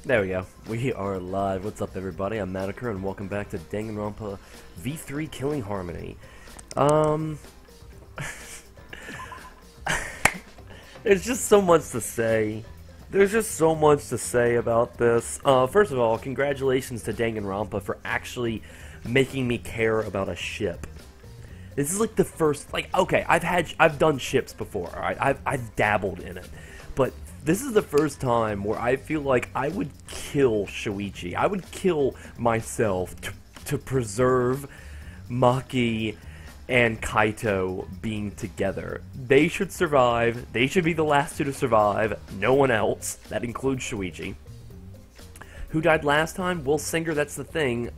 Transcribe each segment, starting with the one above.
There we go. We are live. What's up, everybody? I'm Madaker, and welcome back to Danganronpa V3 Killing Harmony. There's just so much to say. There's just so much to say about this. First of all, congratulations to Danganronpa for actually making me care about a ship. This is like the first, okay, I've done ships before, alright? I've dabbled in it. But this is the first time where I feel like I would kill Shuichi. I would kill myself to preserve Maki and Kaito being together. They should survive. They should be the last two to survive. No one else. That includes Shuichi. Who died last time? Well, Singer, that's the thing.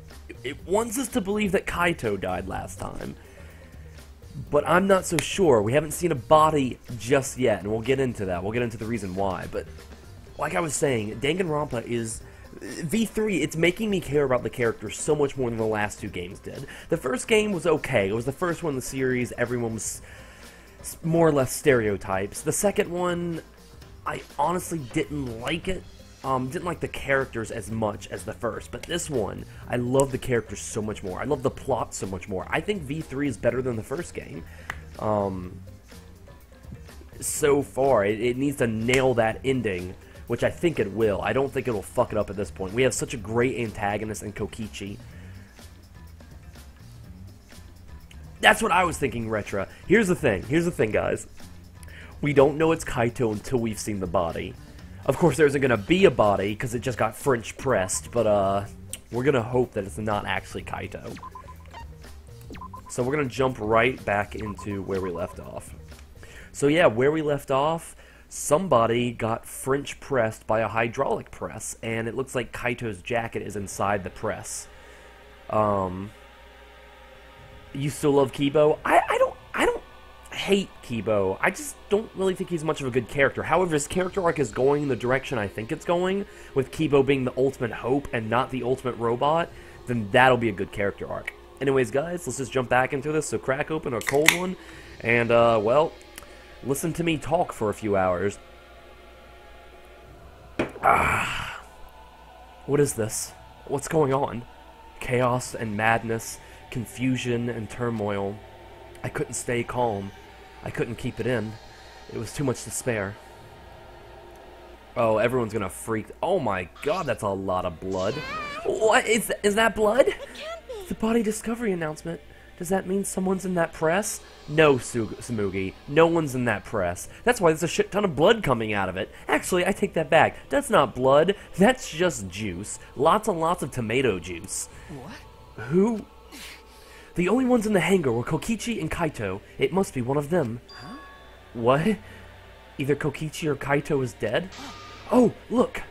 It wants us to believe that Kaito died last time. But I'm not so sure. We haven't seen a body just yet, and we'll get into that. We'll get into the reason why. But, like I was saying, Danganronpa is... V3, it's making me care about the characters so much more than the last two games did. The first game was okay. It was the first one in the series. Everyone was more or less stereotypes. The second one, I honestly didn't like it. Didn't like the characters as much as the first, but this one, I love the characters so much more. I love the plot so much more. I think V3 is better than the first game. So far, it needs to nail that ending, which I think it will. I don't think it'll fuck it up at this point. We have such a great antagonist in Kokichi. That's what I was thinking, Retra. Here's the thing, guys. We don't know it's Kaito until we've seen the body. Of course, there isn't going to be a body, because it just got French pressed, but, we're going to hope that it's not actually Kaito. So we're going to jump right back into where we left off. So yeah, where we left off, somebody got French pressed by a hydraulic press, and it looks like Kaito's jacket is inside the press. You still love Kibo? I don't hate Kibo. I just don't really think he's much of a good character. However, his character arc is going in the direction I think it's going, with Kibo being the ultimate hope and not the ultimate robot, then that'll be a good character arc. Anyways, guys, let's just jump back into this. So crack open a cold one, and, well, listen to me talk for a few hours. What is this? What's going on? Chaos and madness, confusion and turmoil. I couldn't stay calm. I couldn't keep it in. It was too much to spare. Oh, everyone's gonna freak. Oh my god, that's a lot of blood. What? Is that blood? It can't be. The body discovery announcement. Does that mean someone's in that press? No, Samugi. No one's in that press. That's why there's a shit ton of blood coming out of it. Actually, I take that back. That's not blood. That's just juice. Lots and lots of tomato juice. What? Who? The only ones in the hangar were Kokichi and Kaito. It must be one of them. Huh? What? Either Kokichi or Kaito is dead? Oh, look!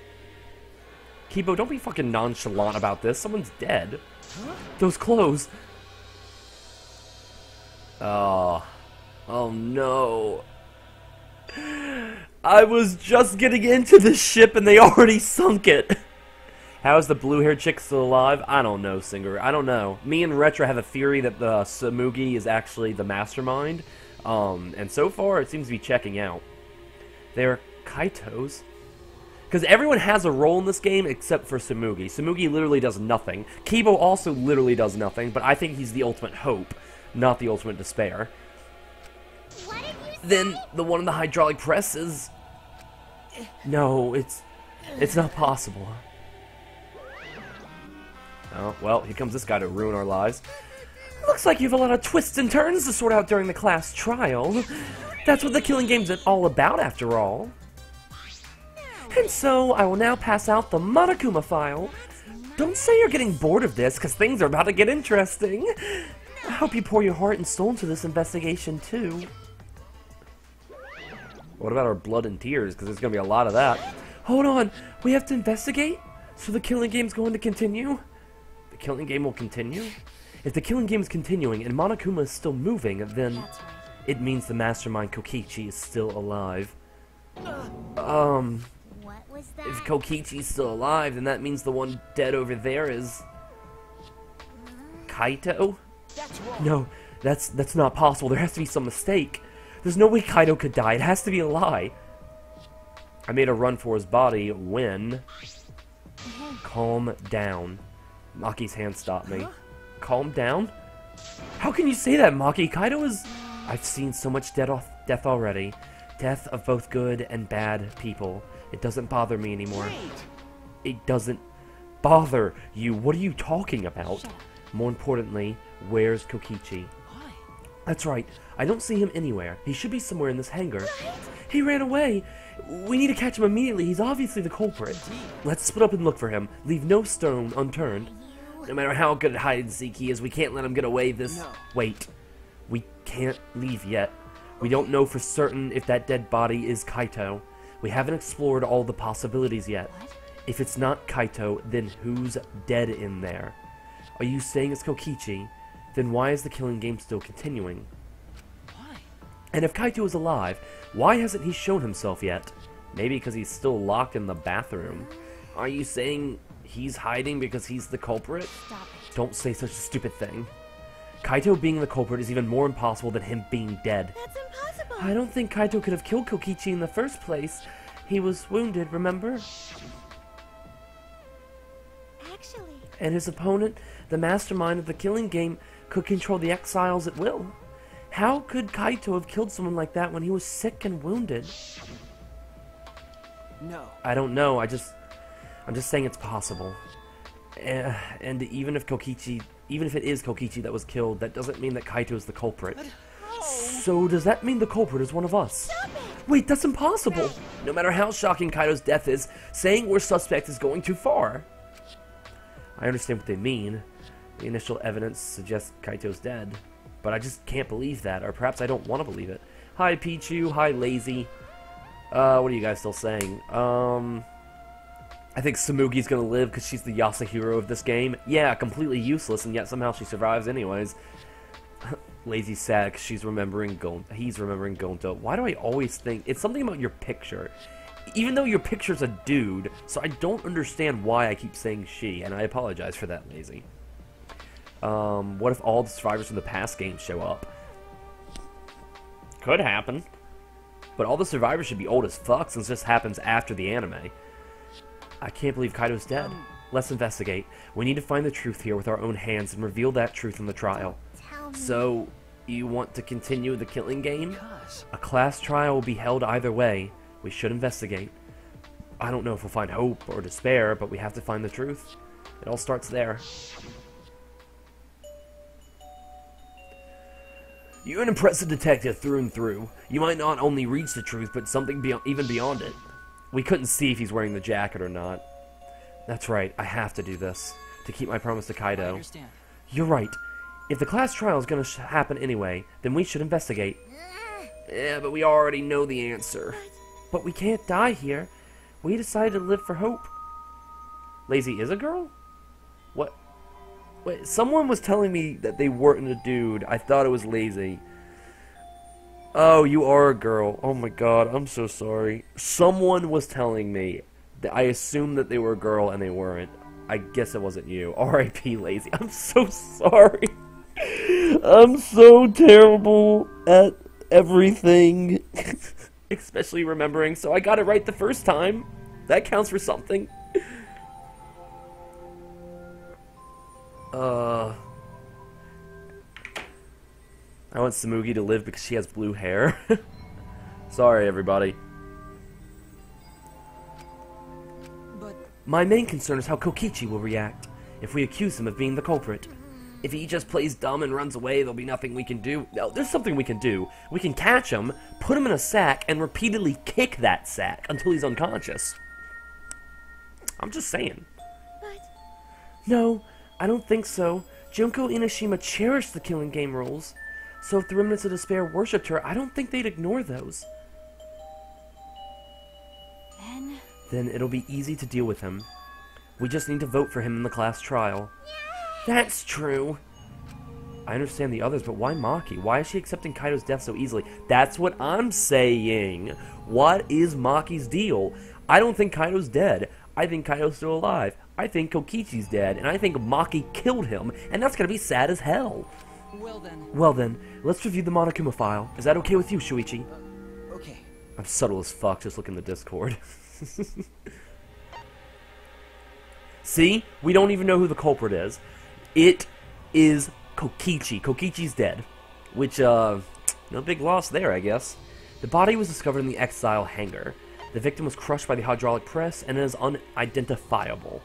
Kibo, don't be fucking nonchalant about this. Someone's dead. Huh? Those clothes. Oh. Oh no. I was just getting into the ship and they already sunk it. How is the blue-haired chick still alive? I don't know, Singer. I don't know. Me and Retra have a theory that the Samugi is actually the mastermind. And so far, it seems to be checking out. They're Kaito's. Because everyone has a role in this game except for Samugi. Samugi literally does nothing. Kibo also literally does nothing, but I think he's the ultimate hope, not the ultimate despair. What did you say? Then, the one in the hydraulic press is... No, it's not possible. Oh, well, here comes this guy to ruin our lives. Looks like you have a lot of twists and turns to sort out during the class trial. That's what the killing game's all about, after all. And so, I will now pass out the Monokuma file. Don't say you're getting bored of this, because things are about to get interesting. I hope you pour your heart and soul into this investigation, too. What about our blood and tears, because there's going to be a lot of that. Hold on, we have to investigate? So the killing game's going to continue? The killing game will continue? If the killing game is continuing and Monokuma is still moving, then That's right. it means the mastermind Kokichi is still alive. What was that? If Kokichi's still alive, then that means the one dead over there is... Kaito? That's wrong. No, that's not possible. There has to be some mistake. There's no way Kaito could die. It has to be a lie. I made a run for his body when... Calm down. Maki's hand stopped me. Calm down? How can you say that, Maki? Kaido is... I've seen so much death already. Death of both good and bad people. It doesn't bother me anymore. It doesn't bother you. What are you talking about? More importantly, where's Kokichi? That's right. I don't see him anywhere. He should be somewhere in this hangar. He ran away. We need to catch him immediately. He's obviously the culprit. Let's split up and look for him. Leave no stone unturned. No matter how good at hide and seek he is, we can't let him get away this... No. Wait. We can't leave yet. We don't know for certain if that dead body is Kaito. We haven't explored all the possibilities yet. If it's not Kaito, then who's dead in there? Are you saying it's Kokichi? Then why is the killing game still continuing? Why? And if Kaito is alive, why hasn't he shown himself yet? Maybe because he's still locked in the bathroom. Are you saying he's hiding because he's the culprit? Stop it. Don't say such a stupid thing. Kaito being the culprit is even more impossible than him being dead. That's impossible. I don't think Kaito could have killed Kokichi in the first place. He was wounded, remember? Actually, And his opponent, the mastermind of the killing game, could control the exiles at will. How could Kaito have killed someone like that when he was sick and wounded? No. I don't know. I'm just saying it's possible. And even if it is Kokichi that was killed, that doesn't mean that Kaito is the culprit. So does that mean the culprit is one of us? stop it. Wait, that's impossible! No matter how shocking Kaito's death is, saying we're suspect is going too far. I understand what they mean. The initial evidence suggests Kaito's dead. But I just can't believe that, or perhaps I don't want to believe it. Hi, Pichu. Hi, Lazy. What are you guys still saying? I think Samugi's gonna live because she's the Yasuhiro of this game. Yeah, completely useless, and yet somehow she survives anyways. Lazy's sad because he's remembering Gonto. Why do I always think... It's something about your picture. Even though your picture's a dude, so I don't understand why I keep saying she, and I apologize for that, Lazy. What if all the survivors from the past games show up? Could happen. But all the survivors should be old as fuck since this happens after the anime. I can't believe Kaito's dead. Let's investigate. We need to find the truth here with our own hands and reveal that truth in the trial. Tell me. So, you want to continue the killing game? Because... A class trial will be held either way. We should investigate. I don't know if we'll find hope or despair, but we have to find the truth. It all starts there. You're an impressive detective through and through. You might not only reach the truth, but something even beyond it. We couldn't see if he's wearing the jacket or not. That's right, I have to do this, to keep my promise to I Kaido. understand. You're right. If the class trial is going to happen anyway, then we should investigate. Yeah, but we already know the answer. But we can't die here. We decided to live for hope. Lazy is a girl? What? Wait, someone was telling me that they weren't a dude. I thought it was Lazy. Oh, you are a girl. Oh my god, I'm so sorry. Someone was telling me that I assumed that they were a girl and they weren't. I guess it wasn't you. R.I.P. Lazy. I'm so sorry. I'm so terrible at everything. Especially remembering, so I got it right the first time. That counts for something. I want Samugi to live because she has blue hair. Sorry, everybody. But... My main concern is how Kokichi will react if we accuse him of being the culprit. If he just plays dumb and runs away, there'll be nothing we can do. No, there's something we can do. We can catch him, put him in a sack, and repeatedly kick that sack until he's unconscious. I'm just saying. But No, I don't think so. Junko Inoshima cherished the killing game rules. So if the remnants of despair worshipped her, I don't think they'd ignore those. Then it'll be easy to deal with him. We just need to vote for him in the class trial. That's true. I understand the others, but why Maki? Why is she accepting Kaito's death so easily? That's what I'm saying. What is Maki's deal? I don't think Kaito's dead. I think Kaito's still alive. I think Kokichi's dead, and I think Maki killed him, and that's gonna be sad as hell. Well then, let's review the Monokuma file. Is that okay with you, Shuichi? Okay. I'm subtle as fuck, just look in the Discord. See? We don't even know who the culprit is. It is Kokichi. Kokichi's dead. Which, no big loss there, I guess. The body was discovered in the exile hangar. The victim was crushed by the hydraulic press and is unidentifiable.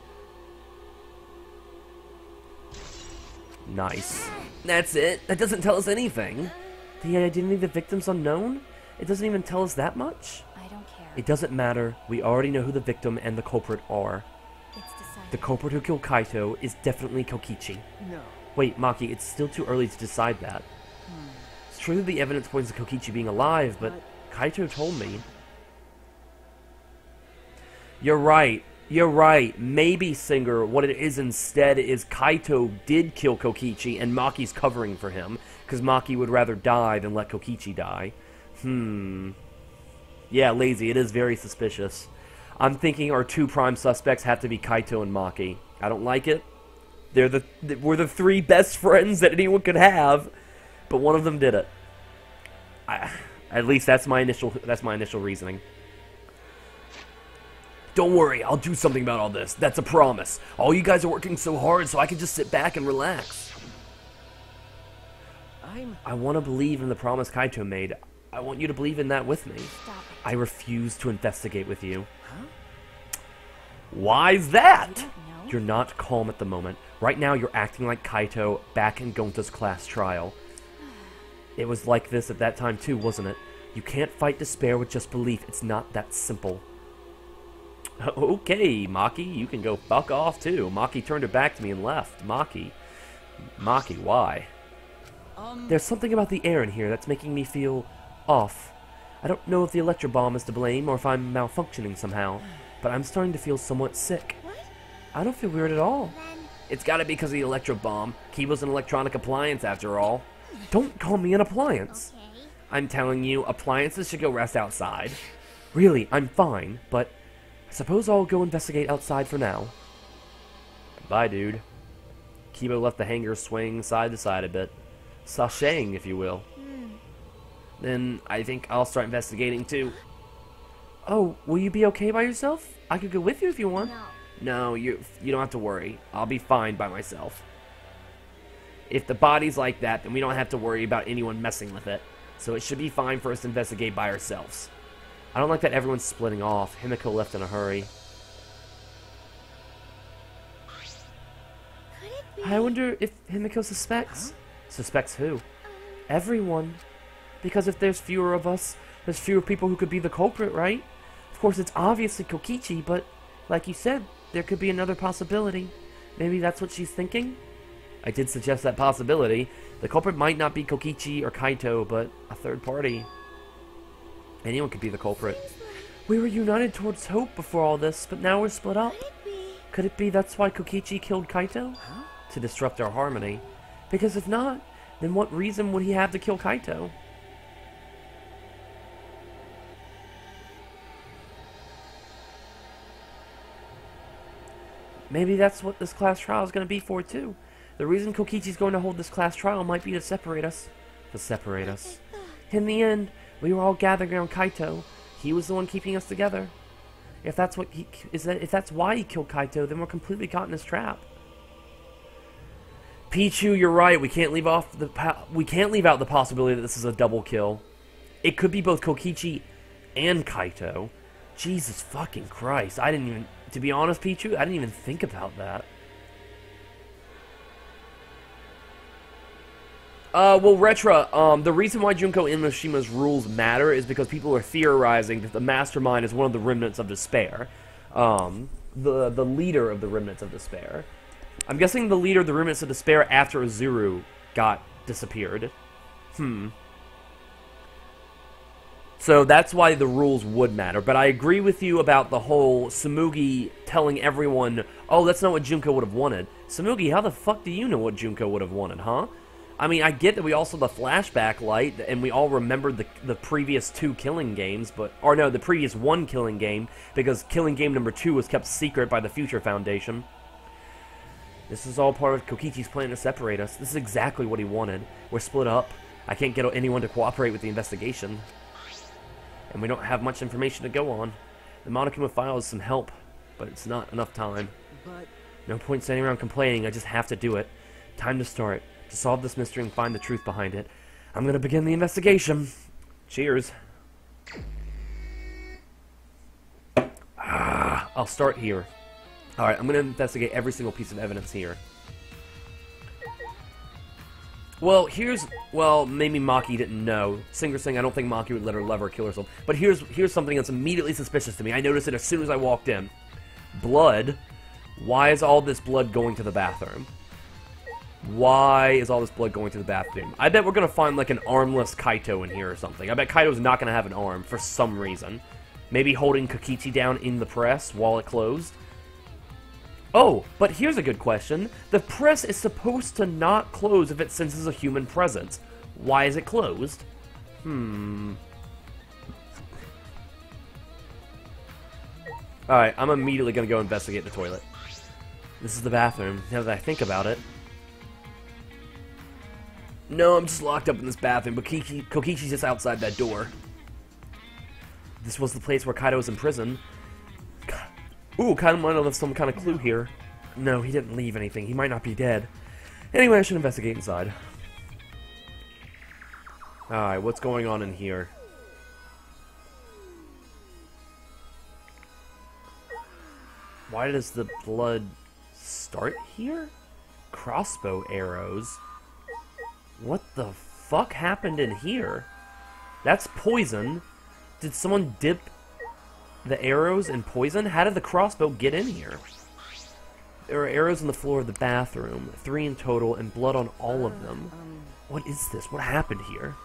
Nice. That's it. That doesn't tell us anything. The identity of the victim's unknown? It doesn't even tell us that much? I don't care. It doesn't matter. We already know who the victim and the culprit are. It's decided. The culprit who killed Kaito is definitely Kokichi. No. Wait, Maki, it's still too early to decide that. It's true that the evidence points to Kokichi being alive, but Kaito told me. You're right. You're right. Maybe, Singer, what it is instead is Kaito did kill Kokichi and Maki's covering for him, because Maki would rather die than let Kokichi die. Yeah, Lazy, it is very suspicious. I'm thinking our two prime suspects have to be Kaito and Maki. I don't like it. We're the three best friends that anyone could have, but one of them did it. At least that's my initial reasoning. Don't worry, I'll do something about all this. That's a promise. All you guys are working so hard, so I can just sit back and relax. I want to believe in the promise Kaito made. I want you to believe in that with me. Stop it. I refuse to investigate with you. Huh? Why's that? You don't know? You're not calm at the moment. Right now, you're acting like Kaito back in Gonta's class trial. It was like this at that time too, wasn't it? You can't fight despair with just belief. It's not that simple. Okay, Maki, you can go fuck off too. Maki turned her back to me and left. Maki, why? There's something about the air in here that's making me feel off. I don't know if the electro bomb is to blame or if I'm malfunctioning somehow, but I'm starting to feel somewhat sick. What? I don't feel weird at all. Then It's gotta be because of the electro bomb. Kiba's an electronic appliance after all. Don't call me an appliance. okay. I'm telling you, appliances should go rest outside. Really, I'm fine, but I suppose I'll go investigate outside for now. Bye, dude. Kiba left the hangar swing side to side a bit. Sashaying, if you will. Then I think I'll start investigating too. Oh, will you be okay by yourself? I could go with you if you want. No. No, you don't have to worry. I'll be fine by myself. If the body's like that, then we don't have to worry about anyone messing with it. So it should be fine for us to investigate by ourselves. I don't like that everyone's splitting off. Himiko left in a hurry. Could it be? I wonder if Himiko suspects. Suspects who? Everyone. Because if there's fewer of us, there's fewer people who could be the culprit, right? Of course, it's obviously Kokichi, but like you said, there could be another possibility. Maybe that's what she's thinking? I did suggest that possibility. The culprit might not be Kokichi or Kaito, but a third party. Anyone could be the culprit. We were united towards hope before all this, but now we're split up. Could it be? Could it be that's why Kokichi killed Kaito? Huh? To disrupt our harmony. Because if not, then what reason would he have to kill Kaito? Maybe that's what this class trial is going to be for, too. The reason Kokichi's going to hold this class trial might be to separate us. To separate us. In the end, we were all gathered around Kaito. He was the one keeping us together. If that's why he killed Kaito, then we're completely caught in his trap. Pichu, you're right. We can't leave out the possibility that this is a double kill. It could be both Kokichi and Kaito. Jesus fucking Christ. To be honest, Pichu, I didn't even think about that. Well, Retra, the reason why Junko Inoshima's rules matter is because people are theorizing that the Mastermind is one of the Remnants of Despair. The leader of the Remnants of Despair. I'm guessing the leader of the Remnants of Despair after Azuru disappeared. So that's why the rules would matter. But I agree with you about the whole Tsumugi telling everyone, oh, that's not what Junko would have wanted. Tsumugi, how the fuck do you know what Junko would have wanted, huh? I mean, I get that we all saw the flashback light, and we all remembered the previous two killing games, the previous one killing game, because killing game number 2 was kept secret by the Future Foundation. This is all part of Kokichi's plan to separate us. This is exactly what he wanted. We're split up. I can't get anyone to cooperate with the investigation. And we don't have much information to go on. The Monokuma file is some help, but it's not enough time. But No point standing around complaining, I just have to do it. Time to start. To solve this mystery and find the truth behind it. I'm gonna begin the investigation. Cheers. I'll start here. Alright, I'm gonna investigate every single piece of evidence here. Well, maybe Maki didn't know. Singer saying I don't think Maki would let her lover kill herself. But here's something that's immediately suspicious to me. I noticed it as soon as I walked in. Blood. Why is all this blood going to the bathroom? Why is all this blood going to the bathroom? I bet we're gonna find like an armless Kaito in here or something. I bet Kaito's not gonna have an arm for some reason. Maybe holding Kokichi down in the press while it closed. Oh, but here's a good question. The press is supposed to not close if it senses a human presence. Why is it closed? Alright, I'm immediately gonna go investigate the toilet. This is the bathroom, now that I think about it. No, I'm just locked up in this bathroom, but Kokichi's just outside that door. This was the place where Kaito was in prison. Ooh, Kaito might have left some kind of clue here. No, he didn't leave anything. He might not be dead. Anyway, I should investigate inside. Alright, what's going on in here? Why does the blood start here? Crossbow arrows? What the fuck happened in here? That's poison. Did someone dip the arrows in poison? How did the crossbow get in here? There are arrows on the floor of the bathroom, 3 in total, and blood on all of them. What is this? What happened here?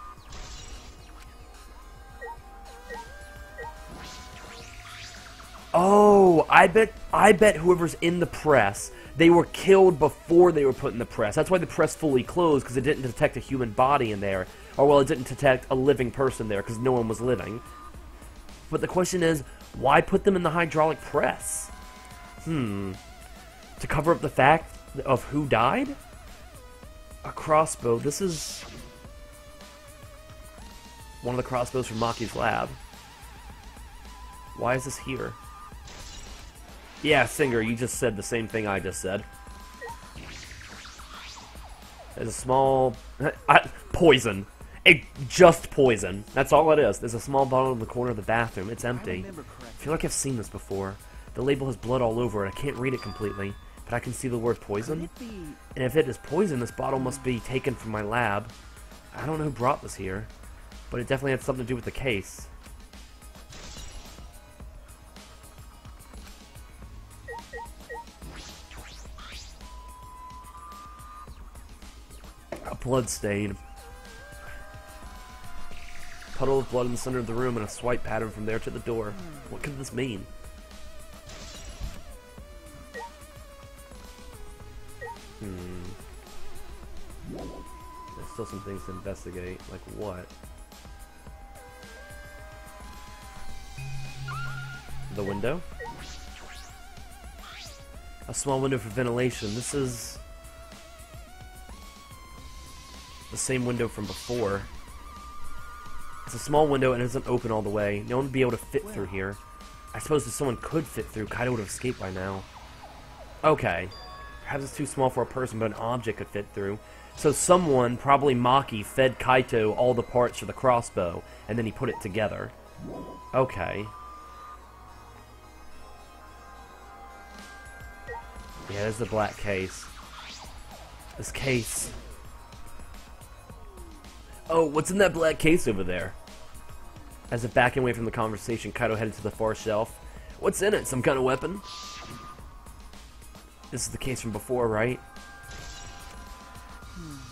Oh, I bet whoever's in the press, they were killed before they were put in the press. That's why the press fully closed, because it didn't detect a human body in there. Or, well, it didn't detect a living person there, because no one was living. But the question is, why put them in the hydraulic press? To cover up the fact of who died? A crossbow. This is one of the crossbows from Maki's lab. Why is this here? Yeah, Singer, you just said the same thing I just said. There's a small... poison. Just poison. That's all it is. There's a small bottle in the corner of the bathroom. It's empty. I feel like I've seen this before. The label has blood all over it. I can't read it completely, but I can see the word poison. And if it is poison, this bottle must be taken from my lab. I don't know who brought this here, but it definitely had something to do with the case. A blood stain. Puddle of blood in the center of the room and a swipe pattern from there to the door. What could this mean? There's still some things to investigate. Like what? The window? A small window for ventilation. This is the same window from before. It's a small window and it doesn't open all the way. No one would be able to fit through here. I suppose if someone could fit through, Kaito would have escaped by now. Okay. Perhaps it's too small for a person, but an object could fit through. So someone, probably Maki, fed Kaito all the parts for the crossbow, and then he put it together. Okay. Yeah, there's the black case. This case. Oh, what's in that black case over there? As if backing away from the conversation, Kaito headed to the far shelf. What's in it? Some kind of weapon? This is the case from before, right?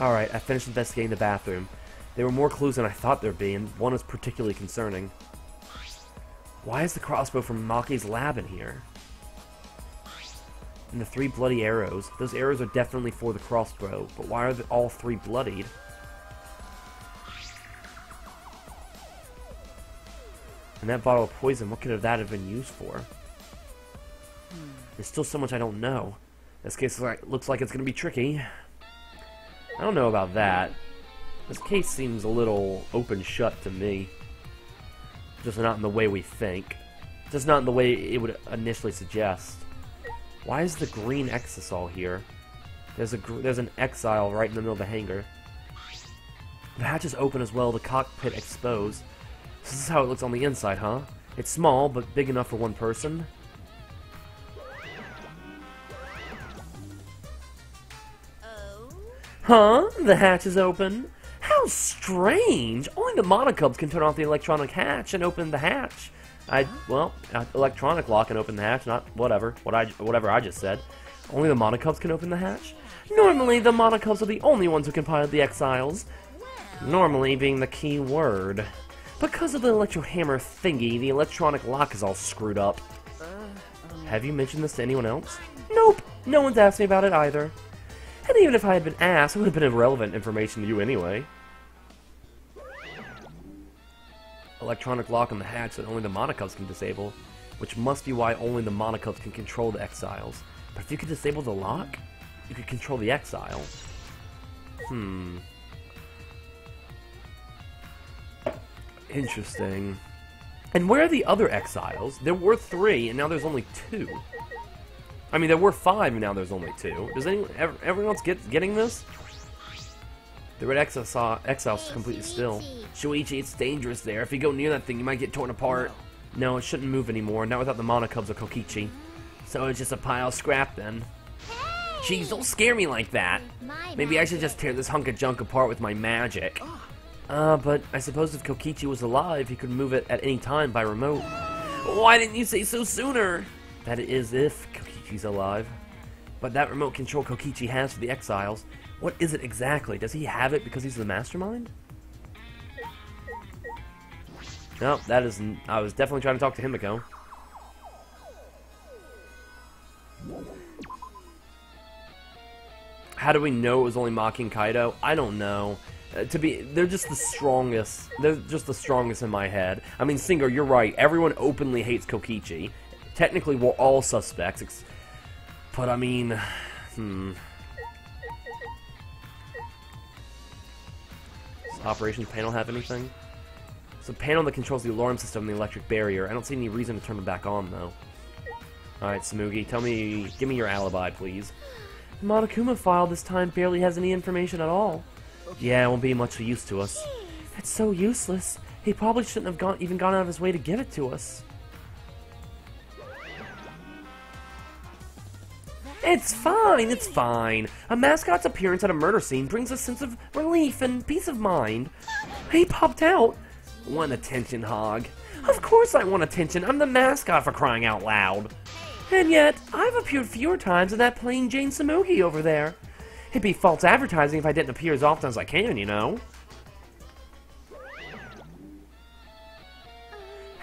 Alright, I finished investigating the bathroom. There were more clues than I thought there'd be, and one was particularly concerning. Why is the crossbow from Maki's lab in here? And the 3 bloody arrows. Those arrows are definitely for the crossbow, but why are all 3 bloodied? And that bottle of poison, what could that have been used for? There's still so much I don't know. This case looks like it's going to be tricky. I don't know about that. This case seems a little open shut to me. Just not in the way we think. Just not in the way it would initially suggest. Why is the green exisal here? There's an exile right in the middle of the hangar. The hatch is open as well, the cockpit exposed. This is how it looks on the inside, huh? It's small, but big enough for one person. Oh? Huh? The hatch is open? How strange! Only the monocubs can turn off the electronic hatch and open the hatch. Electronic lock and open the hatch, not whatever I just said. Only the monocubs can open the hatch? Normally, the monocubs are the only ones who can pilot the exiles. Normally being the key word. Because of the electro hammer thingy, the electronic lock is all screwed up. Have you mentioned this to anyone else? Nope, no one's asked me about it either. And even if I had been asked, it would have been irrelevant information to you anyway. Electronic lock on the hatch that only the monocubs can disable, which must be why only the monocubs can control the exiles. But if you could disable the lock, you could control the exile. Interesting. And where are the other exiles? There were 3, and now there's only 2. I mean, there were 5, and now there's only 2. Does everyone else getting this? The red exile's completely still. Shuichi, it's dangerous there. If you go near that thing, you might get torn apart. No, it shouldn't move anymore, not without the monocubs or Kokichi. So it's just a pile of scrap then. Jeez, don't scare me like that. Maybe I should just tear this hunk of junk apart with my magic. But I suppose if Kokichi was alive, he could move it at any time by remote. Why didn't you say so sooner? That is if Kokichi's alive. But that remote control Kokichi has for the exiles, what is it exactly? Does he have it because he's the mastermind? No, that isn't. I was definitely trying to talk to Himiko. How do we know it was only mocking Kaido? I don't know. They're just the strongest. They're just the strongest in my head. I mean, Singer, you're right. Everyone openly hates Kokichi. Technically, we're all suspects. But I mean, Does operations panel have anything? It's a panel that controls the alarm system and the electric barrier. I don't see any reason to turn them back on, though. Alright, Samugi, give me your alibi, please. The Monokuma file this time barely has any information at all. Yeah, it won't be much use to us. That's so useless. He probably shouldn't have even gone out of his way to give it to us. It's fine, it's fine. A mascot's appearance at a murder scene brings a sense of relief and peace of mind. He popped out. Want attention, Hog? Of course I want attention. I'm the mascot, for crying out loud. And yet, I've appeared fewer times than that plain Jane Samugi over there. It'd be false advertising if I didn't appear as often as I can, you know?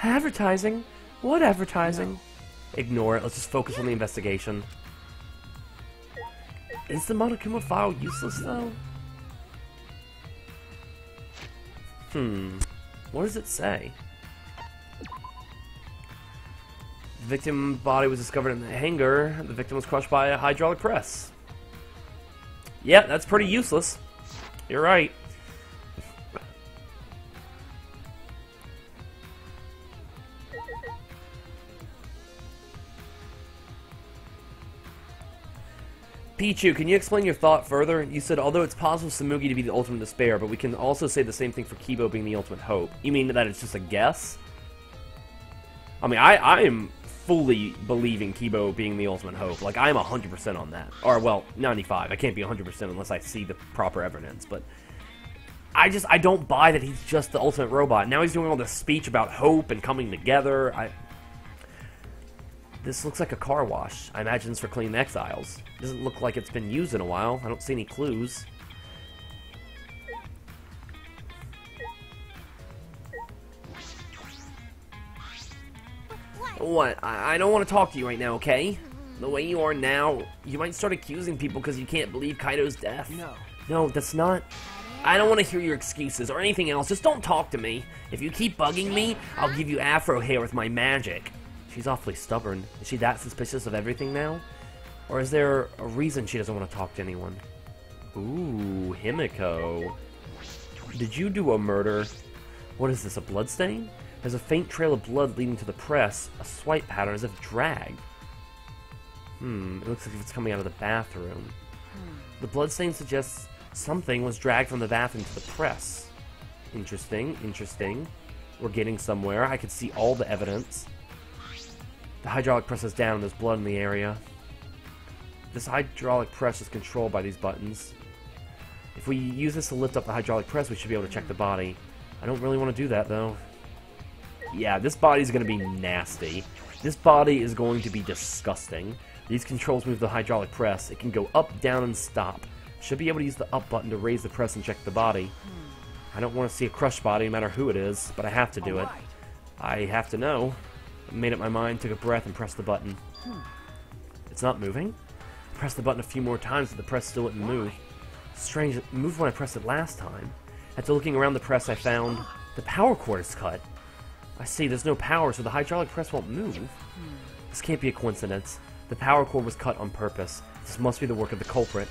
Advertising? What advertising? No. Ignore it. Let's just focus on the investigation. Is the Monokuma file useless, though? What does it say? The victim's body was discovered in the hangar. The victim was crushed by a hydraulic press. Yeah, that's pretty useless. You're right. Pichu, can you explain your thought further? You said, although it's possible Samugi to be the ultimate despair, but we can also say the same thing for Kibo being the ultimate hope. You mean that it's just a guess? I mean, I am fully believing Kibo being the ultimate hope. Like, I'm 100% on that. Or, well, 95. I can't be 100% unless I see the proper evidence, but I don't buy that he's just the ultimate robot. Now he's doing all this speech about hope and coming together. This looks like a car wash. I imagine it's for cleaning exiles. Doesn't look like it's been used in a while. I don't see any clues. What? I don't want to talk to you right now, okay? The way you are now, you might start accusing people because you can't believe Kaido's death. No. No, that's not... I don't want to hear your excuses or anything else. Just don't talk to me. If you keep bugging me, I'll give you afro hair with my magic. She's awfully stubborn. Is she that suspicious of everything now? Or is there a reason she doesn't want to talk to anyone? Ooh, Himiko. Did you do a murder? What is this, a bloodstain? There's a faint trail of blood leading to the press, a swipe pattern as if dragged. It looks like it's coming out of the bathroom. The bloodstain suggests something was dragged from the bathroom to the press. Interesting, interesting. We're getting somewhere. I can see all the evidence. The hydraulic press is down and there's blood in the area. This hydraulic press is controlled by these buttons. If we use this to lift up the hydraulic press, we should be able to check the body. I don't really want to do that, though. Yeah, this body's going to be nasty. This body is going to be disgusting. These controls move the hydraulic press. It can go up, down, and stop. Should be able to use the up button to raise the press and check the body. I don't want to see a crushed body, no matter who it is, but I have to do it. I have to know. I made up my mind, took a breath, and pressed the button. It's not moving. I pressed the button a few more times, but the press still wouldn't move. Strange, it moved when I pressed it last time. After looking around the press, I found the power cord is cut. I see, there's no power, so the hydraulic press won't move. This can't be a coincidence. The power cord was cut on purpose. This must be the work of the culprit.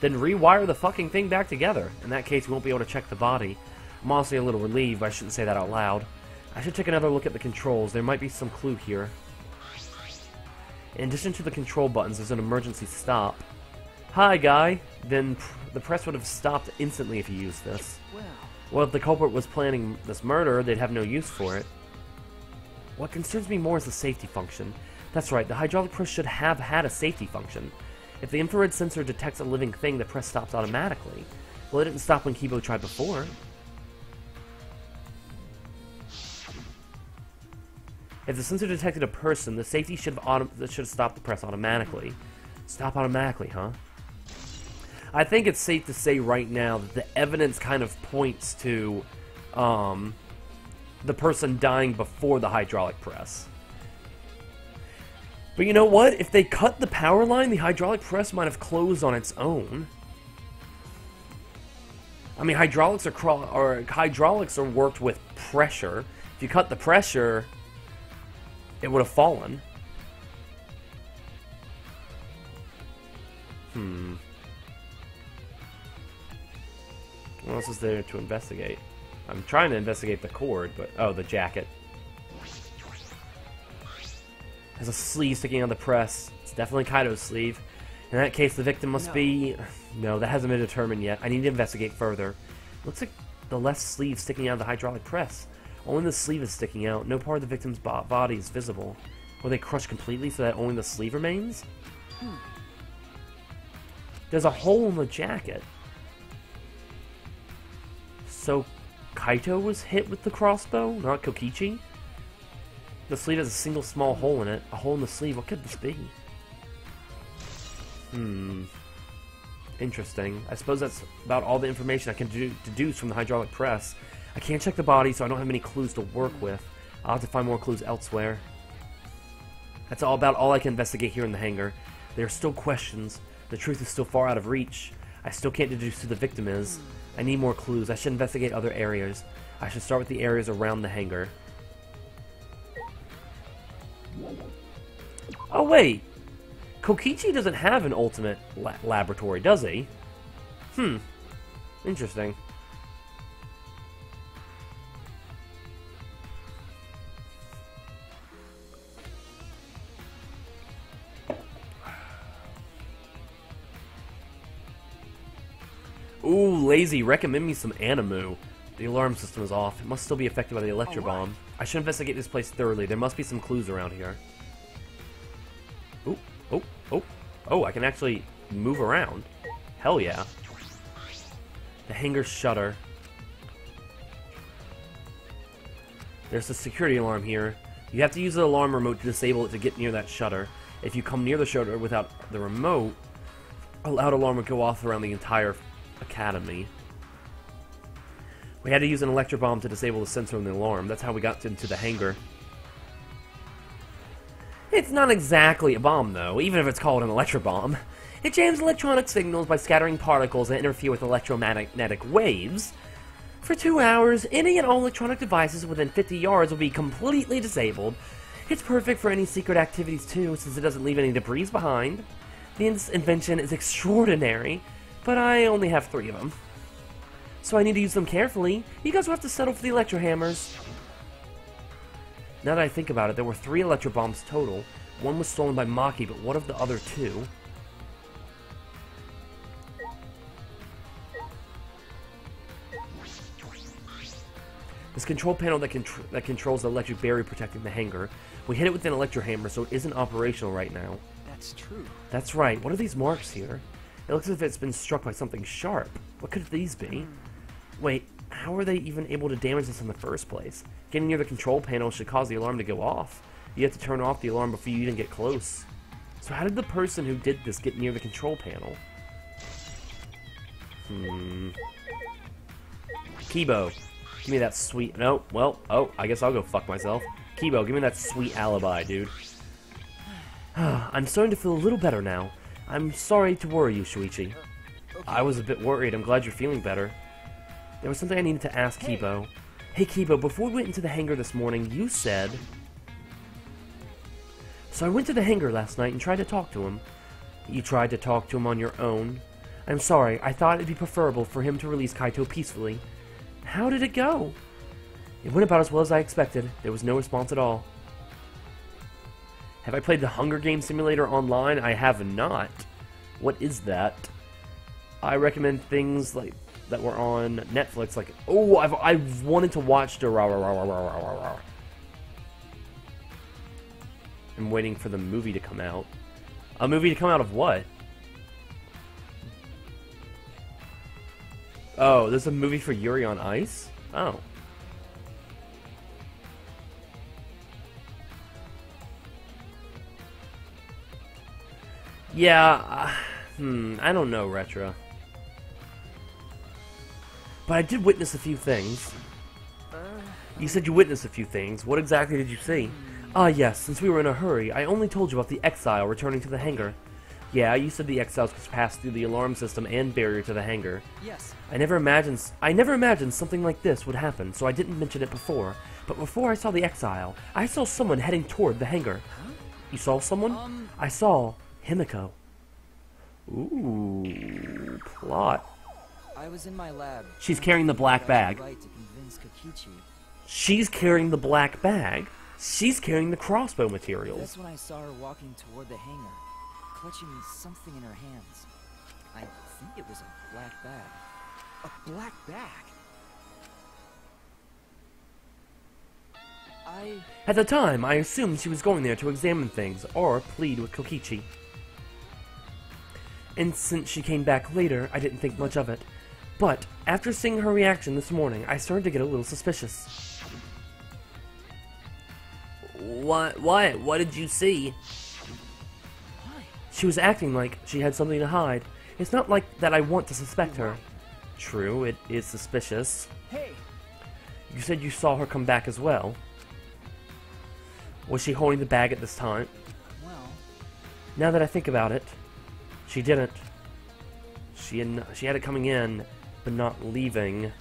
Then rewire the fucking thing back together. In that case, we won't be able to check the body. I'm honestly a little relieved, but I shouldn't say that out loud. I should take another look at the controls. There might be some clue here. In addition to the control buttons, there's an emergency stop. Hi, guy. Then the press would have stopped instantly if you used this. Well, if the culprit was planning this murder, they'd have no use for it. What concerns me more is the safety function. That's right, the hydraulic press should have had a safety function. If the infrared sensor detects a living thing, the press stops automatically. Well, it didn't stop when Kibo tried before. If the sensor detected a person, the safety should have stopped the press automatically. Stop automatically, huh? I think it's safe to say right now that the evidence kind of points to the person dying before the hydraulic press. But you know what? If they cut the power line, the hydraulic press might have closed on its own. I mean, hydraulics are worked with pressure. If you cut the pressure, it would have fallen. What else is there to investigate? I'm trying to investigate the cord, but... Oh, the jacket. There's a sleeve sticking out of the press. It's definitely Kaido's sleeve. In that case, the victim must be... No, that hasn't been determined yet. I need to investigate further. Looks like the left sleeve sticking out of the hydraulic press. Only the sleeve is sticking out. No part of the victim's body is visible. Were they crushed completely so that only the sleeve remains? There's a hole in the jacket. So, Kaito was hit with the crossbow, not Kokichi? The sleeve has a single small hole in it. A hole in the sleeve. What could this be? Interesting. I suppose that's about all the information I can deduce from the hydraulic press. I can't check the body, so I don't have many clues to work with. I'll have to find more clues elsewhere. That's about all I can investigate here in the hangar. There are still questions. The truth is still far out of reach. I still can't deduce who the victim is. I need more clues. I should investigate other areas. I should start with the areas around the hangar. Oh, wait. Kokichi doesn't have an ultimate laboratory, does he? Interesting. Ooh, lazy. Recommend me some Animu. The alarm system is off. It must still be affected by the electro bomb. I should investigate this place thoroughly. There must be some clues around here. Oh, I can actually move around. Hell yeah. The hangar shutter. There's a security alarm here. You have to use the alarm remote to disable it to get near that shutter. If you come near the shutter without the remote, a loud alarm would go off around the entire academy. We had to use an electro bomb to disable the sensor on the alarm. That's how we got into the hangar. It's not exactly a bomb, though, even if it's called an electro bomb. It jams electronic signals by scattering particles that interfere with electromagnetic waves. For 2 hours, any and all electronic devices within 50 yards will be completely disabled. It's perfect for any secret activities, too, since it doesn't leave any debris behind. This invention is extraordinary, but I only have 3 of them. So I need to use them carefully. You guys will have to settle for the electro hammers. Now that I think about it, there were 3 electro bombs total. One was stolen by Maki, but what of the other two? This control panel that controls the electric barrier protecting the hangar. We hit it with an electro hammer, so it isn't operational right now. That's true. That's right. What are these marks here? It looks as if it's been struck by something sharp. What could these be? Wait, how are they even able to damage this in the first place? Getting near the control panel should cause the alarm to go off. You have to turn off the alarm before you even get close. So how did the person who did this get near the control panel? Kibo. Give me that sweet... No, well, oh, I guess I'll go fuck myself. Kibo, give me that sweet alibi, dude. I'm starting to feel a little better now. I'm sorry to worry you, Shuichi. Okay. I was a bit worried. I'm glad you're feeling better. There was something I needed to ask Kibo. Hey, Kibo, before we went into the hangar this morning, you said... So I went to the hangar last night and tried to talk to him. You tried to talk to him on your own. I'm sorry. I thought it'd be preferable for him to release Kaito peacefully. How did it go? It went about as well as I expected. There was no response at all. Have I played the Hunger Games Simulator online? I have not. What is that? I recommend things like that were on Netflix. Like, oh, I've wanted to watch the I'm waiting for the movie to come out. A movie to come out of what? Oh, there's a movie for Yuri on Ice? Oh. Yeah, I don't know, Retro. But I did witness a few things. You said you witnessed a few things. What exactly did you see? Ah, yes, since we were in a hurry, I only told you about the exile returning to the hangar. Yeah, you said the exiles could pass through the alarm system and barrier to the hangar. Yes. I never imagined something like this would happen, so I didn't mention it before. But before I saw the exile, I saw someone heading toward the hangar. Huh? You saw someone? I saw Himiko. Ooh, plot. I was in my lab. She's carrying the black bag. Right to convince Kokichi. She's carrying the black bag. She's carrying the crossbow materials. That's when I saw her walking toward the hangar, clutching something in her hands. I think it was a black bag. A black bag? At the time, I assumed she was going there to examine things, or plead with Kokichi. And since she came back later, I didn't think much of it. But, after seeing her reaction this morning, I started to get a little suspicious. What? What did you see? Why? She was acting like she had something to hide. It's not like that I want to suspect her. True, it is suspicious. Hey! You said you saw her come back as well. Was she holding the bag at this time? Well... Now that I think about it, she didn't. She had it coming in, but not leaving.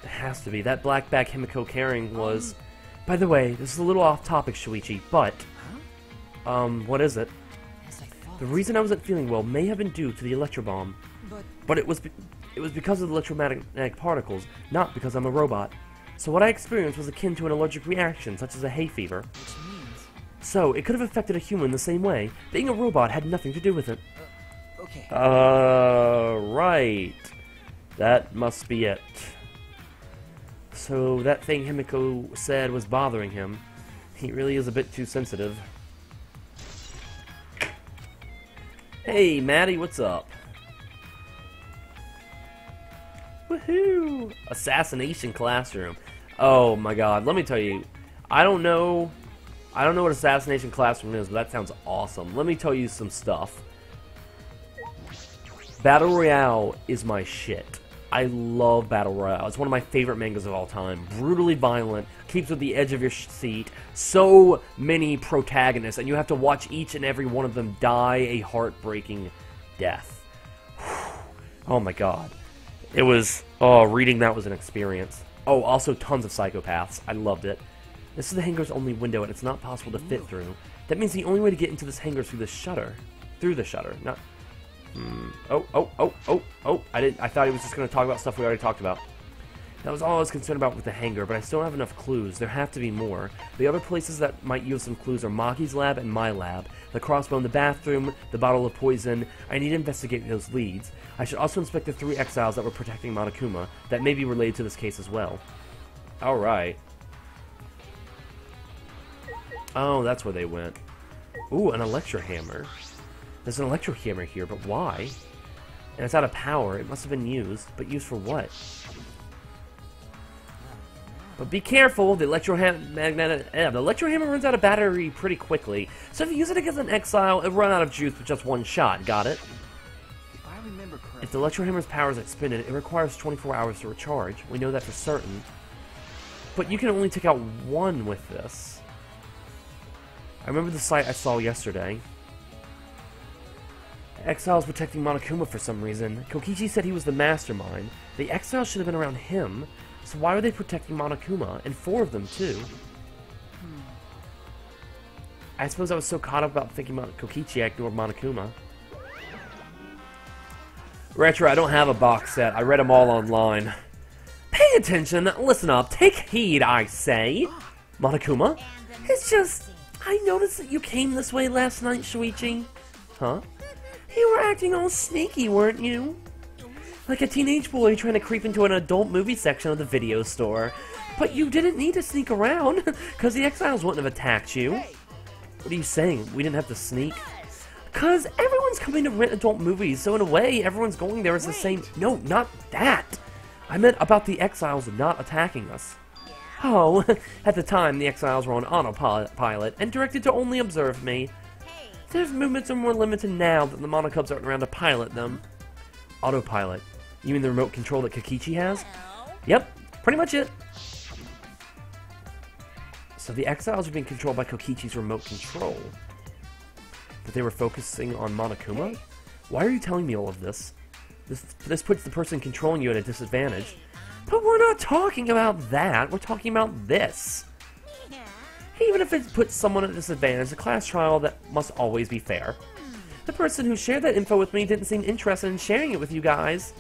It has to be. That black bag Himiko carrying was... By the way, this is a little off topic, Shuichi, but... Huh? What is it? As I thought. The reason I wasn't feeling well may have been due to the electrobomb. But it was because of the electromagnetic particles, not because I'm a robot. So what I experienced was akin to an allergic reaction, such as a hay fever. Which means... So, it could have affected a human the same way. Being a robot had nothing to do with it. Okay. Right. That must be it. So, that thing Himiko said was bothering him. He really is a bit too sensitive. Hey, Maddie, what's up? Woohoo! Assassination Classroom. Oh my god, let me tell you, I don't know what Assassination Classroom is, but that sounds awesome. Let me tell you some stuff. Battle Royale is my shit. I love Battle Royale. It's one of my favorite mangas of all time. Brutally violent, keeps with the edge of your seat. So many protagonists, and you have to watch each and every one of them die a heartbreaking death. Oh my god. It was, reading that was an experience. Oh, also tons of psychopaths. I loved it. This is the hangar's only window, and it's not possible to fit through. That means the only way to get into this hangar is through the shutter. Through the shutter, not... I thought he was just going to talk about stuff we already talked about. That was all I was concerned about with the hangar, but I still don't have enough clues. There have to be more. The other places that might yield some clues are Maki's lab and my lab. The crossbow in the bathroom, the bottle of poison. I need to investigate those leads. I should also inspect the 3 exiles that were protecting Monokuma. That may be related to this case as well. Alright. Oh, that's where they went. Ooh, an electro hammer. There's an electro hammer here, but why? And it's out of power. It must have been used. But used for what? But be careful, the electro hammer runs out of battery pretty quickly. So if you use it against an exile, it'll run out of juice with just one shot. Got it? If I remember correctly, If the electro hammer's power is expended, it requires 24 hours to recharge. We know that for certain. But you can only take out one with this. I remember the site I saw yesterday. Exile's protecting Monokuma for some reason. Kokichi said he was the mastermind. The exile should have been around him. So why were they protecting Monokuma? And 4 of them, too. I suppose I was so caught up about thinking about Kokichi, I ignored Monokuma. Retro, I don't have a box set. I read them all online. Pay attention, listen up, take heed, I say. Monokuma? It's just... I noticed that you came this way last night, Shuichi. Huh? You were acting all sneaky, weren't you? Like a teenage boy trying to creep into an adult movie section of the video store. But you didn't need to sneak around, because the exiles wouldn't have attacked you. What are you saying? We didn't have to sneak? Because everyone's coming to rent adult movies, so in a way, everyone's going there as the same... No, not that! I meant about the exiles not attacking us. Oh, at the time, the exiles were on autopilot, and directed to only observe me. Their movements are more limited now that the Monokubs aren't around to pilot them. Autopilot. You mean the remote control that Kokichi has? Yep, pretty much it. So the exiles are being controlled by Kokichi's remote control. But they were focusing on Monokuma? Why are you telling me all of this? This puts the person controlling you at a disadvantage. But we're not talking about that, we're talking about this. Even if it puts someone at a disadvantage, a class trial that must always be fair. The person who shared that info with me didn't seem interested in sharing it with you guys.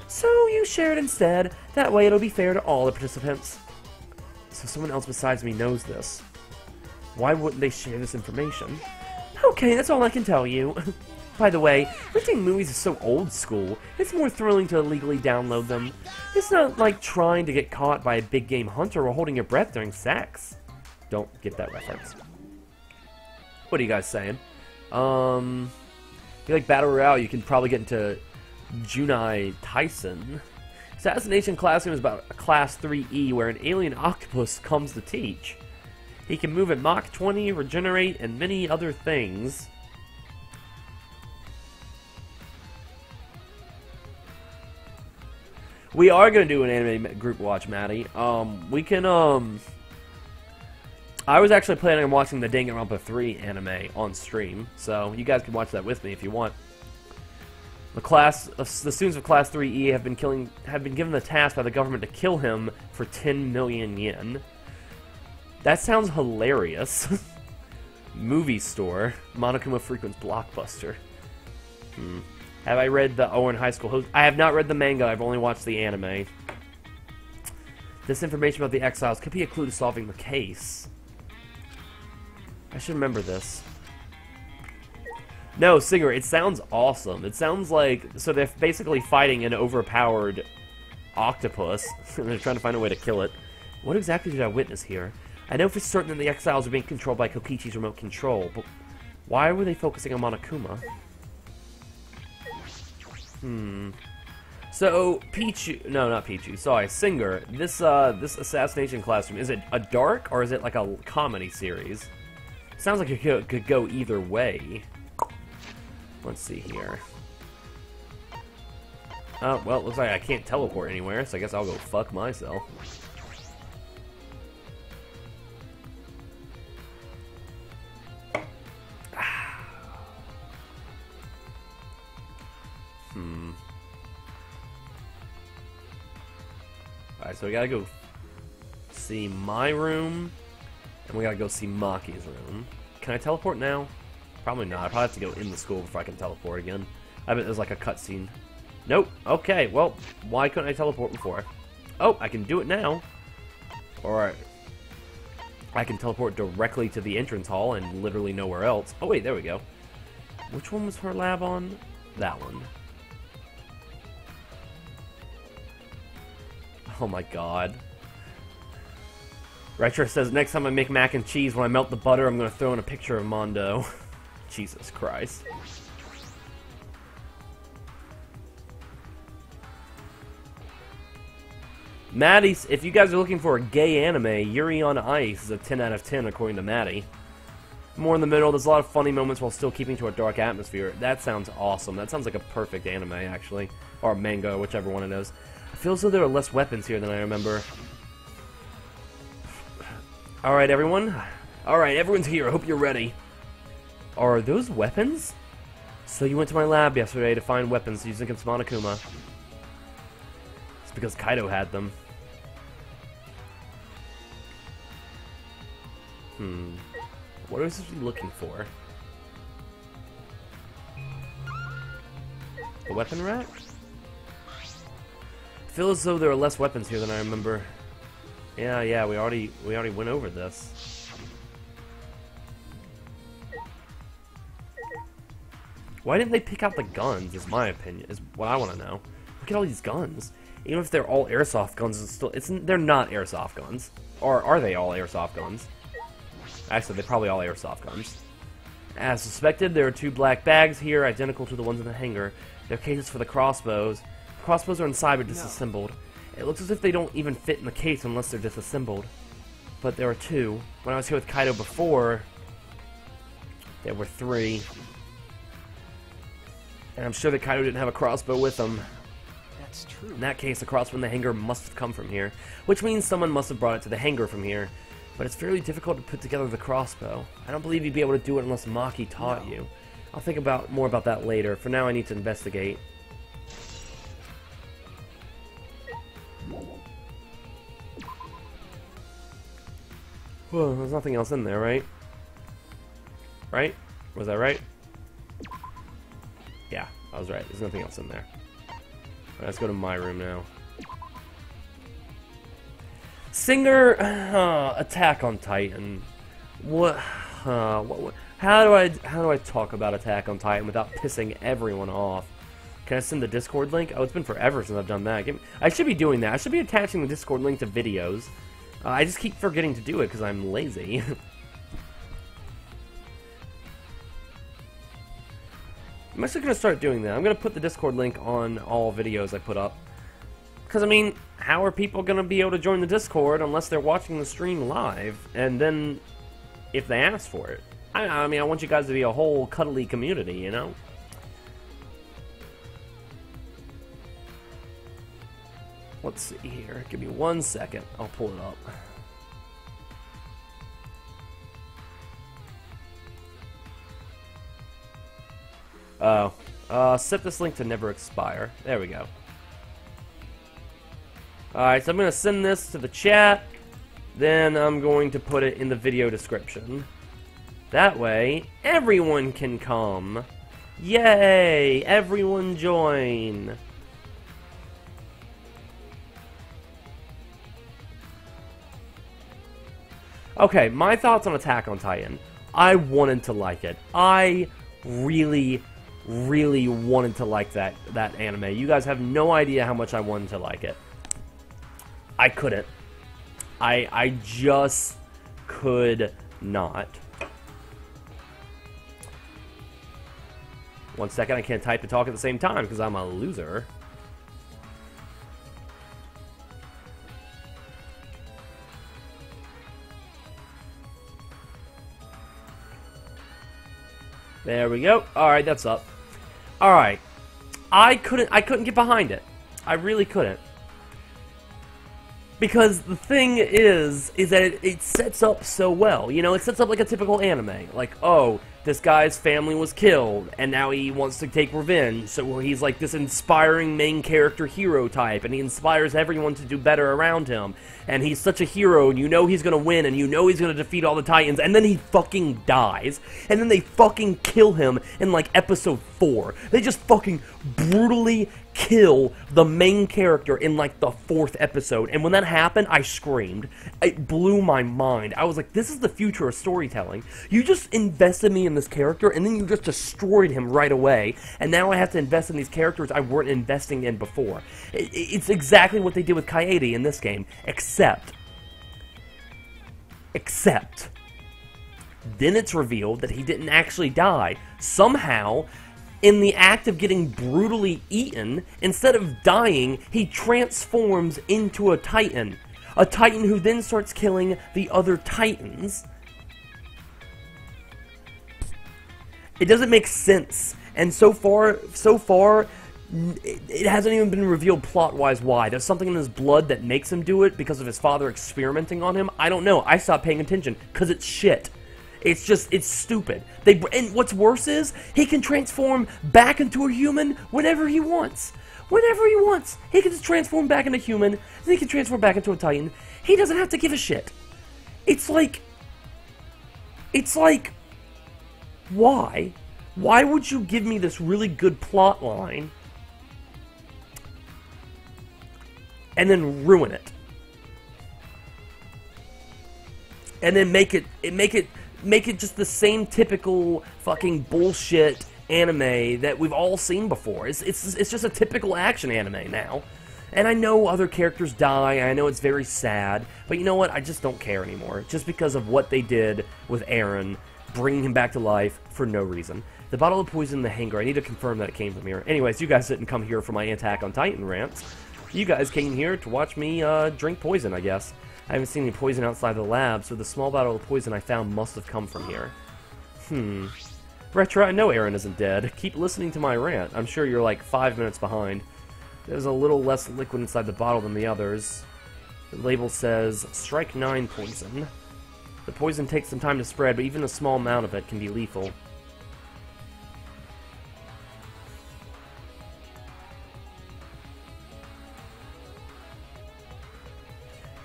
So you share it instead, that way it'll be fair to all the participants. So someone else besides me knows this. Why wouldn't they share this information? Okay, that's all I can tell you. By the way, renting movies is so old school, it's more thrilling to illegally download them. It's not like trying to get caught by a big game hunter or holding your breath during sex. Don't get that reference. What are you guys saying? If you like Battle Royale, you can probably get into Junai Tyson. Assassination Classroom is about a Class 3E where an alien octopus comes to teach. He can move at Mach 20, regenerate, and many other things. We are going to do an anime group watch, Maddie. We can, I was actually planning on watching the Danganronpa 3 anime on stream, so you guys can watch that with me if you want. The students of Class 3E have been given the task by the government to kill him for 10 million yen. That sounds hilarious. Movie store. Monokuma frequents Blockbuster. Have I read the Owen High School Host? I have not read the manga, I've only watched the anime. This information about the exiles could be a clue to solving the case. I should remember this. No, Singer, it sounds awesome. It sounds like... So they're basically fighting an overpowered octopus. And they're trying to find a way to kill it. What exactly did I witness here? I know for certain that the exiles are being controlled by Kokichi's remote control, but why were they focusing on Monokuma? So, Pichu... No, not Pichu. Sorry, Singer. This Assassination Classroom, is it a dark or is it like a comedy series? Sounds like it could go either way. Let's see here. Oh, well, looks like I can't teleport anywhere, so I guess I'll go fuck myself. Alright, so we gotta go see my room, and we gotta go see Maki's room. Can I teleport now? Probably not. I probably have to go in the school before I can teleport again. I bet there's like a cutscene. Nope. Okay, well, why couldn't I teleport before? Oh, I can do it now. Or I can teleport directly to the entrance hall and literally nowhere else. Oh wait, there we go. Which one was her lab on? That one. Oh my god. Retro says, next time I make mac and cheese, when I melt the butter, I'm going to throw in a picture of Mondo. Jesus Christ. Maddie, if you guys are looking for a gay anime, Yuri on Ice is a 10 out of 10 according to Maddie. More in the middle, there's a lot of funny moments while still keeping to a dark atmosphere. That sounds awesome. That sounds like a perfect anime, actually. Or manga, whichever one it is. I feel as though there are less weapons here than I remember. Alright, everyone. Alright, everyone's here. I hope you're ready. Are those weapons? So you went to my lab yesterday to find weapons using against Monokuma. It's because Kaido had them. What are we supposed to be looking for? The weapon rack? I feel as though there are less weapons here than I remember. Yeah, we already went over this. Why didn't they pick out the guns, is my opinion, is what I want to know. Look at all these guns. Even if they're all airsoft guns, they're not airsoft guns. Or are they all airsoft guns? Actually, they're probably all airsoft guns. As suspected, there are 2 black bags here, identical to the ones in the hangar. They're cases for the crossbows. The crossbows are inside but disassembled. It looks as if they don't even fit in the case unless they're disassembled. But there are 2. When I was here with Kaido before, there were 3. And I'm sure that Kaido didn't have a crossbow with him. That's true. In that case, the crossbow in the hangar must have come from here, which means someone must have brought it to the hangar from here. But it's fairly difficult to put together the crossbow. I don't believe you'd be able to do it unless Maki taught you. I'll think more about that later. For now, I need to investigate. Whoa, there's nothing else in there, right? Right? Was I right? Yeah, I was right. There's nothing else in there. Alright, let's go to my room now. Singer, Attack on Titan. What? How do I talk about Attack on Titan without pissing everyone off? Can I send the Discord link? Oh, it's been forever since I've done that. I should be doing that. I should be attaching the Discord link to videos. I just keep forgetting to do it because I'm lazy. I'm actually going to start doing that. I'm going to put the Discord link on all videos I put up. Because, I mean, how are people going to be able to join the Discord unless they're watching the stream live? And then, if they ask for it. I mean, I want you guys to be a whole cuddly community, you know? Let's see here. Give me 1 second. I'll pull it up. Set this link to never expire. There we go. Alright, so I'm going to send this to the chat. Then I'm going to put it in the video description. That way, everyone can come. Yay! Everyone join. Okay, my thoughts on Attack on Titan. I wanted to like it. I really wanted to like that anime. You guys have no idea how much I wanted to like it. I couldn't. I just could not. 1 second, I can't type and talk at the same time because I'm a loser. There we go. Alright, that's up. Alright. I couldn't get behind it. I really couldn't. Because the thing is that it sets up so well. You know, it sets up like a typical anime. Like, oh, this guy's family was killed, and now he wants to take revenge, so he's like this inspiring main character hero type, and he inspires everyone to do better around him, and he's such a hero, and you know he's gonna win, and you know he's gonna defeat all the Titans, and then he fucking dies, and then they fucking kill him in like episode 4. They just fucking brutally kill the main character in like the 4th episode, and when that happened, I screamed. It blew my mind. I was like, this is the future of storytelling. You just invested me in this character, and then you just destroyed him right away, and now I have to invest in these characters I weren't investing in before. It's exactly what they did with Kaede in this game, except then it's revealed that he didn't actually die. Somehow, in the act of getting brutally eaten, instead of dying, he transforms into a Titan. A Titan who then starts killing the other Titans. It doesn't make sense. And so far, it hasn't even been revealed plot-wise why. There's something in his blood that makes him do it because of his father experimenting on him. I don't know. I stopped paying attention because it's shit. It's just, it's stupid. And what's worse is, he can transform back into a human whenever he wants. Whenever he wants. He can just transform back into a human, then he can transform back into a Titan. He doesn't have to give a shit. It's like, why? Why would you give me this really good plot line and then ruin it? And then make it just the same typical fucking bullshit anime that we've all seen before. It's just a typical action anime now. And I know other characters die, I know it's very sad, but you know what? I just don't care anymore. Just because of what they did with Eren, bringing him back to life for no reason. The bottle of poison in the hangar, I need to confirm that it came from here. Anyways, you guys didn't come here for my Attack on Titan rants. You guys came here to watch me drink poison, I guess. I haven't seen any poison outside the lab, so the small bottle of poison I found must have come from here. Retro, I know Eren isn't dead. Keep listening to my rant. I'm sure you're like 5 minutes behind. There's a little less liquid inside the bottle than the others. The label says, Strike 9 poison. The poison takes some time to spread, but even a small amount of it can be lethal.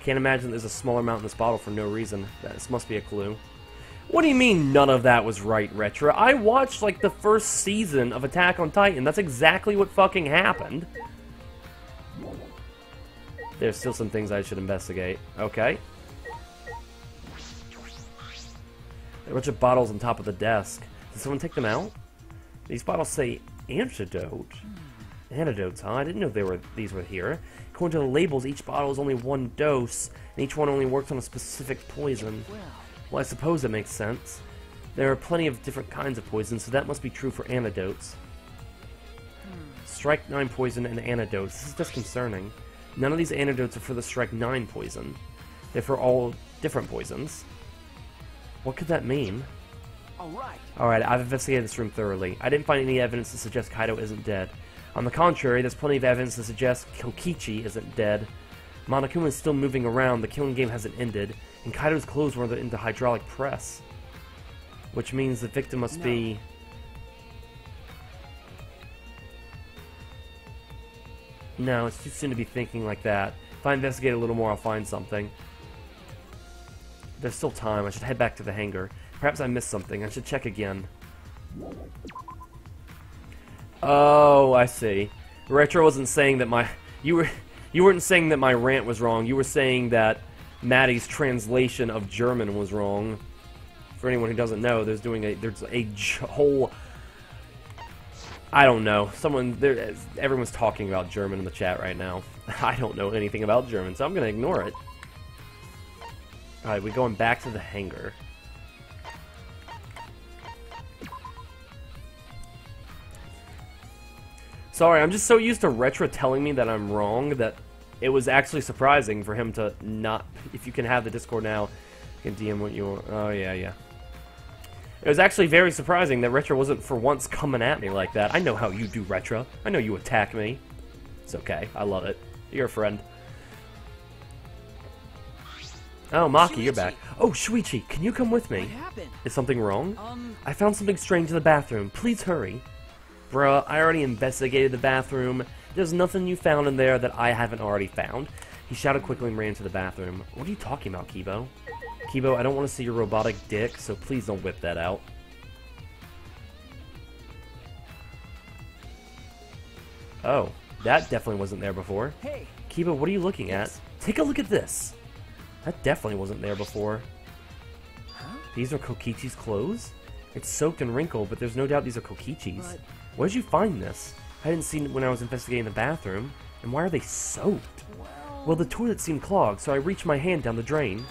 Can't imagine there's a smaller amount in this bottle for no reason. This must be a clue. What do you mean none of that was right, Retro? I watched, like, the first season of Attack on Titan. That's exactly what fucking happened. There's still some things I should investigate. Okay. There are a bunch of bottles on top of the desk. Did someone take them out? These bottles say antidote. Antidotes, huh? I didn't know these were here. According to the labels, each bottle is only 1 dose, and each one only works on a specific poison. Well, I suppose that makes sense. There are plenty of different kinds of poison, so that must be true for antidotes. Strike 9 poison and antidotes. This is disconcerting. None of these antidotes are for the Strike 9 poison. They're for all different poisons. What could that mean? Alright, I've investigated this room thoroughly. I didn't find any evidence to suggest Kaido isn't dead. On the contrary, there's plenty of evidence to suggest Kokichi isn't dead. Monokuma is still moving around, the killing game hasn't ended, and Kaido's clothes were in the hydraulic press. Which means the victim must be... No, it's too soon to be thinking like that. If I investigate a little more, I'll find something. There's still time. I should head back to the hangar. Perhaps I missed something. I should check again. Oh, I see. Retro wasn't saying that my... You weren't saying that my rant was wrong. You were saying that Maddie's translation of German was wrong. For anyone who doesn't know, there's a whole... I don't know. Everyone's talking about German in the chat right now. I don't know anything about German, so I'm going to ignore it. Alright, we're going back to the hangar. Sorry, I'm just so used to Retro telling me that I'm wrong that it was actually surprising for him to not... If you can have the Discord now, you can DM what you want. Oh, yeah. It was actually very surprising that Retro wasn't for once coming at me like that. I know how you do, Retro. I know you attack me. It's okay. I love it. You're a friend. Oh, Maki, you're back. Oh, Shuichi, can you come with What me? happened? Is something wrong? I found something strange in the bathroom. Please hurry. Bruh, I already investigated the bathroom. There's nothing you found in there that I haven't already found. He shouted quickly and ran to the bathroom. What are you talking about, Kibo? Kibo, I don't want to see your robotic dick, so please don't whip that out. Oh, that definitely wasn't there before. Hey. Kibo, what are you looking at? Yes. Take a look at this. That definitely wasn't there before. Huh? These are Kokichi's clothes? It's soaked and wrinkled, but there's no doubt these are Kokichi's. But- Where did you find this? I didn't see it when I was investigating the bathroom. And why are they soaked? Well, the toilet seemed clogged, so I reached my hand down the drain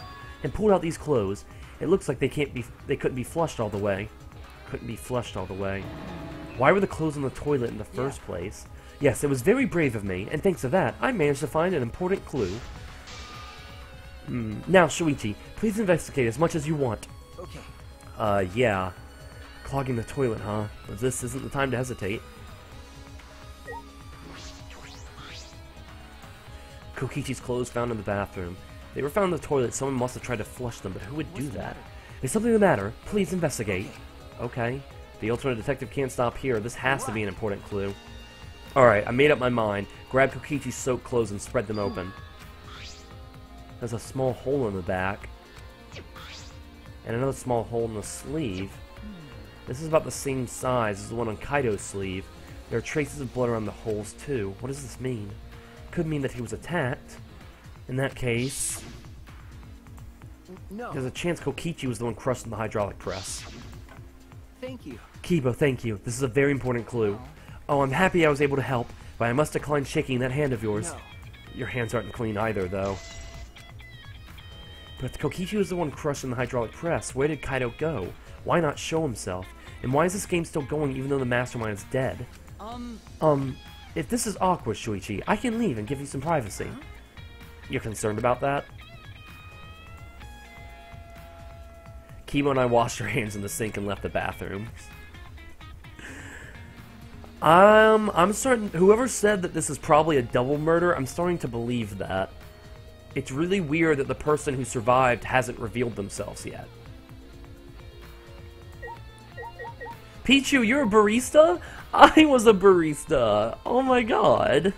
and pulled out these clothes. It looks like they couldn't be flushed all the way. Why were the clothes in the toilet in the first place? Yes, it was very brave of me, and thanks to that, I managed to find an important clue. Now, Shuichi, please investigate as much as you want. Okay. Yeah. Clogging the toilet, huh? But this isn't the time to hesitate. Kokichi's clothes found in the bathroom. They were found in the toilet. Someone must have tried to flush them, but who would do that? Is something the matter? Please investigate. Okay. The ultimate detective can't stop here. This has to be an important clue. Alright, I made up my mind. Grab Kokichi's soaked clothes and spread them open. There's a small hole in the back. And another small hole in the sleeve. This is about the same size as the one on Kaido's sleeve. There are traces of blood around the holes, too. What does this mean? Could mean that he was attacked. In that case, No. there's a chance Kokichi was the one crushed in the hydraulic press. Thank you. Kibo, thank you. This is a very important clue. Oh, I'm happy I was able to help, but I must decline shaking that hand of yours. No. Your hands aren't clean either, though. But if Kokichi was the one crushed in the hydraulic press, where did Kaido go? Why not show himself? And why is this game still going even though the mastermind is dead? If this is awkward, Shuichi, I can leave and give you some privacy. Huh? You're concerned about that? Kibo and I washed our hands in the sink and left the bathroom. I'm starting... Whoever said that this is probably a double murder, I'm starting to believe that. It's really weird that the person who survived hasn't revealed themselves yet. Pichu, you're a barista? I was a barista. Oh my god.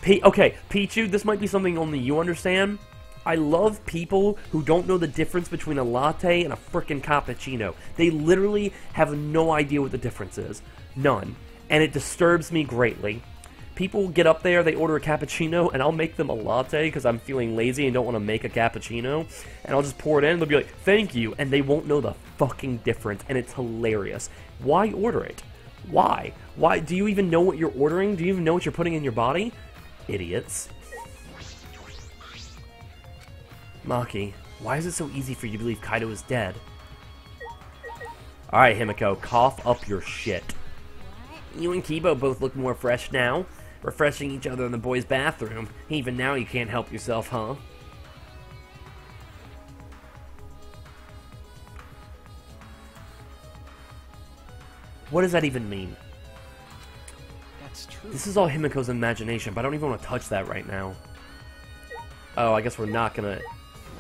Okay, Pichu, this might be something only you understand. I love people who don't know the difference between a latte and a frickin' cappuccino. They literally have no idea what the difference is. None. And it disturbs me greatly. People get up there, they order a cappuccino, and I'll make them a latte because I'm feeling lazy and don't want to make a cappuccino. And I'll just pour it in, and they'll be like, thank you, and they won't know the fucking difference, and it's hilarious. Why order it? Why? Why? Do you even know what you're ordering? Do you even know what you're putting in your body? Idiots. Maki, why is it so easy for you to believe Kaido is dead? Alright, Himiko, cough up your shit. You and Kibo both look more fresh now. Refreshing each other in the boys' bathroom. Even now you can't help yourself, huh? What does that even mean? That's true. This is all Himiko's imagination, but I don't even want to touch that right now. Oh, I guess we're not gonna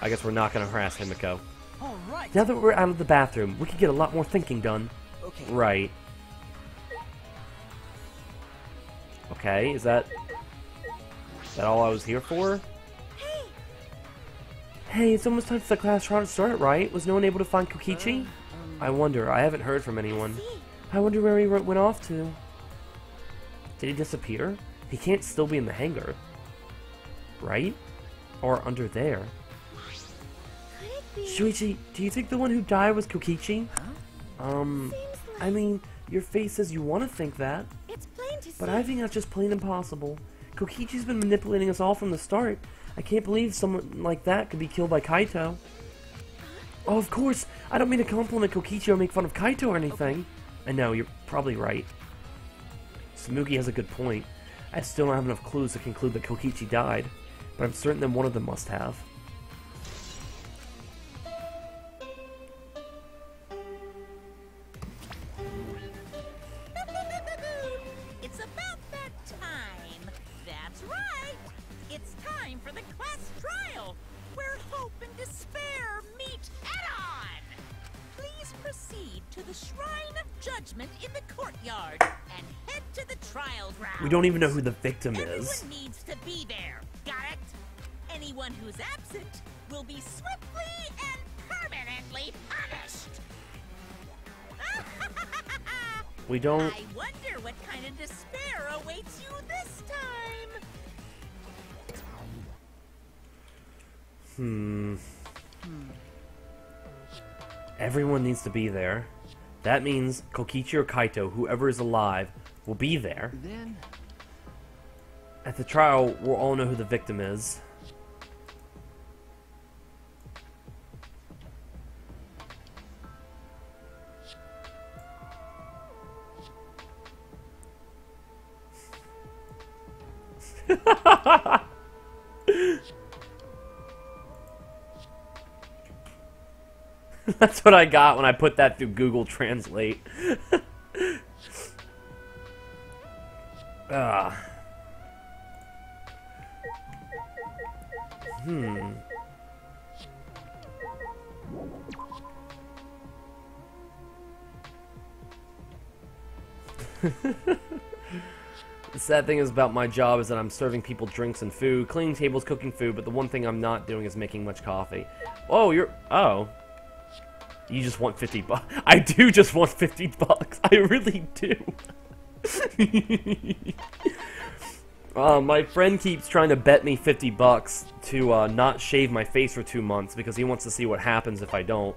harass Himiko. All right. Now that we're out of the bathroom, we could get a lot more thinking done. Okay. Right. Okay, is that all I was here for? Hey, it's almost time for the class trial to start, right? Was no one able to find Kokichi? I wonder. I haven't heard from anyone. I wonder where he went off to. Did he disappear? He can't still be in the hangar. Right? Or under there. Could it be? Shuichi, do you think the one who died was Kokichi? Huh? Seems like I mean, your face says you want to think that. it's plain to see. But I think that's just plain impossible. Kokichi's been manipulating us all from the start. I can't believe someone like that could be killed by Kaito. Oh, of course! I don't mean to compliment Kokichi or make fun of Kaito or anything. I know, you're probably right. Samugi has a good point. I still don't have enough clues to conclude that Kokichi died, but I'm certain that one of them must have. It's about that time. That's right. It's time for the class trial. where hope and despair meet head-on. Please proceed to the Shrine of Judgment in the courtyard and head to the trial ground. We don't even know who the victim is. Everyone needs to be there. Got it? Anyone who's absent will be swiftly and permanently punished. We don't... I wonder what kind of despair awaits you this time. Everyone needs to be there. That means Kokichi or Kaito, whoever is alive, will be there. Then At the trial, we'll all know who the victim is. That's what I got when I put that through Google Translate. Ah. The sad thing is about my job is that I'm serving people drinks and food, cleaning tables, cooking food, but the one thing I'm not doing is making much coffee. Oh, oh. You just want 50 bucks. I do just want 50 bucks. I really do. My friend keeps trying to bet me 50 bucks to not shave my face for 2 months because he wants to see what happens if I don't.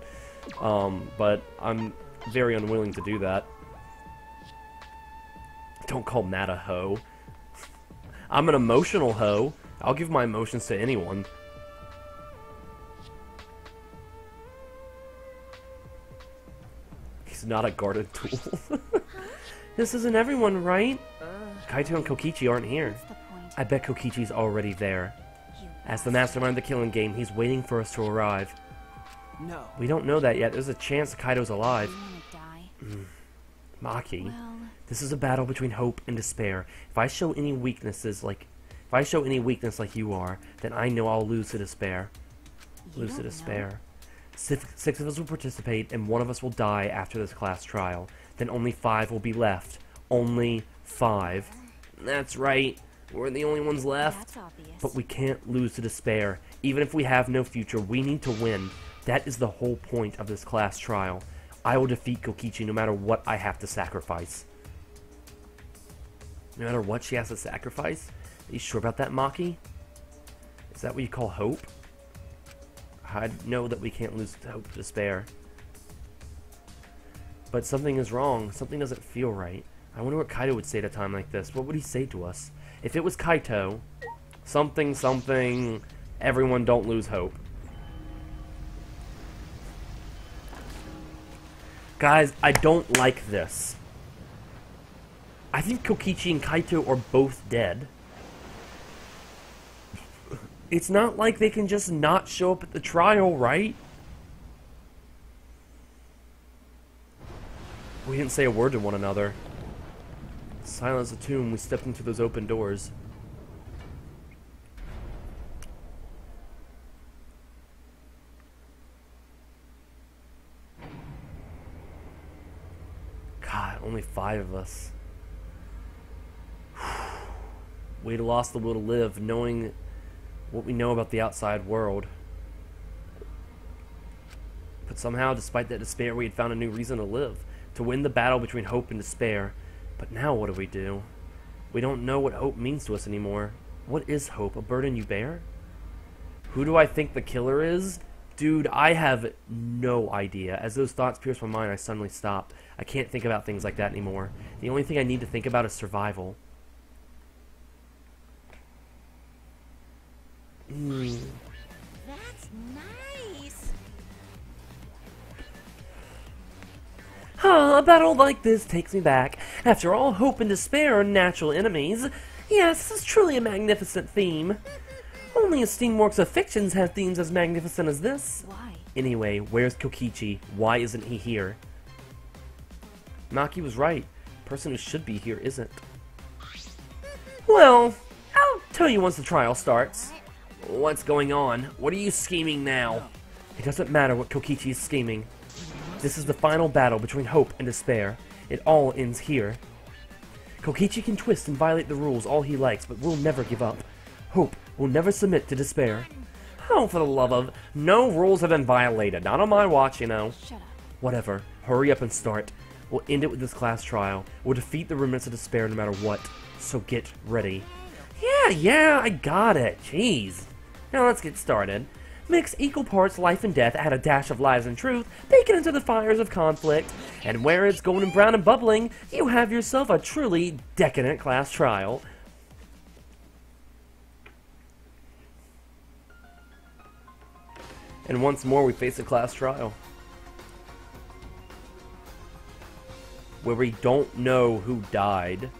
But I'm very unwilling to do that. Don't call Matt a hoe. I'm an emotional hoe. I'll give my emotions to anyone. He's not a guarded tool. This isn't everyone, right? Kaito and Kokichi aren't here. What's the point? I bet Kokichi's already there. You As the mastermind of the killing game, he's waiting for us to arrive. no. We don't know that yet. There's a chance Kaito's alive. wanna die? Maki. Well, This is a battle between hope and despair. If I show any weakness like you are, then I know I'll lose to despair. you Lose to don't know. despair. Six of us will participate, and one of us will die after this class trial. Then only 5 will be left. Only 5. That's right. We're the only ones left. That's obvious. But we can't lose to despair. Even if we have no future, we need to win. That is the whole point of this class trial. I will defeat Kokichi no matter what I have to sacrifice. No matter what she has to sacrifice? Are you sure about that, Maki? Is that what you call hope? I know that we can't lose hope to despair. But something is wrong. Something doesn't feel right. I wonder what Kaito would say at a time like this. What would he say to us? If it was Kaito, something, everyone don't lose hope. Guys, I don't like this. I think Kokichi and Kaito are both dead. It's not like they can just not show up at the trial, right? We didn't say a word to one another. Silent as a tomb, we stepped into those open doors. God, only 5 of us. We'd lost the will to live, knowing what we know about the outside world. But somehow, despite that despair, we had found a new reason to live. To win the battle between hope and despair. But now what do? We don't know what hope means to us anymore. What is hope? A burden you bear? Who do I think the killer is? Dude, I have no idea. As those thoughts pierced my mind, I suddenly stopped. I can't think about things like that anymore. The only thing I need to think about is survival. That's nice. A battle like this takes me back. After all, hope and despair are natural enemies. Yes, this is truly a magnificent theme. Only a Steamworks of fictions have themes as magnificent as this. Why? Anyway, where's Kokichi? Why isn't he here? Maki was right. The person who should be here isn't. Well, I'll tell you once the trial starts. What's going on? What are you scheming now? It doesn't matter what Kokichi is scheming. This is the final battle between hope and despair. It all ends here. Kokichi can twist and violate the rules all he likes, but we'll never give up. Hope will never submit to despair. Oh, for the love of... No rules have been violated. Not on my watch, you know. Shut up. Whatever. Hurry up and start. We'll end it with this class trial. We'll defeat the remnants of despair no matter what. So get ready. Yeah, I got it. Jeez. Now let's get started. Mix equal parts life and death, add a dash of lies and truth, bake it into the fires of conflict, and where it's golden brown and bubbling, you have yourself a truly decadent class trial. And once more we face a class trial, where we don't know who died.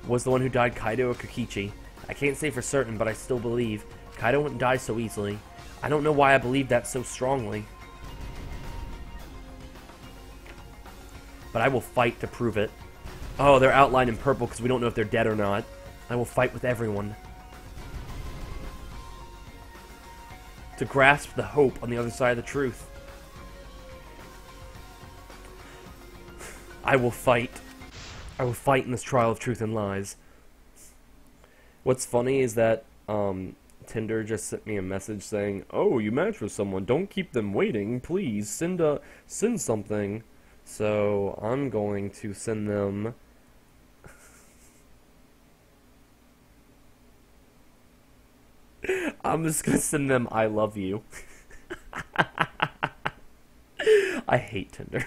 Was the one who died Kaido or Kokichi? I can't say for certain, but I still believe Kaido wouldn't die so easily. I don't know why I believe that so strongly, but I will fight to prove it. Oh, they're outlined in purple because we don't know if they're dead or not. I will fight with everyone to grasp the hope on the other side of the truth. I will fight. I will fight in this trial of truth and lies. What's funny is that Tinder just sent me a message saying, "Oh, you matched with someone. Don't keep them waiting. Please send something." So I'm going to send them. I'm just gonna send them "I love you." I hate Tinder.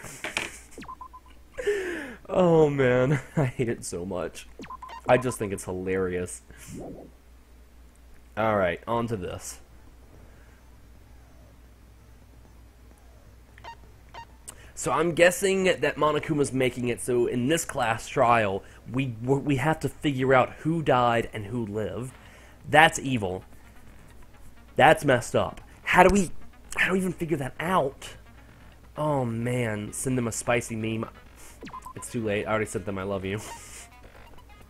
Oh man, I hate it so much. I just think it's hilarious. Alright, on to this. So I'm guessing that Monokuma's making it so in this class trial, we have to figure out who died and who lived. That's evil. That's messed up. How do we even figure that out? Oh man, send them a spicy meme. It's too late. I already sent them "I love you."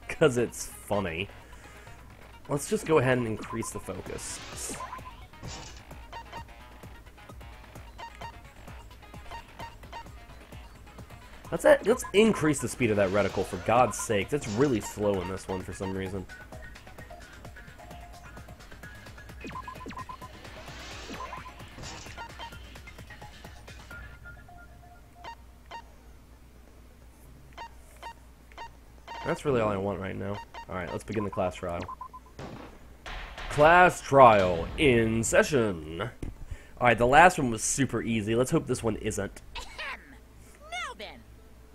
Because it's funny. Let's just go ahead and increase the focus. Let's increase the speed of that reticle, for God's sake. It's really slow in this one for some reason. That's really all I want right now. Alright, let's begin the class trial. Class trial in session. Alright, the last one was super easy. Let's hope this one isn't. Now then,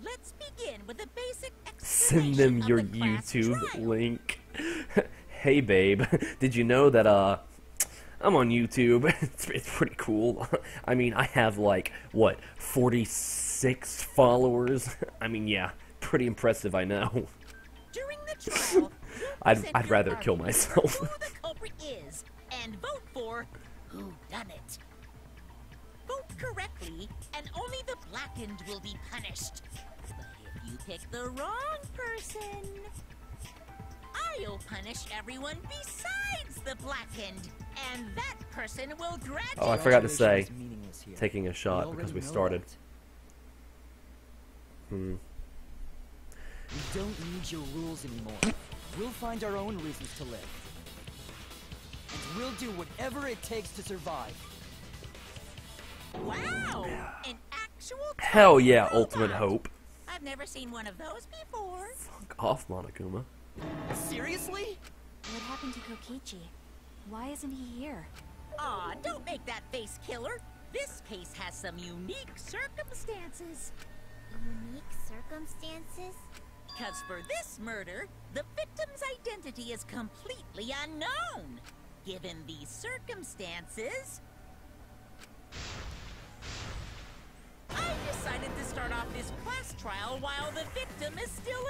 let's begin with a basic Send them your YouTube link. Hey babe, did you know that I'm on YouTube? It's pretty cool. I mean, I have like, what, 46 followers? I mean, yeah, pretty impressive, I know. During the trial, I'd rather kill myself. who the culprit is and vote for who done it. Vote correctly, and only the blackened will be punished. But if you pick the wrong person, I'll punish everyone besides the blackened, and that person will graduate. Oh, I forgot to say, Graduation is meaningless here. taking a We shot already because we know started. that. We don't need your rules anymore. We'll find our own reasons to live. And we'll do whatever it takes to survive. Wow! An actual Hell yeah, robot. Ultimate Hope. I've never seen one of those before. Fuck off, Monokuma. Seriously? What happened to Kokichi? Why isn't he here? Aw, don't make that face, killer. This case has some unique circumstances. Unique circumstances? Because for this murder, the victim's identity is completely unknown. Given these circumstances, I decided to start off this class trial while the victim is still You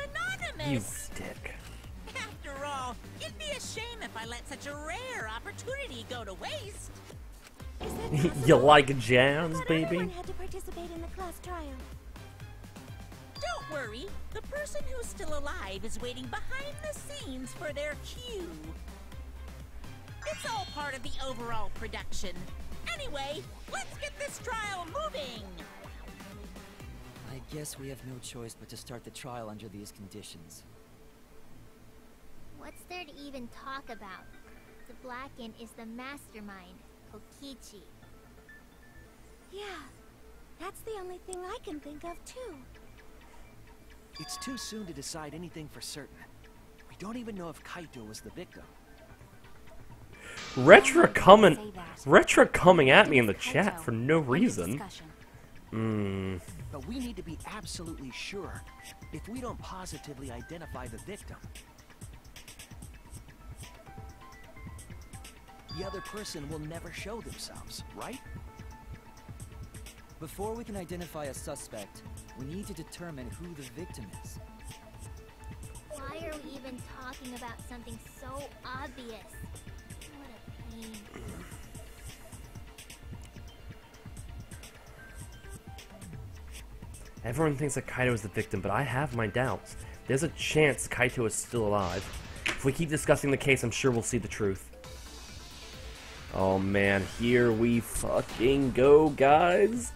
anonymous. dick. After all, it'd be a shame if I let such a rare opportunity go to waste. Is that possible? You like jazz, Not baby? everyone had to participate in the class trial. Don't worry, the person who's still alive is waiting behind the scenes for their cue. It's all part of the overall production. Anyway, let's get this trial moving! I guess we have no choice but to start the trial under these conditions. What's there to even talk about? The Blackened is the mastermind, Kokichi. Yeah, that's the only thing I can think of too. It's too soon to decide anything for certain. We don't even know if Kaito was the victim. Retra coming at me in the chat for no reason. But we need to be absolutely sure. If we don't positively identify the victim, the other person will never show themselves, right? Before we can identify a suspect, we need to determine who the victim is. Why are we even talking about something so obvious? What a pain. Everyone thinks that Kaito is the victim, but I have my doubts. There's a chance Kaito is still alive. If we keep discussing the case, I'm sure we'll see the truth. Oh man, here we fucking go, guys.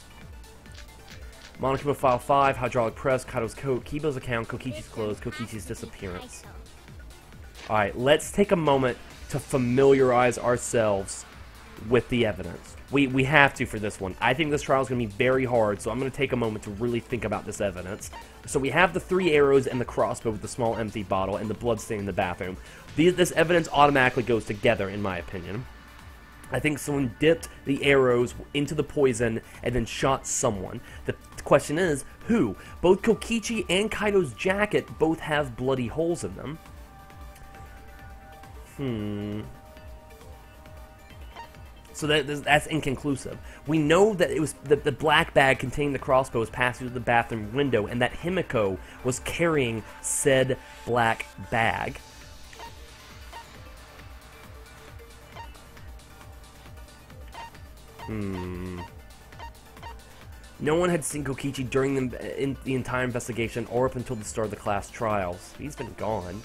Monokuma File 5, Hydraulic Press, Kaito's coat, Kibo's account, Kokichi's clothes, Kokichi's disappearance. Alright, let's take a moment to familiarize ourselves with the evidence. We have to for this one. I think this trial is going to be very hard, so I'm going to take a moment to really think about this evidence. So we have the 3 arrows and the crossbow with the small empty bottle and the bloodstain in the bathroom. This evidence automatically goes together, in my opinion. I think someone dipped the arrows into the poison and then shot someone. The question is, who? Both Kokichi and Kaito's jacket both have bloody holes in them. So that's inconclusive. We know that it was the black bag containing the crossbow was passed through the bathroom window, and that Himiko was carrying said black bag. No one had seen Kokichi during the entire investigation or up until the start of the class trials. He's been gone.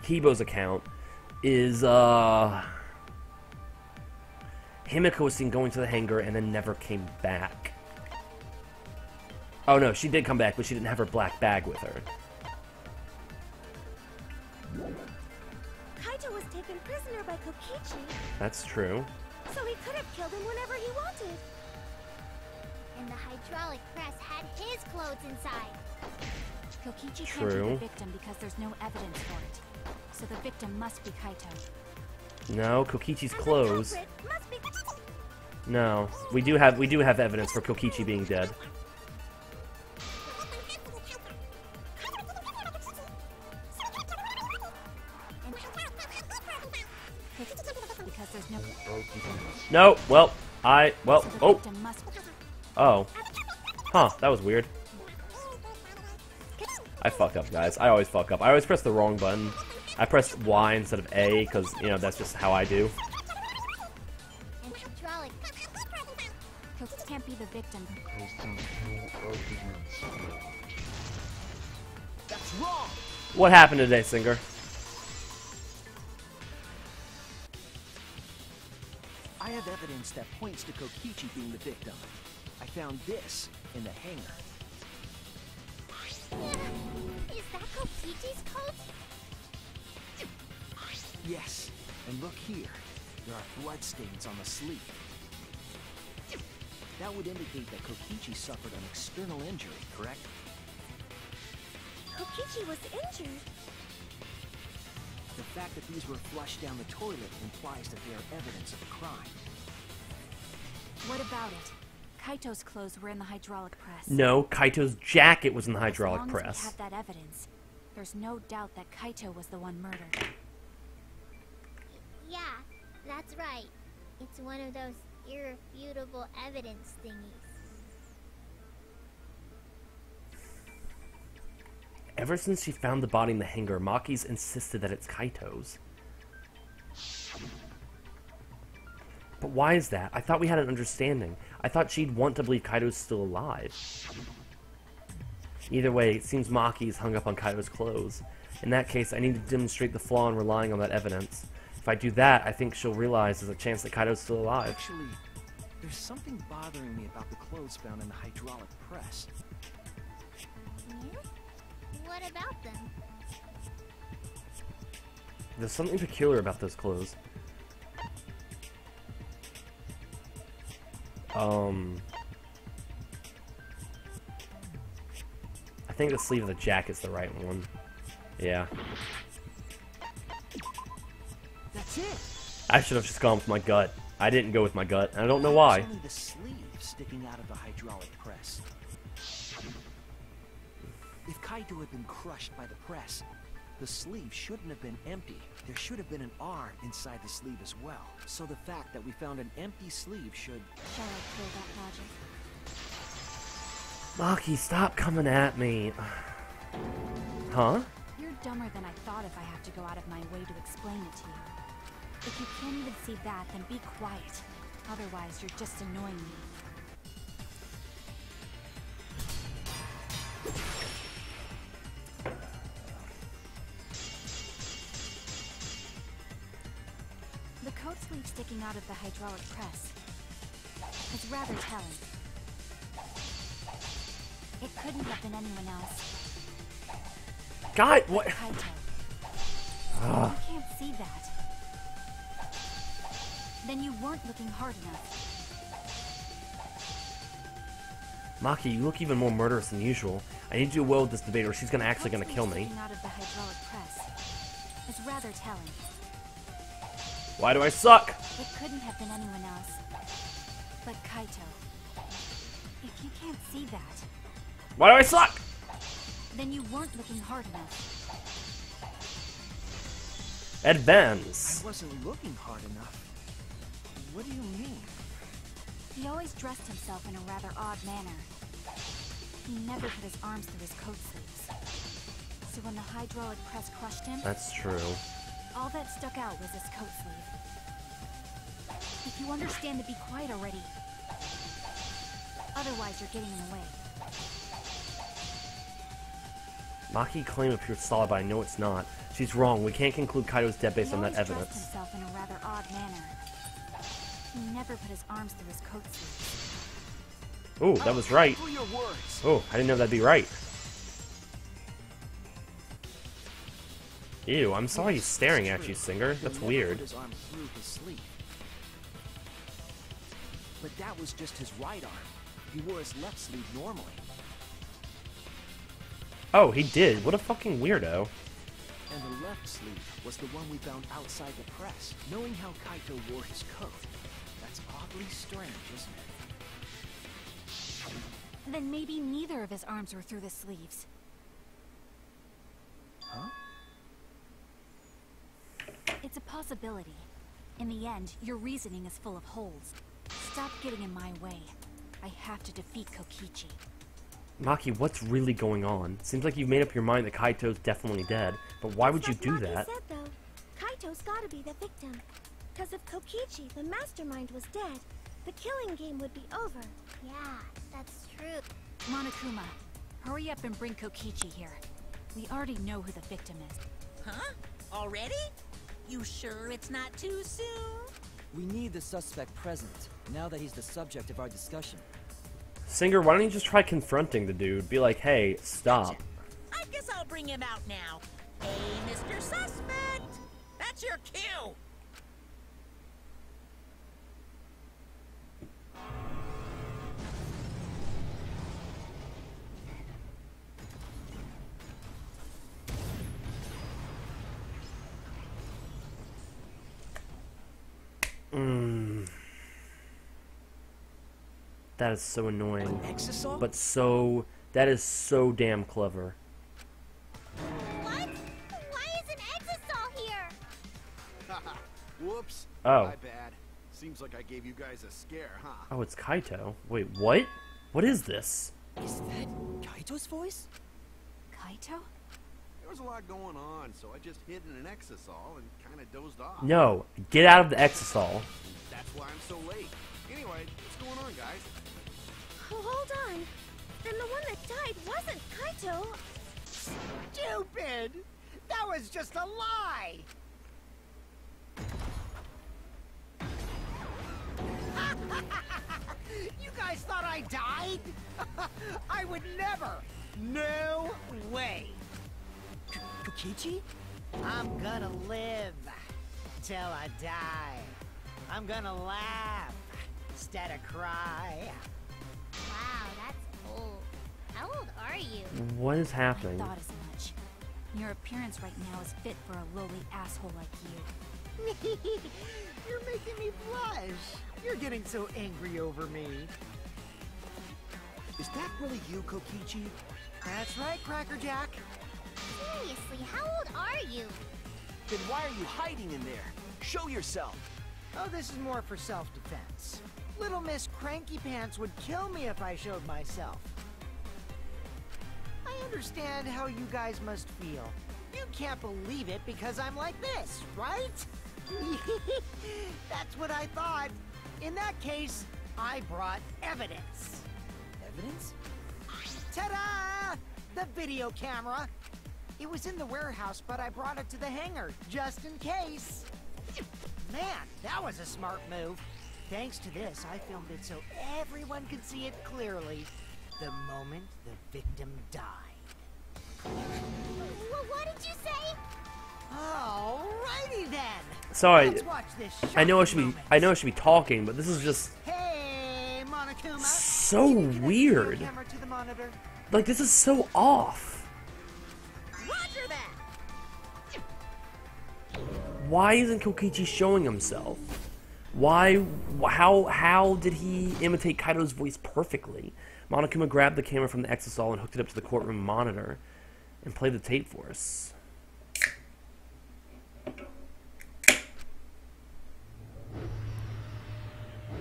Kibo's account is, Himiko was seen going to the hangar and then never came back. Oh no, she did come back, but she didn't have her black bag with her. Kaito was taken prisoner by Kokichi, That's true. so he could have killed him whenever he wanted. And the hydraulic press had his clothes inside. Kokichi can't be True. the victim because there's no evidence for it. So the victim must be Kaito. No, Kokichi's And the clothes. culprit must be... No, we do have evidence for Kokichi being dead. Because there's no... No, well, So the oh, victim must... oh. Huh, that was weird. I fuck up, guys. I always fuck up. I always press the wrong button. I press Y instead of A, because, you know, that's just how I do. And hydraulic. Kokichi can't be the victim. That's wrong! What happened today, Singer? I have evidence that points to Kokichi being the victim. I found this in the hangar. Is that Kokichi's coat? Yes, and look here. There are bloodstains on the sleeve. That would indicate that Kokichi suffered an external injury, correct? Kokichi was injured. The fact that these were flushed down the toilet implies that they are evidence of a crime. What about it? Kaito's clothes were in the hydraulic press. No, Kaito's jacket was in the hydraulic As long press. as we have that evidence, there's no doubt that Kaito was the one murdered. Yeah, that's right. It's one of those irrefutable evidence thingies. Ever since she found the body in the hangar, Maki's insisted that it's Kaito's. Why is that? I thought we had an understanding. I thought she'd want to believe Kaito's still alive. Either way, it seems Maki's hung up on Kaito's clothes. In that case, I need to demonstrate the flaw in relying on that evidence. If I do that, I think she'll realize there's a chance that Kaito's still alive. Actually, there's something bothering me about the clothes found in the hydraulic press. What about them? There's something peculiar about those clothes. I think the sleeve of the jacket's the right one. Yeah. That's it. I should have just gone with my gut. I didn't go with my gut, and I don't know why. It's only the sleeve sticking out of the hydraulic press. If Kaito had been crushed by the press, the sleeve shouldn't have been empty. There should have been an arm inside the sleeve as well. So the fact that we found an empty sleeve should... Shall I clear that logic? Maki, stop coming at me. Huh? You're dumber than I thought if I have to go out of my way to explain it to you. If you can't even see that, then be quiet. Otherwise, you're just annoying me. The coat sleeve sticking out of the hydraulic press is rather telling. It couldn't have been anyone else. God, what? Kaito. You can't see that. Then you weren't looking hard enough. Maki, you look even more murderous than usual. I need to do well with this debate or she's actually gonna kill me. Sticking out of the hydraulic press is rather telling. Why do I suck? It couldn't have been anyone else but Kaito. If you can't see that, Why do I suck? then you weren't looking hard enough. Advance. I wasn't looking hard enough. What do you mean? He always dressed himself in a rather odd manner. He never put his arms through his coat sleeves. So when the hydraulic press crushed him, That's true. all that stuck out was his coat sleeve. If you understand to be quiet already. Otherwise, you're getting in the way. Maki claim appears solid, but I know it's not. She's wrong. We can't conclude Kaito's dead based He on that always evidence. dressed himself in a rather odd manner. He never put his arms through his coat sleeves. Oh, that was right. For your words. Oh, I didn't know that'd be right. Ew, I'm sorry he's staring at you, Singer. That's He never weird. put his arm through his sleeve. But that was just his right arm. He wore his left sleeve normally. Oh, he did. What a fucking weirdo. And the left sleeve was the one we found outside the press. Knowing how Kaito wore his coat, that's oddly strange, isn't it? Then maybe neither of his arms were through the sleeves. Huh? It's a possibility. In the end, your reasoning is full of holes. Stop getting in my way. I have to defeat Kokichi. Maki, what's really going on? Seems like you've made up your mind that Kaito's definitely dead, but why would you do that? Said, though. Kaito's gotta be the victim. Because if Kokichi, the mastermind, was dead, the killing game would be over. Yeah, that's true. Monokuma, hurry up and bring Kokichi here. We already know who the victim is. Huh? Already? You sure it's not too soon? We need the suspect present, now that he's the subject of our discussion. Singer, why don't you just try confronting the dude? Be like, hey, stop. I guess I'll bring him out now. Hey, Mr. Suspect! That's your cue! That is so annoying. An exisal? But that is so damn clever. What? Why is an exisal here? Whoops. Oh. My bad. Seems like I gave you guys a scare, huh? Oh, it's Kaito. Wait, what? What is this? Is that Kaito's voice? Kaito? There was a lot going on, so I just hid in an exisal and kind of dozed off. No, get out of the exisal. That's why I'm so late. Anyway, what's going on, guys? Oh, hold on. Then the one that died wasn't Kaito. Stupid! That was just a lie! You guys thought I died? I would never! No way! Kokichi? I'm gonna live till I die. I'm gonna laugh instead of cry. Wow, that's old. How old are you? What is I happening? thought as much. Your appearance right now is fit for a lowly asshole like you. You're making me blush. You're getting so angry over me. Is that really you, Kokichi? That's right, Cracker Jack. Seriously, how old are you? Then why are you hiding in there? Show yourself! Oh, this is more for self-defense. Little Miss Cranky Pants would kill me if I showed myself. I understand how you guys must feel. You can't believe it because I'm like this, right? That's what I thought. In that case, I brought evidence. Evidence? Ta-da! The video camera. It was in the warehouse, but I brought it to the hangar, just in case. Man, that was a smart move. Thanks to this, I filmed it so everyone could see it clearly the moment the victim died. What did you say? Alrighty then. Sorry, Let's watch this I know I should shocking be. moment. I know I should be talking, but this is just Hey, Monokuma. so Can you connect the video weird. camera to the monitor? Like, this is so off. Roger that! Why isn't Kokichi showing himself? Why? How did he imitate Kaito's voice perfectly? Monokuma grabbed the camera from the exisal and hooked it up to the courtroom monitor and played the tape for us.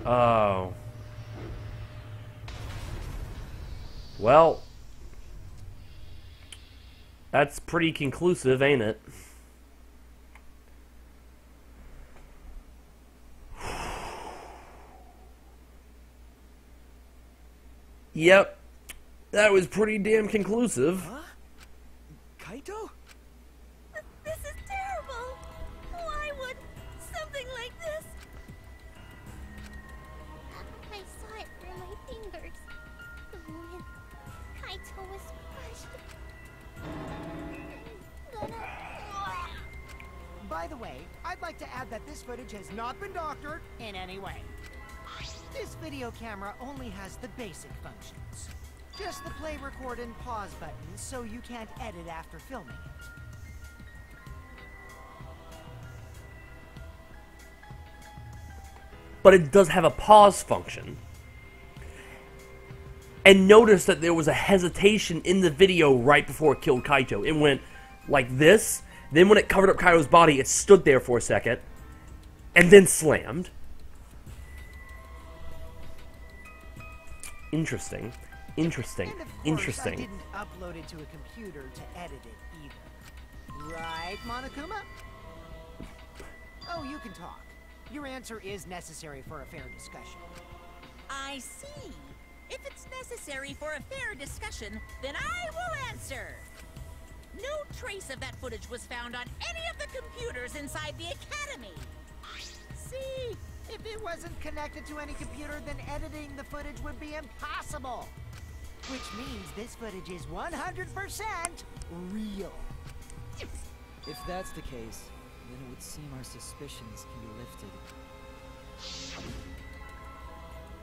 Oh. Well, that's pretty conclusive, ain't it? Yep, that was pretty damn conclusive. Huh? Kaito? This is terrible. Why would something like this? I saw it through my fingers. The moment Kaito was crushed. I'm gonna... By the way, I'd like to add that this footage has not been doctored in any way. This video camera only has the basic functions. Just the play, record, and pause buttons, so you can't edit after filming it. But it does have a pause function. And notice that there was a hesitation in the video right before it killed Kaito. It went like this, then when it covered up Kaito's body, it stood there for a second, and then slammed. Interesting. Interesting. And of course, Interesting. I didn't upload it to a computer to edit it either. Right, Monokuma? Oh, you can talk. Your answer is necessary for a fair discussion. I see. If it's necessary for a fair discussion, then I will answer. No trace of that footage was found on any of the computers inside the Academy. See? If it wasn't connected to any computer, then editing the footage would be impossible. Which means this footage is 100% real. If that's the case, then it would seem our suspicions can be lifted.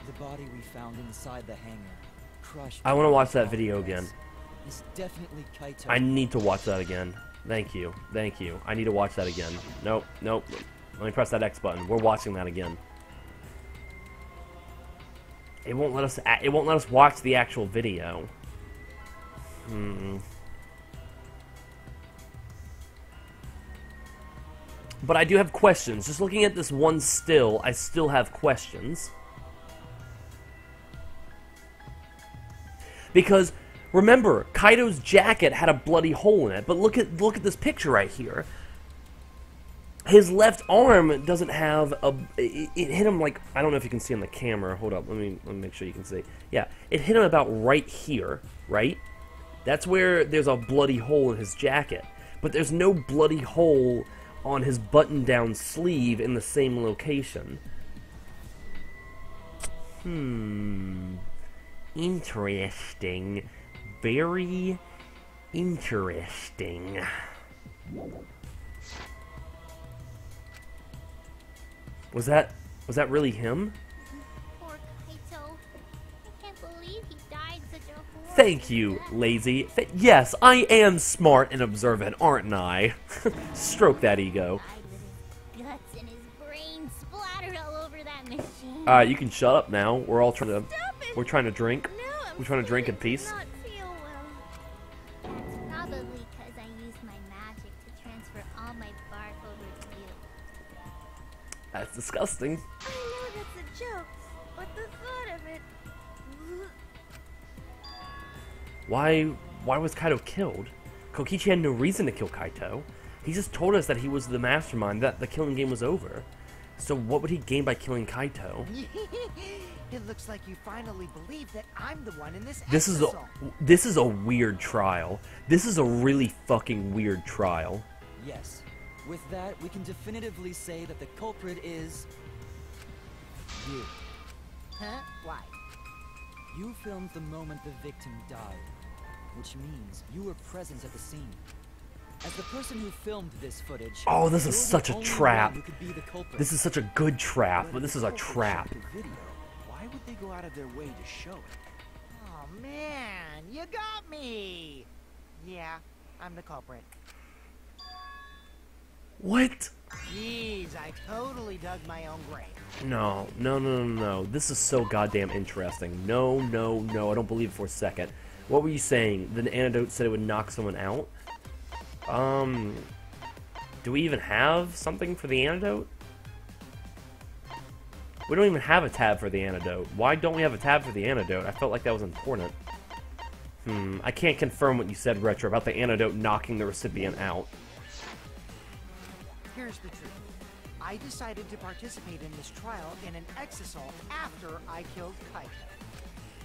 The body we found inside the hangar, crushed... I want to watch that video again. Is definitely Kaito. I need to watch that again. Thank you. Thank you. I need to watch that again. Nope. Nope. Let me press that X button. We're watching that again. It won't let us. It won't let us watch the actual video. But I do have questions. Just looking at this one still, I still have questions. Because Remember, Kaito's jacket had a bloody hole in it, but look at this picture right here. His left arm doesn't have a... It hit him like... I don't know if you can see on the camera. Hold up. Let me make sure you can see. Yeah, it hit him about right here, right? That's where there's a bloody hole in his jacket. But there's no bloody hole on his button-down sleeve in the same location. Interesting. Very interesting. Was that really him? Poor Kaito. I can't believe he died such a horrible Thank you, death. lazy. Yes, I am smart and observant, aren't I? Stroke that ego. Died with his guts and his brains splattered all over that machine. You can shut up now. We're all trying to... Stop it! We're trying to drink. No, I'm We're trying to drink in starting peace. to not feel well. That's probably because I used my magic to transfer all my bark over to you. That's disgusting. I know that's a joke, but the thought of it... Why was Kaito killed? Kokichi had no reason to kill Kaito. He just told us that he was the mastermind, that the killing game was over. So what would he gain by killing Kaito? It looks like you finally believe that I'm the one in this This is a weird trial. This is a really fucking weird trial. Yes. With that, we can definitively say that the culprit is... you. Huh? Why? You filmed the moment the victim died, which means you were present at the scene. As the person who filmed this footage... Oh, this is you're such the a only trap. one who could be the culprit. This is such a good trap, but if this the is a culprit trap. shot the video, why would they go out of their way to show it? Oh man, you got me! Yeah, I'm the culprit. What? Jeez, I totally dug my own grave. No. This is so goddamn interesting. No. I don't believe it for a second. What were you saying? The antidote said it would knock someone out? Do we even have something for the antidote? We don't even have a tab for the antidote. Why don't we have a tab for the antidote? I felt like that was important. I can't confirm what you said, Retro, about the antidote knocking the recipient out. Here's the truth. I decided to participate in this trial in an exasol after I killed Kaito.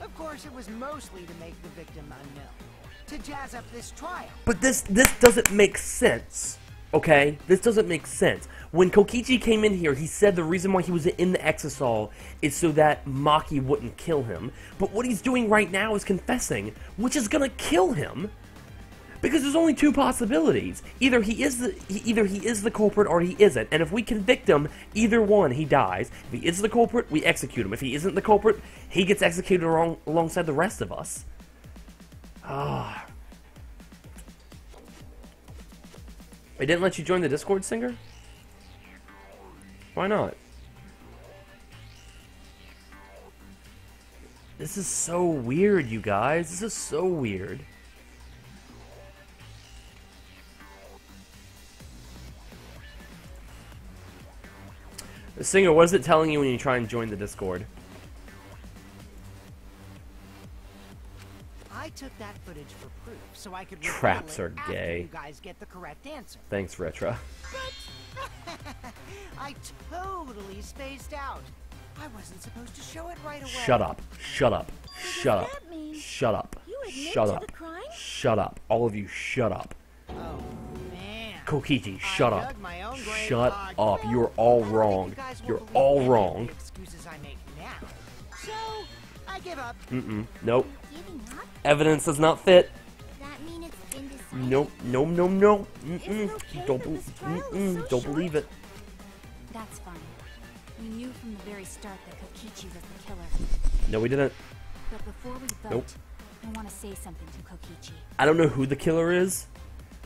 Of course, it was mostly to make the victim unknown. To jazz up this trial. But this doesn't make sense, okay? This doesn't make sense. When Kokichi came in here, he said the reason why he was in the exasol is so that Maki wouldn't kill him. But what he's doing right now is confessing, which is gonna kill him. Because there's only two possibilities. Either he is the culprit or he isn't. And if we convict him, either one, he dies. If he is the culprit, we execute him. If he isn't the culprit, he gets executed alongside the rest of us. Ah. They didn't let you join the Discord, Singer? Why not? This is so weird, you guys. This is so weird. Singer, what is it telling you when you try and join the Discord? I took that footage for proof, so I could Traps reveal it are after gay. you guys get the correct answer. Thanks, Retro. I totally spaced out. I wasn't supposed to show it right away. Shut up. Shut up. Shut up. that mean Shut up. you admit Shut to up. the crime? Shut up. All of you, shut up. Oh, man. Kokichi, shut I up. dug my own grave Shut hard. up. Well, You're all I don't think wrong. you guys will You're believe all any of wrong. the excuses I make now. So, I give up. Nope. Giving up? Evidence does not fit. Does that mean it's been decided? Nope. No. Is it okay that this trial is so Don't believe it. That's fine. We knew from the very start that Kokichi was the killer. No, we didn't. But before we vote, Nope. I want to say something to Kokichi. I don't know who the killer is,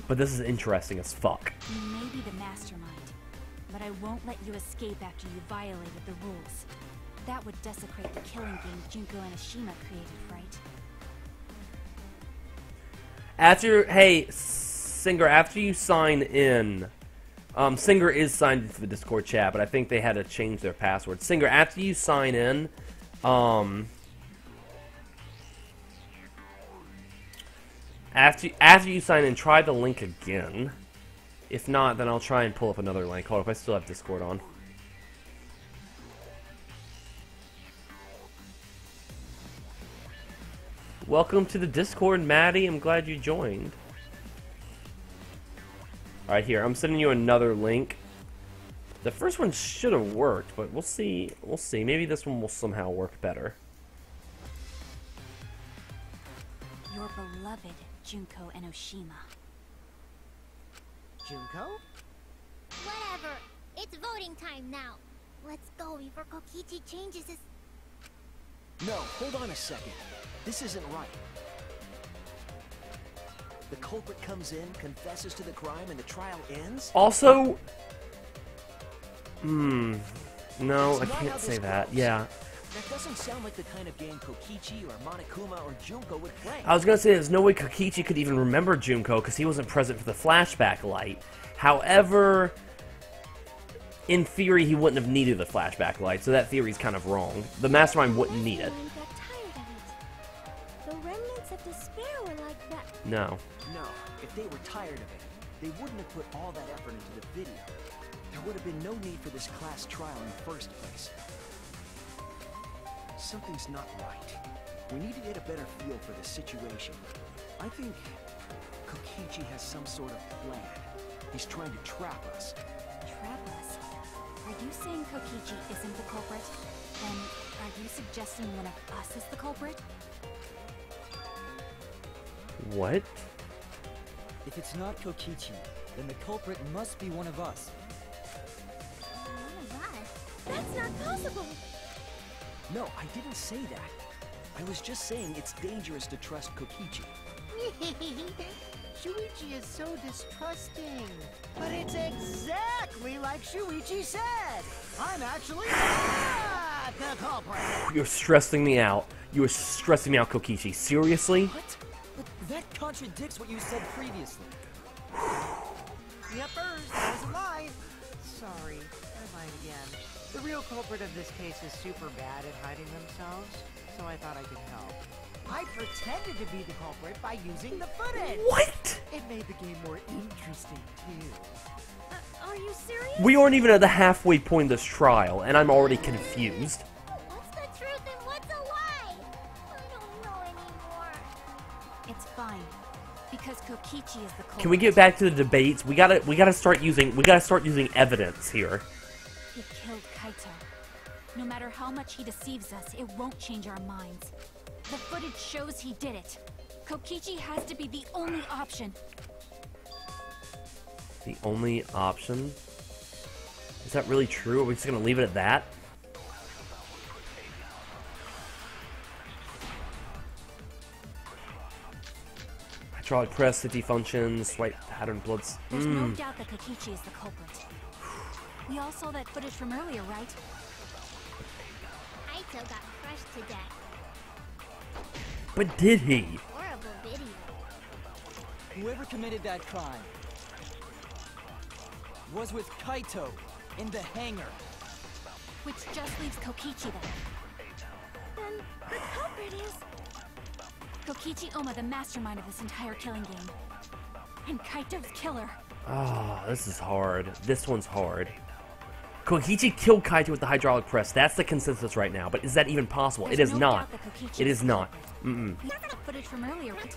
but this is interesting as fuck. You may be the mastermind, but I won't let you escape after you violated the rules. That would desecrate the killing game Junko and Ashima created, right? Hey, Singer, after you sign in, Singer is signed into the Discord chat, but I think they had to change their password. Singer, after you sign in, After you sign in, try the link again. If not, then I'll try and pull up another link. Hold up, I still have Discord on. Welcome to the Discord, Maddie. I'm glad you joined. Alright, here. I'm sending you another link. The first one should have worked, but we'll see. We'll see. Maybe this one will somehow work better. Your beloved Junko Enoshima. Junko? Whatever. It's voting time now. Let's go before Kokichi changes his... No, hold on a second. This isn't right. The culprit comes in, confesses to the crime, and the trial ends? Also... No, I can't say that. Yeah. That doesn't sound like the kind of game Kokichi or Monokuma or Junko would play. I was gonna say there's no way Kokichi could even remember Junko because he wasn't present for the flashback light. However, in theory, he wouldn't have needed the flashback light, so that theory's kind of wrong. The mastermind wouldn't need it. Got tired of it. The remnants of despair were like that. No. No, if they were tired of it, they wouldn't have put all that effort into the video. There would have been no need for this class trial in the first place. Something's not right. We need to get a better feel for the situation. I think Kokichi has some sort of plan. He's trying to trap us. Trap us? Are you saying Kokichi isn't the culprit? Then are you suggesting one of us is the culprit? What? If it's not Kokichi, then the culprit must be one of us. One of us? That's not possible. No, I didn't say that. I was just saying it's dangerous to trust Kokichi. Shuichi is so distrusting. But it's exactly like Shuichi said. I'm actually not the culprit. You're stressing me out. You are stressing me out, Kokichi. Seriously? What? But that contradicts what you said previously. Yippers, that was a lie. Sorry, I lied again. The real culprit of this case is super bad at hiding themselves, so I thought I could help. I pretended to be the culprit by using the footage. What? It made the game more interesting, too. Are you serious? We aren't even at the halfway point of this trial, and I'm already confused. What's the truth and what's a lie? I don't know anymore. It's fine. Because Kokichi is the culprit. Can we get back to the debates? We gotta start using evidence here. He killed Kaito. No matter how much he deceives us, it won't change our minds. The footage shows he did it. Kokichi has to be the only option. The only option? Is that really true? Are we just gonna leave it at that? Hydraulic press, 50 functions, swipe pattern bloods. There's no doubt that Kokichi is the culprit. We all saw that footage from earlier, right? Kaito got crushed to death. But did he? Horrible video. Whoever committed that crime was with Kaito in the hangar. Which just leaves Kokichi then. Then the culprit is... Kokichi Oma, the mastermind of this entire killing game. And Kaito's killer. Oh, this is hard. This one's hard. Kokichi killed Kaito with the hydraulic press. That's the consensus right now. But is that even possible? There's It is no not. doubt that Kokichi It is is the not. culprit. We saw that footage from earlier, right?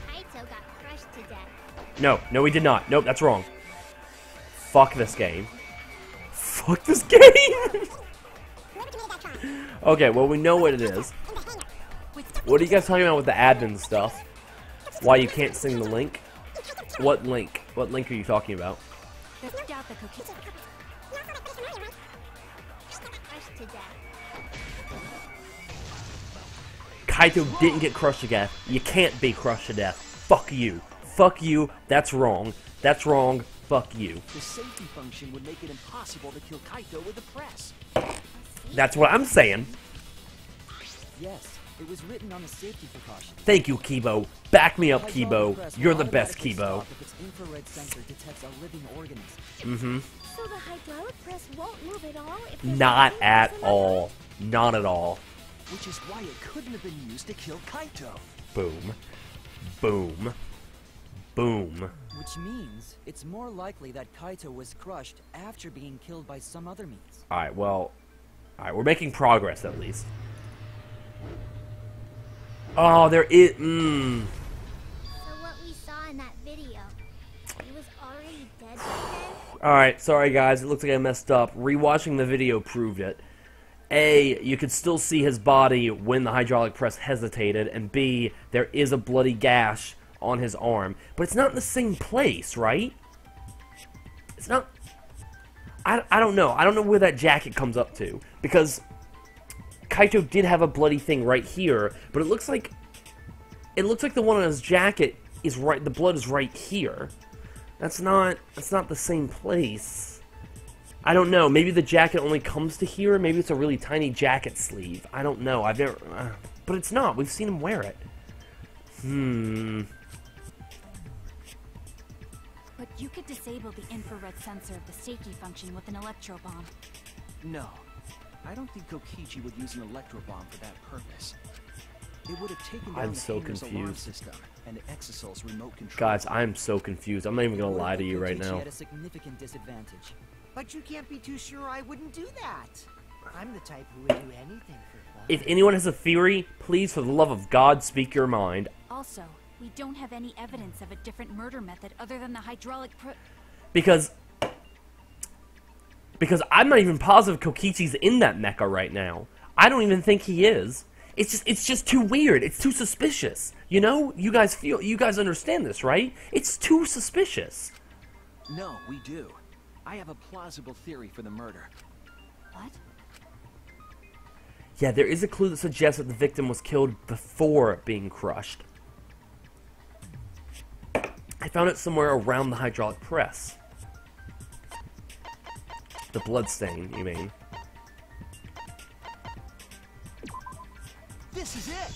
Kaito got crushed to death. No, we did not. Nope, that's wrong. Fuck this game. Fuck this game! Okay, well, we know what it is. What are you guys talking about with the admin stuff? Why you can't sing the link? What link? What link are you talking about? There's no doubt that Kokichi... Crushed to death. Kaito didn't get crushed to death. You can't be crushed to death. Fuck you. Fuck you. That's wrong. That's wrong. Fuck you. The safety function would make it impossible to kill Kaito with a press. That's what I'm saying. Yes, it was written on the safety precaution. Thank you, Kibo. Back me up, Hydraulic Kibo. press You're will the best, automatically Kibo. stop if its infrared sensor detects a living organism. Mm-hmm. So the hydraulic press won't move at all if there's Not nothing at else in all. Not at all. Which is why it couldn't have been used to kill Kaito. Boom. Boom. Boom. Which means it's more likely that Kaito was crushed after being killed by some other means. Alright, well... Alright, we're making progress, at least. Oh, there is... So what we saw in that video, he was already dead by then? Alright, sorry guys, it looks like I messed up. Rewatching the video proved it. A, you could still see his body when the hydraulic press hesitated, and B, there is a bloody gash on his arm. But it's not in the same place, right? It's not... I don't know. I don't know where that jacket comes up to. Because Kaito did have a bloody thing right here, but it looks like the one on his jacket is right... The blood is right here. That's not the same place. I don't know. Maybe the jacket only comes to here. Maybe it's a really tiny jacket sleeve. I don't know. I've never... but it's not. We've seen him wear it. But you could disable the infrared sensor of the safety function with an electro bomb. No. I don't think Kokichi would use an electro bomb for that purpose. It would have taken down I'm the so hangar's alarm confused. system and Exosol's remote control. Guys, I'm so confused. I'm not even gonna lie to you right now. Kokichi had a significant disadvantage. But you can't be too sure I wouldn't do that. I'm the type who would do anything for fun. If anyone has a theory, please, for the love of God, speak your mind. Also, we don't have any evidence of a different murder method other than the hydraulic Because I'm not even positive Kokichi's in that mecha right now. I don't even think he is. It's just too weird. It's too suspicious. You know? You guys understand this, right? It's too suspicious. No, we do. I have a plausible theory for the murder. What? Yeah, there is a clue that suggests that the victim was killed before being crushed. I found it somewhere around the hydraulic press. The bloodstain, you mean? This is it!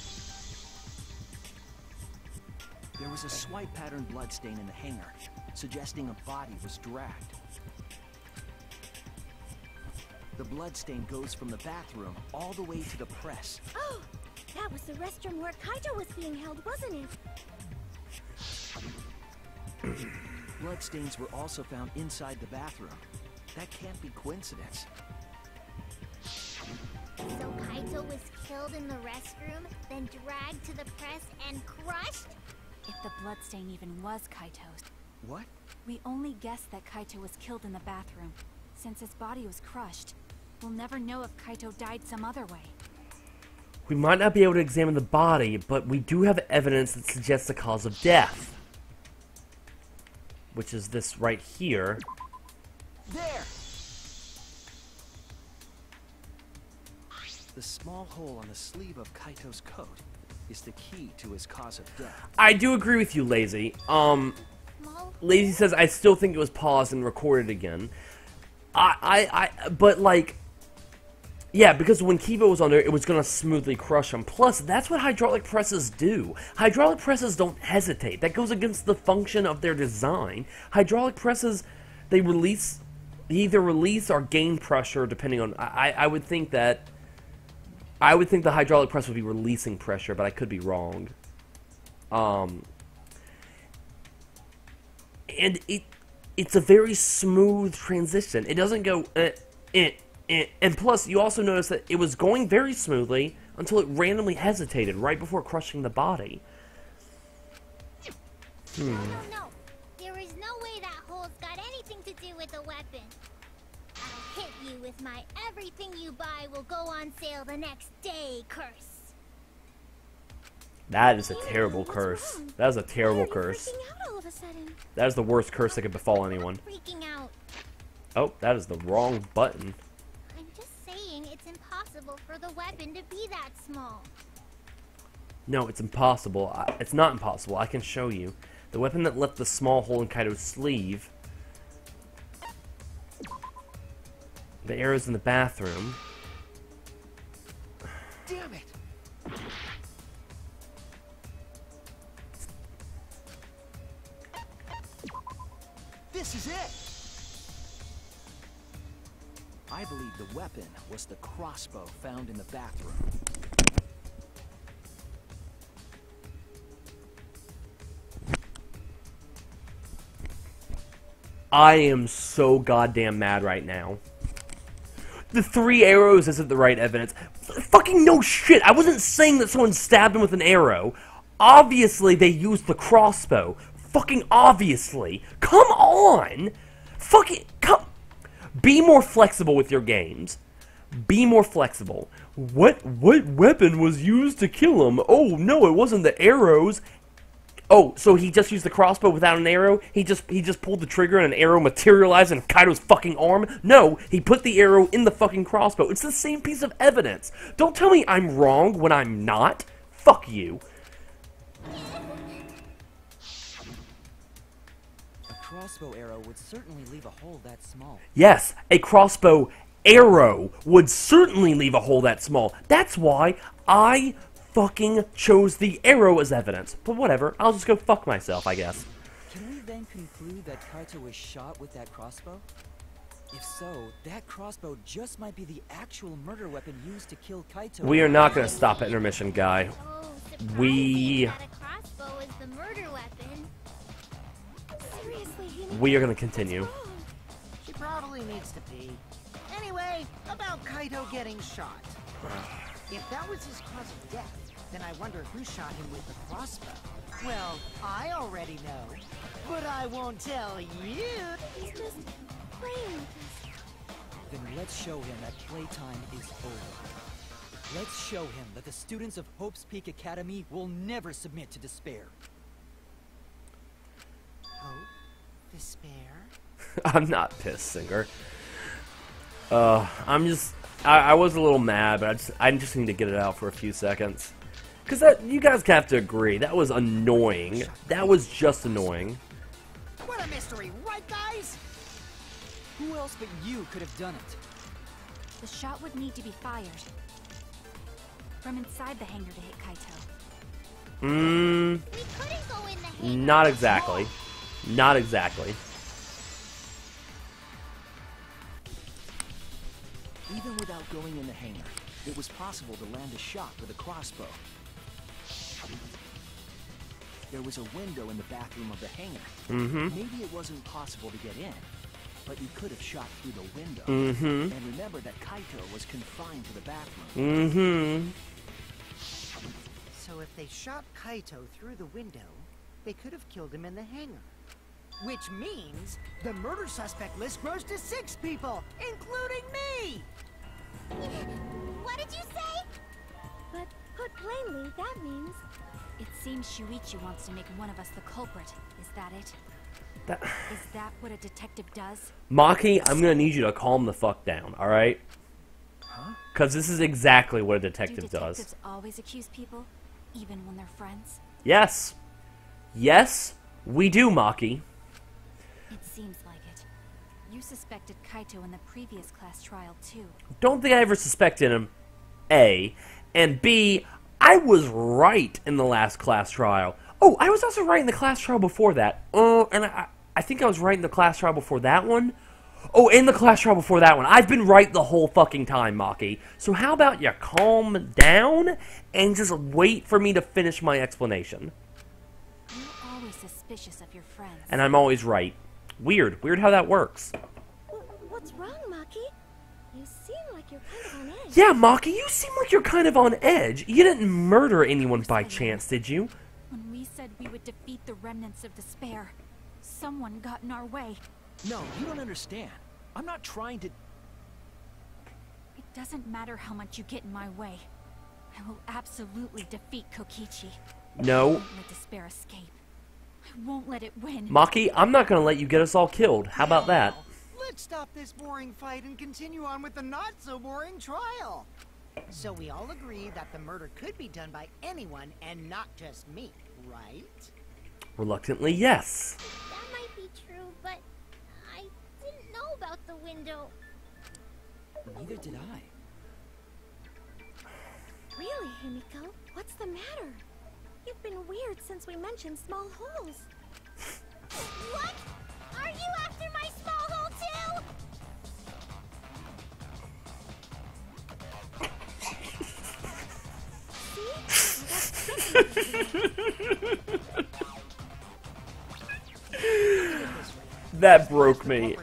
There was a swipe pattern bloodstain in the hangar, suggesting a body was dragged. The bloodstain goes from the bathroom all the way to the press. Oh, that was the restroom where Kaito was being held, wasn't it? Bloodstains were also found inside the bathroom. That can't be coincidence. So Kaito was killed in the restroom, then dragged to the press and crushed? If the bloodstain even was Kaito's. What? We only guess that Kaito was killed in the bathroom. Since his body was crushed, we'll never know if Kaito died some other way. We might not be able to examine the body, but we do have evidence that suggests the cause of death. Which is this right here. There! The small hole on the sleeve of Kaito's coat is the key to his cause of death. I do agree with you, Lazy. Small Lazy says, I still think it was paused and recorded again. But like, yeah, because when Kiva was on there, it was going to smoothly crush him. Plus, that's what hydraulic presses do. Hydraulic presses don't hesitate. That goes against the function of their design. Hydraulic presses, they either release or gain pressure, depending on, I would think the hydraulic press would be releasing pressure, but I could be wrong. And it's a very smooth transition. It doesn't go, and plus, you also notice that it was going very smoothly until it randomly hesitated right before crushing the body. No. There is no way that hole's got anything to do with the weapon. I'll hit you with my everything you buy will go on sale the next day curse. That is a terrible curse. That is a terrible curse. Freaking out all of a sudden. That is the worst curse that could befall anyone. Freaking out. Oh, that is the wrong button. I'm just saying it's impossible for the weapon to be that small. No, it's impossible. It's not impossible. I can show you. The weapon that left the small hole in Kaito's sleeve. The arrow's in the bathroom. Damn it! This is it! I believe the weapon was the crossbow found in the bathroom. I am so goddamn mad right now. The 3 arrows isn't the right evidence. Fucking no shit. I wasn't saying that someone stabbed him with an arrow. Obviously, they used the crossbow. Fucking obviously. Come on. Fucking come. Be more flexible with your games. Be more flexible. What weapon was used to kill him? Oh no, it wasn't the arrows. Oh, so he just used the crossbow without an arrow? He just pulled the trigger and an arrow materialized in Kaito's fucking arm? No, he put the arrow in the fucking crossbow. It's the same piece of evidence. Don't tell me I'm wrong when I'm not. Fuck you. A crossbow arrow would certainly leave a hole that small. Yes, a crossbow arrow would certainly leave a hole that small. That's why I fucking chose the arrow as evidence. But whatever, I'll just go fuck myself, I guess. Can we then conclude that Kaito was shot with that crossbow? If so, that crossbow just might be the actual murder weapon used to kill Kaito. We are not going to stop at intermission, guy. Oh, We- surprising that a crossbow is the murder weapon. Seriously, Himiko, We are going to continue. what's wrong? She probably needs to pee. Anyway, about Kaito getting shot. If that was his cause of death, then I wonder who shot him with the crossbow. Well, I already know, but I won't tell you. He's just playing with us. Then let's show him that playtime is over. Let's show him that the students of Hope's Peak Academy will never submit to despair. Hope? Despair? I'm not pissed, Singer. I was a little mad, but I just need to get it out for a few seconds. Because you guys have to agree, that was annoying. That was just annoying. What a mystery, right guys? Who else but you could have done it? The shot would need to be fired from inside the hangar to hit Kaito. We couldn't go in the hangar. Not exactly. Not exactly. Even without going in the hangar, it was possible to land a shot with a crossbow. There was a window in the bathroom of the hangar. Maybe it wasn't possible to get in, but you could have shot through the window. And remember that Kaito was confined to the bathroom. So if they shot Kaito through the window, they could have killed him in the hangar. Which means the murder suspect list grows to 6 people, including me! What did you say? But put plainly, that means It seems Shuichi wants to make one of us the culprit. Is that it? Is that what a detective does? Maki, I'm gonna need you to calm the fuck down, alright? Because this is exactly what a Do detective does. detectives always accuse people, even when they're friends? Yes. Yes, we do, Maki. It seems like it. You suspected Kaito in the previous class trial, too. Don't think I ever suspected him, A. And B, I was right in the last class trial. Oh, I was also right in the class trial before that. And I think I was right in the class trial before that one. Oh, in the class trial before that one. I've been right the whole fucking time, Maki. So how about you calm down and just wait for me to finish my explanation? You're always suspicious of your friends. And I'm always right. Weird. Weird how that works. what's wrong, Maki? You seem like you're kind of on edge. Yeah, Maki, you seem like you're kind of on edge. You didn't murder anyone by chance, did you? When we said we would defeat the remnants of despair, someone got in our way. No, you don't understand. I'm not trying to... It doesn't matter how much you get in my way. I will absolutely defeat Kokichi. I No. won't let despair escape. I won't let it win. Maki, I'm not gonna let you get us all killed. How about that? Let's stop this boring fight and continue on with the not-so-boring trial. So we all agree that the murder could be done by anyone and not just me, right? Reluctantly, yes. That might be true, but I didn't know about the window. Neither did I. Really, Himiko? What's the matter? You've been weird since we mentioned small holes. What? Are you after my small hole too? That broke me.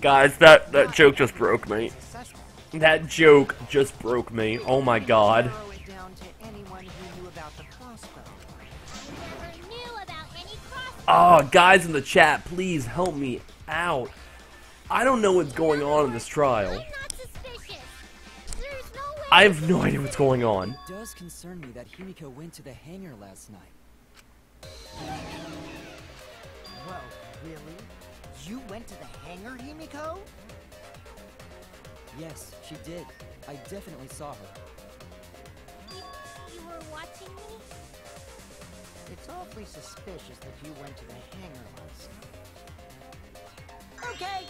Guys, that joke just broke me. That joke just broke me. Oh my god. Narrow it down to anyone who knew about the crossbow. Never knew about any crossbow. Oh, guys in the chat, please help me out. I don't know what's going on in this trial. I'm not suspicious. There's no way. I have no idea what's going on. It does concern me that Himiko went to the hangar last night. Whoa, really? You went to the hangar, Himiko? Yes, she did. I definitely saw her. You were watching me? It's awfully suspicious that you went to the hangar last night. Okay,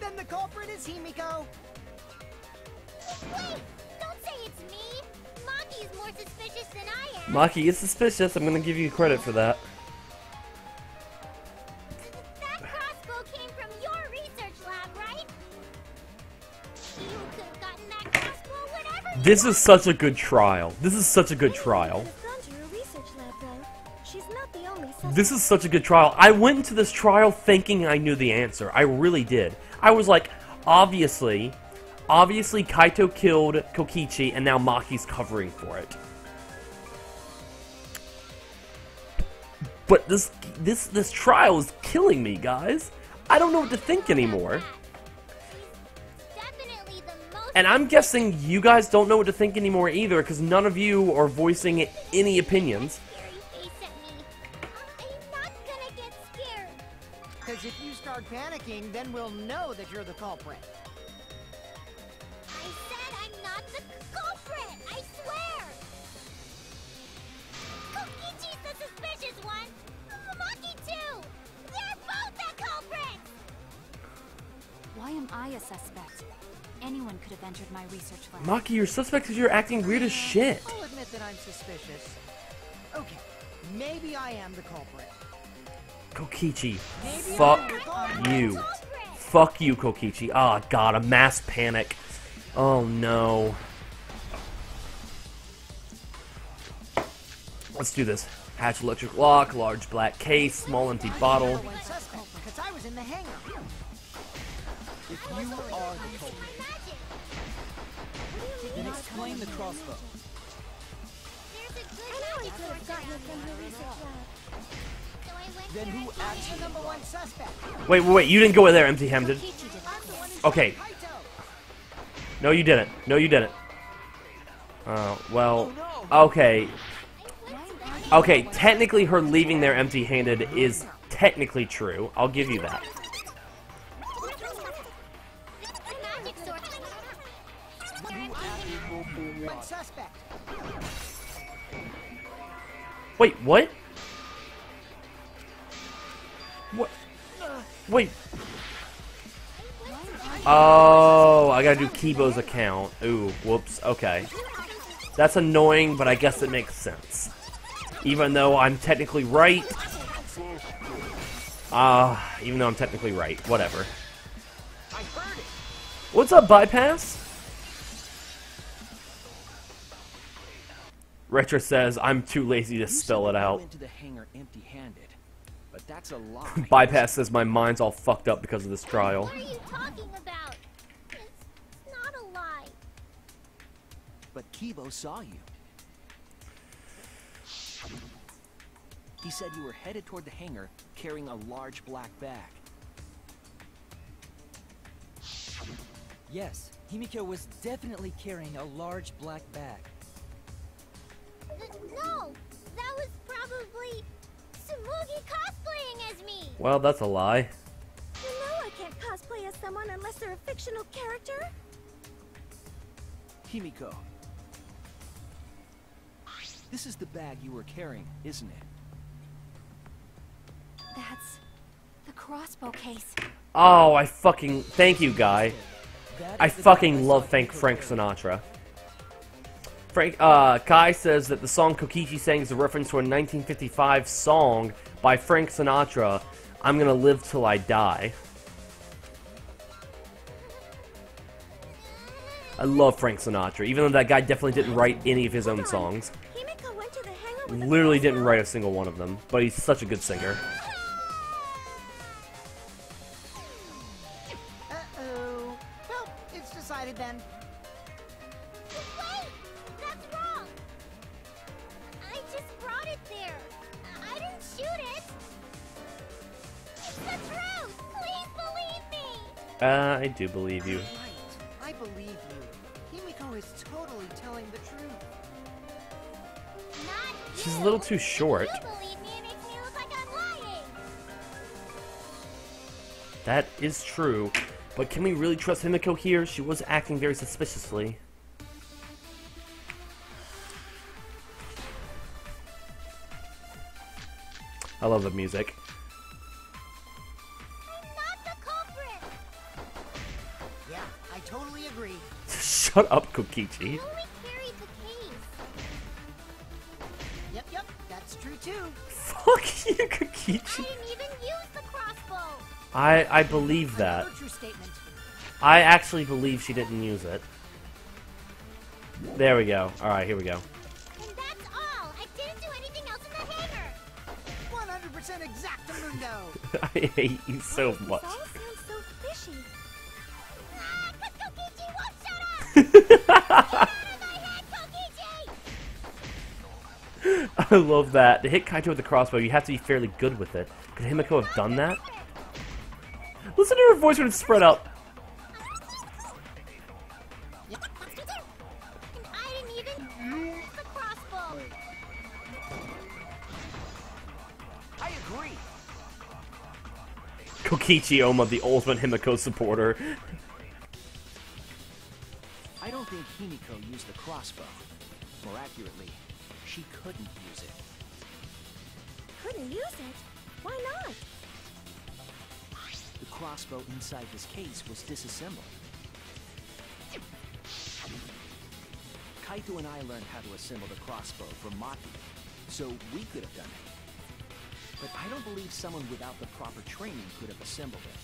then the culprit is Himiko. Wait! Don't say it's me! Maki's more suspicious than I am! Maki is suspicious. I'm gonna give you credit for that. That crossbow came from your research lab, right? You could have gotten that crossbow whenever This is such a good trial. This is such a good trial. Could've gone to her research lab, though. She's not the only suspect. This is such a good trial. I went into this trial thinking I knew the answer. I really did. I was like, obviously Kaito killed Kokichi, and now Maki's covering for it. But this trial is killing me, guys. I don't know what to think anymore. definitely the most And I'm guessing you guys don't know what to think anymore either, because none of you are voicing any opinions. scary face at me. I'm not gonna get scared. Because if you start panicking, then we'll know that you're the culprit. I said I'm not the culprit! I swear! Kokichi's the suspicious one! Maki too! They're both the culprits! Why am I a suspect? Anyone could have entered my research lab. Maki, you're suspect because you're acting weird as shit. I'll admit that I'm suspicious. Okay, maybe I am the culprit. Kokichi, Maybe fuck I'm the culprit. you. Fuck you, Kokichi. Ah, God, a mass panic. Oh, no. Let's do this. Hatch electric lock, large black case, small empty bottle. Number one suspect, because I was in the hangar. If you are the culprit, then explain the crossbow. There's a good I know I magic could have source gotten it around from here. her research lab. So I went Then there who and found actually The number one suspect. Wait, you didn't go in there empty-handed. Kokichi did it. I'm the one who Okay. killed Kaito. No, you didn't. No, you didn't. Well, okay. Okay, technically her leaving there empty-handed is technically true. I'll give you that. the magic source. One suspect. Wait, what? What? Wait. Oh, I gotta do Kibo's account. Ooh, whoops, okay. That's annoying, but I guess it makes sense. Even though I'm technically right. Even though I'm technically right. Whatever. I heard it. What's up, Bypass? Retro says, I'm too lazy to You spell said it that you out. went to the hangar empty-handed, but that's a lie. Bypass says my mind's all fucked up because of this trial. What are you talking about? It's not a lie. But Kibo saw you. He said you were headed toward the hangar carrying a large black bag. Yes, Himiko was definitely carrying a large black bag. No, that was probably Tsumugi cosplaying as me. Well, that's a lie. You know I can't cosplay as someone unless they're a fictional character. Himiko. This is the bag you were carrying, isn't it? That's the crossbow case. Oh, I fucking... Thank you, Guy. That I is the fucking bag I love saw Frank Himiko Sinatra. Kai says that the song Kokichi sang is a reference to a 1955 song by Frank Sinatra, I'm Gonna Live Till I Die. I love Frank Sinatra, even though that guy definitely didn't write any of his own songs. Himiko went to the hangar with a Literally didn't crossbow? write a single one of them, but he's such a good singer. decided then? Wait! That's wrong! I just brought it there. I didn't shoot it. It's the truth! Please believe me! I do believe you. Right. I believe you. Himiko is totally telling the truth. Not you. She's a little too short. If you believe me, it makes me look like I'm lying. That is true. But can we really trust Himiko here? She was acting very suspiciously. I love the music. I'm not the culprit. Yeah, I totally agree. Shut up, Kokichi. I only carried the case. Yep, that's true too. Fuck you, I Kokichi. didn't even use the crossbow. I believe that. Another true statement. I actually believe she didn't use it. There we go. Alright, here we go. And that's all. I didn't do anything else in the hangar. 100% exactamundo. I hate you so much. This all sounds so fishy. Ah, 'cause Kokichi won't shut up. Get out of my head, Kokichi! I love that. To hit Kaito with the crossbow, you have to be fairly good with it. Could Himiko have done that? Listen to her voice when it's spread out. And I didn't even use the crossbow. I agree. Kokichi Oma, the ultimate Himiko supporter. I don't think Himiko used the crossbow. More accurately, she couldn't use it. Couldn't use it? Why not? The crossbow inside this case was disassembled. Kaito and I learned how to assemble the crossbow from Maki, so we could have done it. But I don't believe someone without the proper training could have assembled it.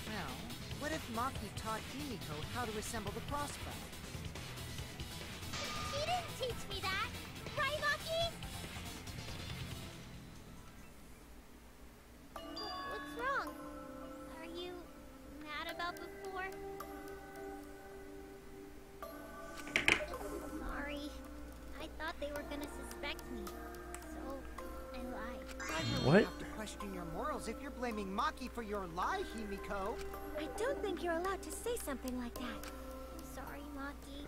Well, what if Maki taught Himiko how to assemble the crossbow? She didn't teach me that. Right, Maki? What's wrong? Are you mad about before? Sorry. I thought they were gonna suspect me. So, I lied. I really What? have to question your morals if you're blaming Maki for your lie, Himiko. I don't think you're allowed to say something like that. I'm sorry, Maki.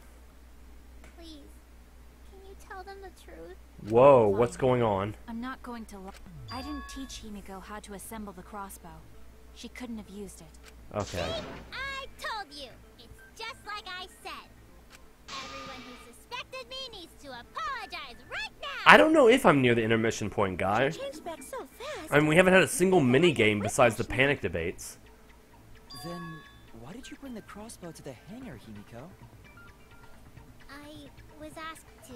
Please, can you tell them the truth? Whoa, what's going on? I'm not going to lie. I didn't teach Himiko how to assemble the crossbow. She couldn't have used it. Okay. I told you! It's just like I said. Everyone who suspected me needs to apologize right now! I don't know if I'm near the intermission point, guy. Changed back so fast. I mean, we haven't had a single mini-game besides the panic debates. Then, why did you bring the crossbow to the hangar, Himiko? I was asked to.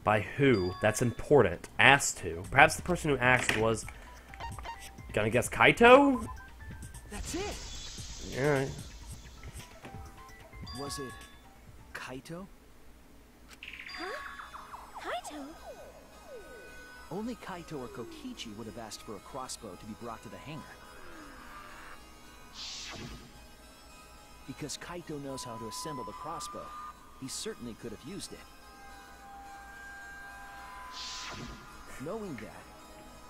By who? That's important. Asked to. Perhaps the person who asked was... Gonna guess Kaito? That's it! Yeah. Was it Kaito? Huh? Kaito? Only Kaito or Kokichi would have asked for a crossbow to be brought to the hangar. Because Kaito knows how to assemble the crossbow, he certainly could have used it. Knowing that,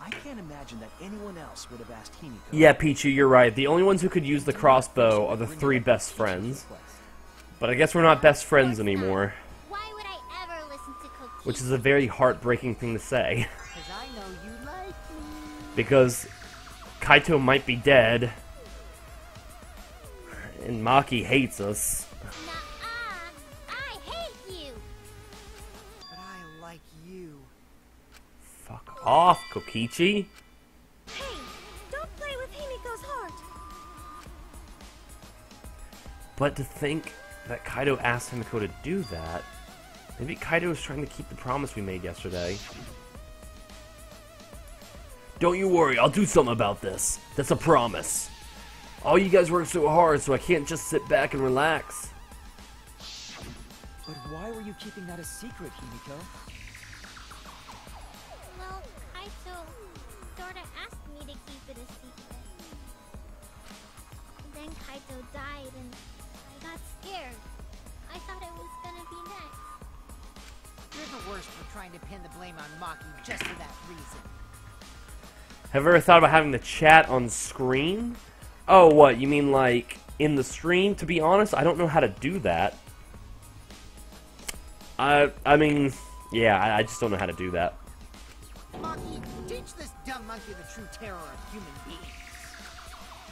I can't imagine that anyone else would have asked Himiko. Yeah, Pichu, you're right. The only ones who could use the crossbow are the three best friends. But I guess we're not best friends anymore. Why would I ever listen to Kokichi? Which is a very heartbreaking thing to say. Because I know you like me. Because Kaito might be dead. And Maki hates us. Nuh-uh. I hate you! But I like you. Fuck off, Kokichi. Hey, don't play with Himiko's heart. But to think that Kaito asked Himiko to do that, maybe Kaito was trying to keep the promise we made yesterday. Don't you worry, I'll do something about this. That's a promise. All you guys work so hard, so I can't just sit back and relax. But why were you keeping that a secret, Himiko? Well, Kaito sorta asked me to keep it a secret. then Kaito died and I got scared. I thought it was gonna be next. You're the worst for trying to pin the blame on Maki just for that reason. Have you ever thought about having the chat on screen? Oh, what? You mean like in the stream? To be honest, I don't know how to do that. I mean, yeah, I just don't know how to do that. Maki, teach this dumb monkey the true terror of human beings.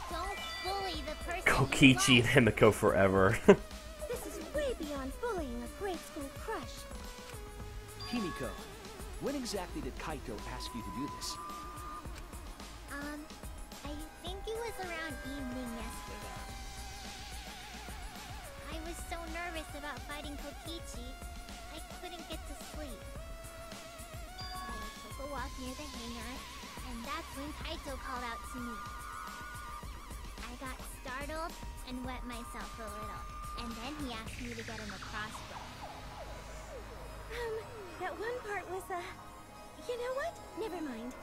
Don't bully the person Kokichi you and Himiko forever. This is way beyond bullying a grade school crush. Himiko, when exactly did Kaito ask you to do this? I think it was around evening yesterday. I was so nervous about fighting Kokichi, I couldn't get to sleep. I took a walk near the hangar, and that's when Kaito called out to me. I got startled and wet myself a little, and then he asked me to get him a crossbow. That one part was, you know what? Never mind.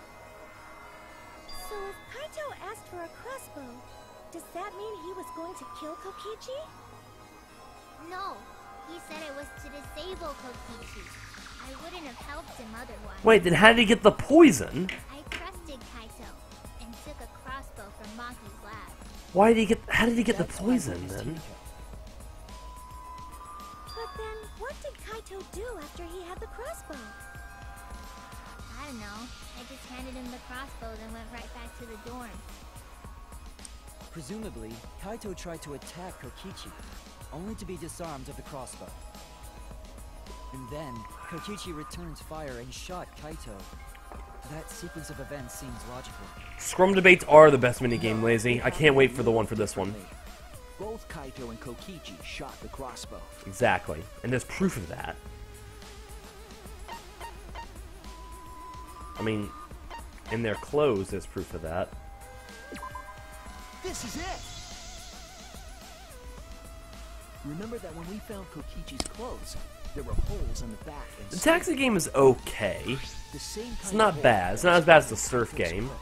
So if Kaito asked for a crossbow, does that mean he was going to kill Kokichi? No, he said it was to disable Kokichi. I wouldn't have helped him otherwise. Wait, then how did he get the poison? I trusted Kaito and took a crossbow from Maki's lab. Why did he get? How did he get the That's why I poison raised then? Himiko. But then, what did Kaito do after he had the crossbow? I don't know. I just handed him the crossbow, then went right back to the dorm. Presumably, Kaito tried to attack Kokichi, only to be disarmed of the crossbow. And then, Kokichi returned fire and shot Kaito. That sequence of events seems logical. Scrum debates are the best minigame, Lazy. I can't wait for the one for this one. Both Kaito and Kokichi shot the crossbow. Exactly. And there's proof of that. I mean, in their clothes, there's proof of that. This is it! Remember that when we found Kokichi's clothes, there were holes in the back and The taxi game is okay. the same kind It's of not hole bad. It's that not as bad as the was surf in Kaito's game. coat.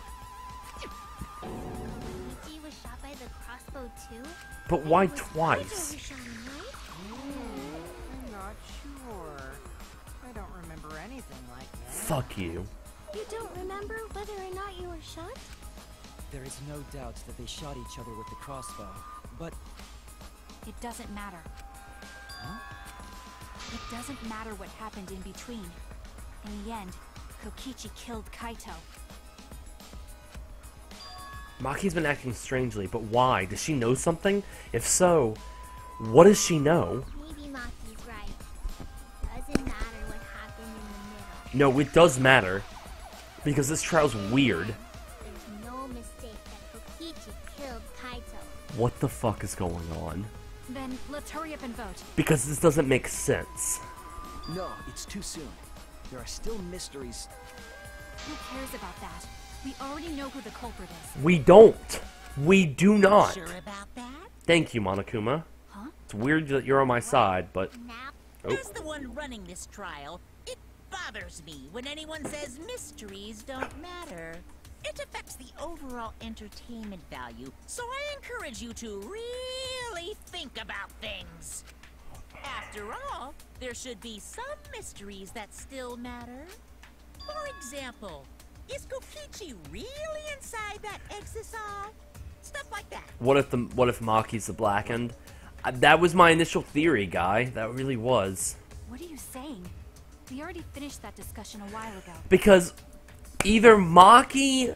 Kokichi was shot by the crossbow too? But why Kaito who twice? shot him, right? I'm not sure. I don't remember anything like that. Fuck you. You don't remember whether or not you were shot? There is no doubt that they shot each other with the crossbow, but It doesn't matter. Huh? It doesn't matter what happened in between. In the end, Kokichi killed Kaito. Maki's been acting strangely, but why? Does she know something? If so, what does she know? Maybe Maki's right. Doesn't matter what happened in the No, middle. it does matter. Because this trial's weird. There's no mistake that Kokichi killed Kaito. What the fuck is going on? Then let's hurry up and vote. Because this doesn't make sense. No, it's too soon. There are still mysteries. Who cares about that? We already know who the culprit is. We don't. We do not. Sure about that? Thank you, Monokuma. Huh? It's weird that you're on my side, but... Now, Oh. As the one running this trial, it bothers me when anyone says mysteries don't matter. It affects the overall entertainment value, so I encourage you to really think about things. After all, there should be some mysteries that still matter. For example, is Kokichi really inside that exisal? Stuff like that. What if Maki's the blackened? That was my initial theory, guy. That really was. What are you saying? We already finished that discussion a while ago. Because either Maki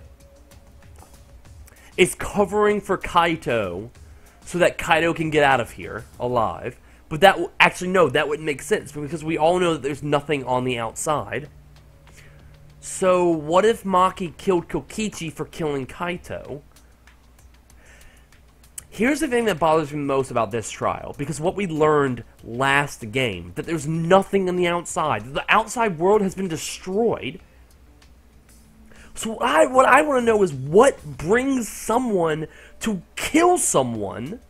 is covering for Kaito so that Kaito can get out of here alive. But that actually, no, that wouldn't make sense because we all know that there's nothing on the outside. So what if Maki killed Kokichi for killing Kaito? Here's the thing that bothers me most about this trial, because what we learned last game, that there's nothing on the outside. The outside world has been destroyed. So what I want to know is what brings someone to kill someone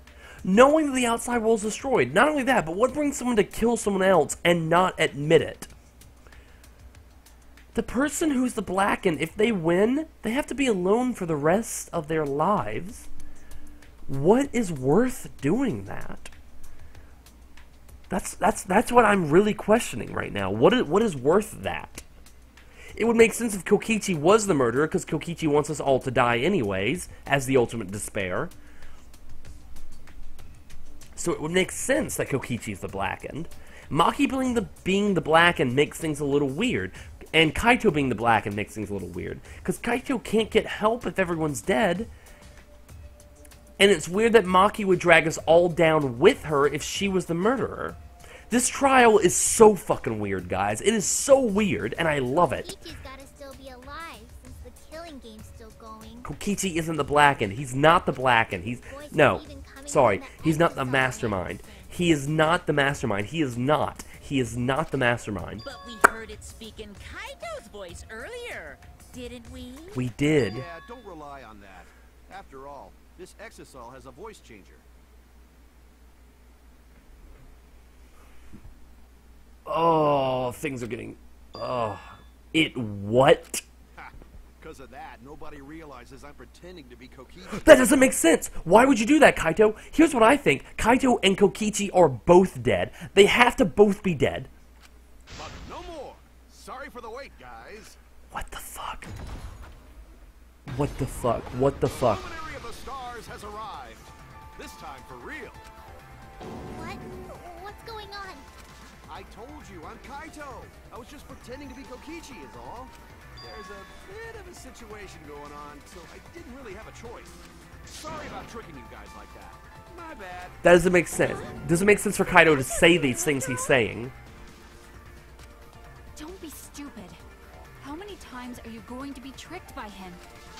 knowing that the outside world is destroyed. Not only that, but what brings someone to kill someone else and not admit it? The person who's the blackened, if they win, they have to be alone for the rest of their lives. What is worth doing that? That's what I'm really questioning right now. What is worth that? It would make sense if Kokichi was the murderer, because Kokichi wants us all to die anyways, as the ultimate despair. So it would make sense that Kokichi's the Blackened. Maki being the Blackened makes things a little weird. And Kaito being the Blackened makes things a little weird. Because Kaito can't get help if everyone's dead. And it's weird that Maki would drag us all down with her if she was the murderer. This trial is so fucking weird, guys. It is so weird, and I love it. Kokichi's gotta still be alive, since the killing game's still going. Kokichi isn't the Blackened. He's not the Blackened. He's... No. Sorry. He's not the mastermind. He is not the mastermind. He is not. He is not the mastermind. But we heard it speak in Kaito's voice earlier, didn't we? We did. Yeah, don't rely on that. After all, this exisal has a voice changer. Oh, things are getting... Oh. It what? Because of that, nobody realizes I'm pretending to be Kokichi. That doesn't make sense. Why would you do that, Kaito? Here's what I think. Kaito and Kokichi are both dead. They have to both be dead. But no more. Sorry for the wait, guys. What the fuck? What the fuck? What the fuck? The luminary of the stars has arrived. This time for real. What? What's going on? I told you, I'm Kaito. I was just pretending to be Kokichi is all. There's a bit of a situation going on, so I didn't really have a choice. Sorry about tricking you guys like that. My bad. That doesn't make sense. Doesn't make sense for Kaito to say these things he's saying. Don't be stupid. How many times are you going to be tricked by him?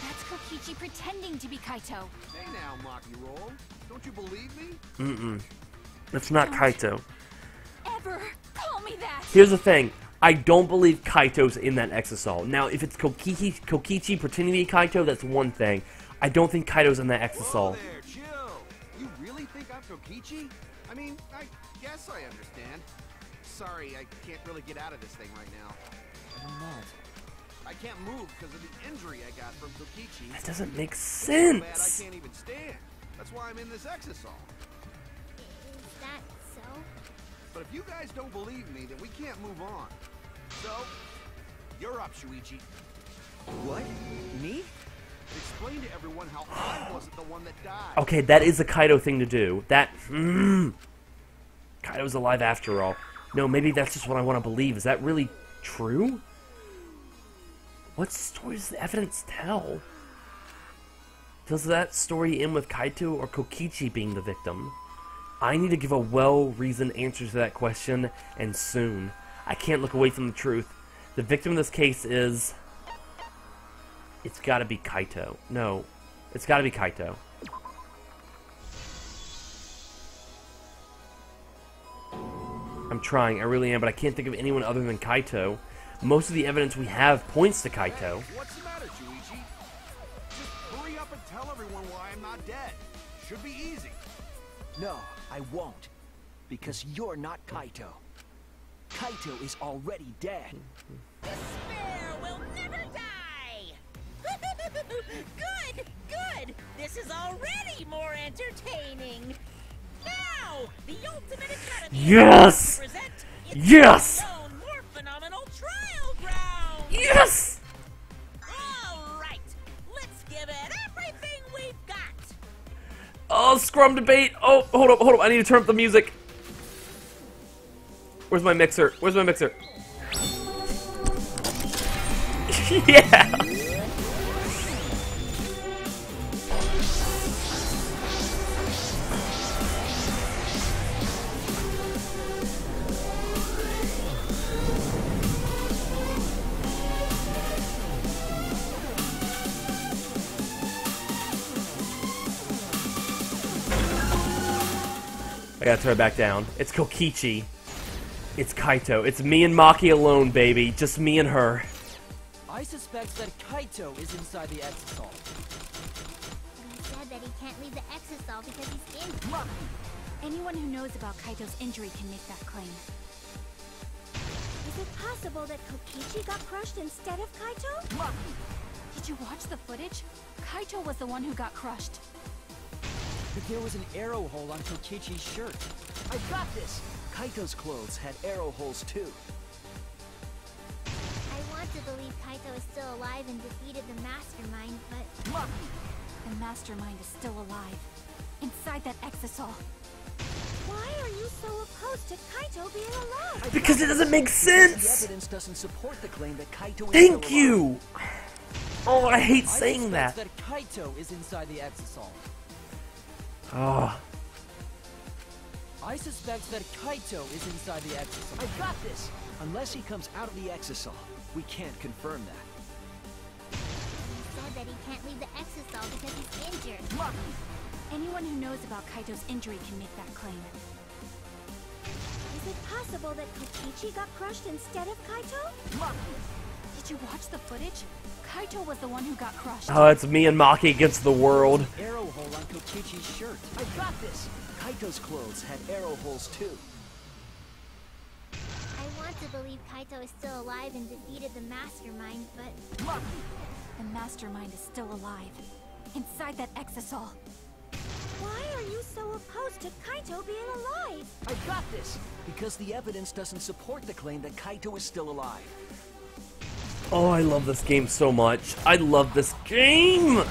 That's Kokichi pretending to be Kaito. Hey now, Maki Roll. Don't you believe me? Mm-mm. That's not Kaito. Ever call me that? Here's the thing. I don't believe Kaito's in that exisal. Now, if it's Kokichi pretending to be Kaito, that's one thing. I don't think Kaito's in that exisal. Whoa there, chill. You really think I'm Kokichi? I mean, I guess I understand. Sorry, I can't really get out of this thing right now. I'm not. I can't move because of the injury I got from Kokichi. That doesn't make So bad I sense. can't even stand. That's why I'm in this exisal. Is that so? But if you guys don't believe me, then we can't move on. So, you're up, Shuichi. What? Me? Explain to everyone how I wasn't the one that died. Okay, that is a Kaito thing to do. That... Kaito's alive after all. No, maybe that's just what I want to believe. Is that really true? What story does the evidence tell? Does that story end with Kaito or Kokichi being the victim? I need to give a well-reasoned answer to that question, and soon. I can't look away from the truth. The victim in this case is... It's gotta be Kaito. No, it's gotta be Kaito. I'm trying, I really am, but I can't think of anyone other than Kaito. Most of the evidence we have points to Kaito. Hey, what's the matter, Shuichi? Just hurry up and tell everyone why I'm not dead. Should be easy. No, I won't. Because you're not Kaito. Kaito is already dead. Despair will never die! Good! Good! This is already more entertaining! Now, the Ultimate Academy Yes! present its Yes! own more phenomenal trial ground! Yes! Alright, let's give it everything we've got! Oh, scrum debate! Oh, hold up, I need to turn up the music. Where's my mixer? Where's my mixer? Yeah! I gotta turn it back down. It's Kokichi. It's Kaito. It's me and Maki alone, baby. Just me and her. I suspect that Kaito is inside the exisal. He said that he can't leave the exisal because he's in. Anyone who knows about Kaito's injury can make that claim. Is it possible that Kokichi got crushed instead of Kaito? Did you watch the footage? Kaito was the one who got crushed. But there was an arrow hole on Kokichi's shirt. I got this! Kaito's clothes had arrow holes too. I want to believe Kaito is still alive and defeated the mastermind, but... The mastermind is still alive. Inside that exisal. Why are you so opposed to Kaito being alive? Because it doesn't make The sense! evidence doesn't support the claim that Kaito is Thank still you! Oh, I hate I saying suspect that. Kaito is inside the exisal. Oh. I suspect that Kaito is inside the exisal. I got this! Unless he comes out of the exisal, we can't confirm that. He said that he can't leave the exisal because he's injured. Anyone who knows about Kaito's injury can make that claim. Is it possible that Kokichi got crushed instead of Kaito? Did you watch the footage? Kaito was the one who got crushed. Oh, it's me and Maki against the world. Arrow hole on Kokichi's shirt. I got this! Kaito's clothes had arrow holes too. I want to believe Kaito is still alive and defeated the mastermind, but... The mastermind is still alive. Inside that exisal. Why are you so opposed to Kaito being alive? I got this! Because the evidence doesn't support the claim that Kaito is still alive. Oh, I love this game so much. I love this game!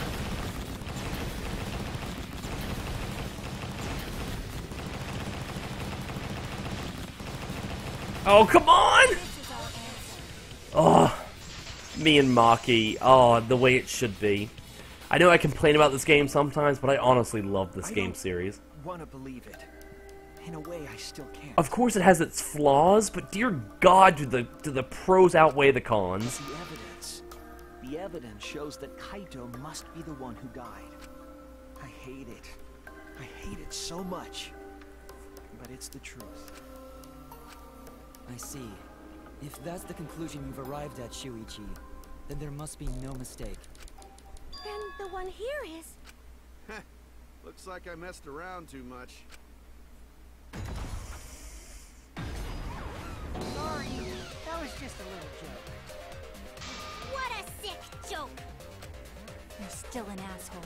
Oh, come on! Oh, me and Maki. Oh, the way it should be. I know I complain about this game sometimes, but I honestly love this game series. I want to believe it. In a way, I still can't. Of course it has its flaws, but dear God, do the pros outweigh the cons. The evidence shows that Kaito must be the one who died. I hate it. I hate it so much. But it's the truth. I see. If that's the conclusion you've arrived at, Shuichi, then there must be no mistake. Then the one here is... Looks like I messed around too much. Sorry, that was just a little joke. What a sick joke! You're still an asshole.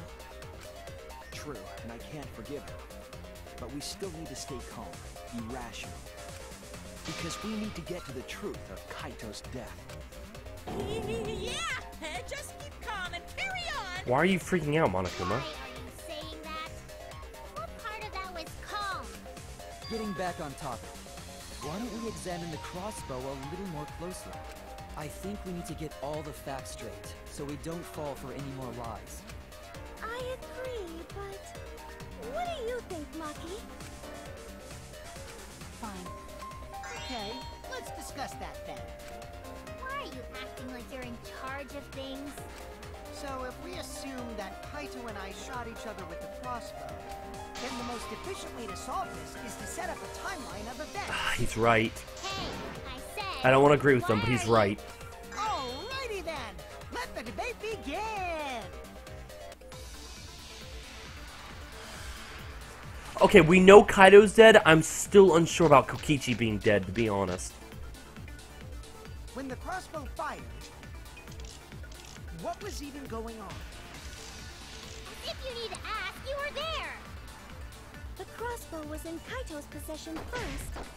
True, and I can't forgive him. But we still need to stay calm, be rational. Because we need to get to the truth of Kaito's death. Yeah! Just keep calm and carry on! Why are you freaking out, Monokuma? Why are you saying that? What part of that was calm? Getting back on topic, why don't we examine the crossbow a little more closely? I think we need to get all the facts straight, so we don't fall for any more lies. I agree, but... What do you think, Maki? Fine. Okay, let's discuss that then. Why are you acting like you're in charge of things? So if we assume that Kaito and I shot each other with the crossbow, then the most efficient way to solve this is to set up a timeline of events. He's right. Hey, I said... I don't want to agree with him, but he's why? right. Alrighty then, let the debate begin! Okay, we know Kaito's dead. I'm still unsure about Kokichi being dead, to be honest. When the crossbow fired, what was even going on? If you need to ask, you were there! The crossbow was in Kaito's possession first.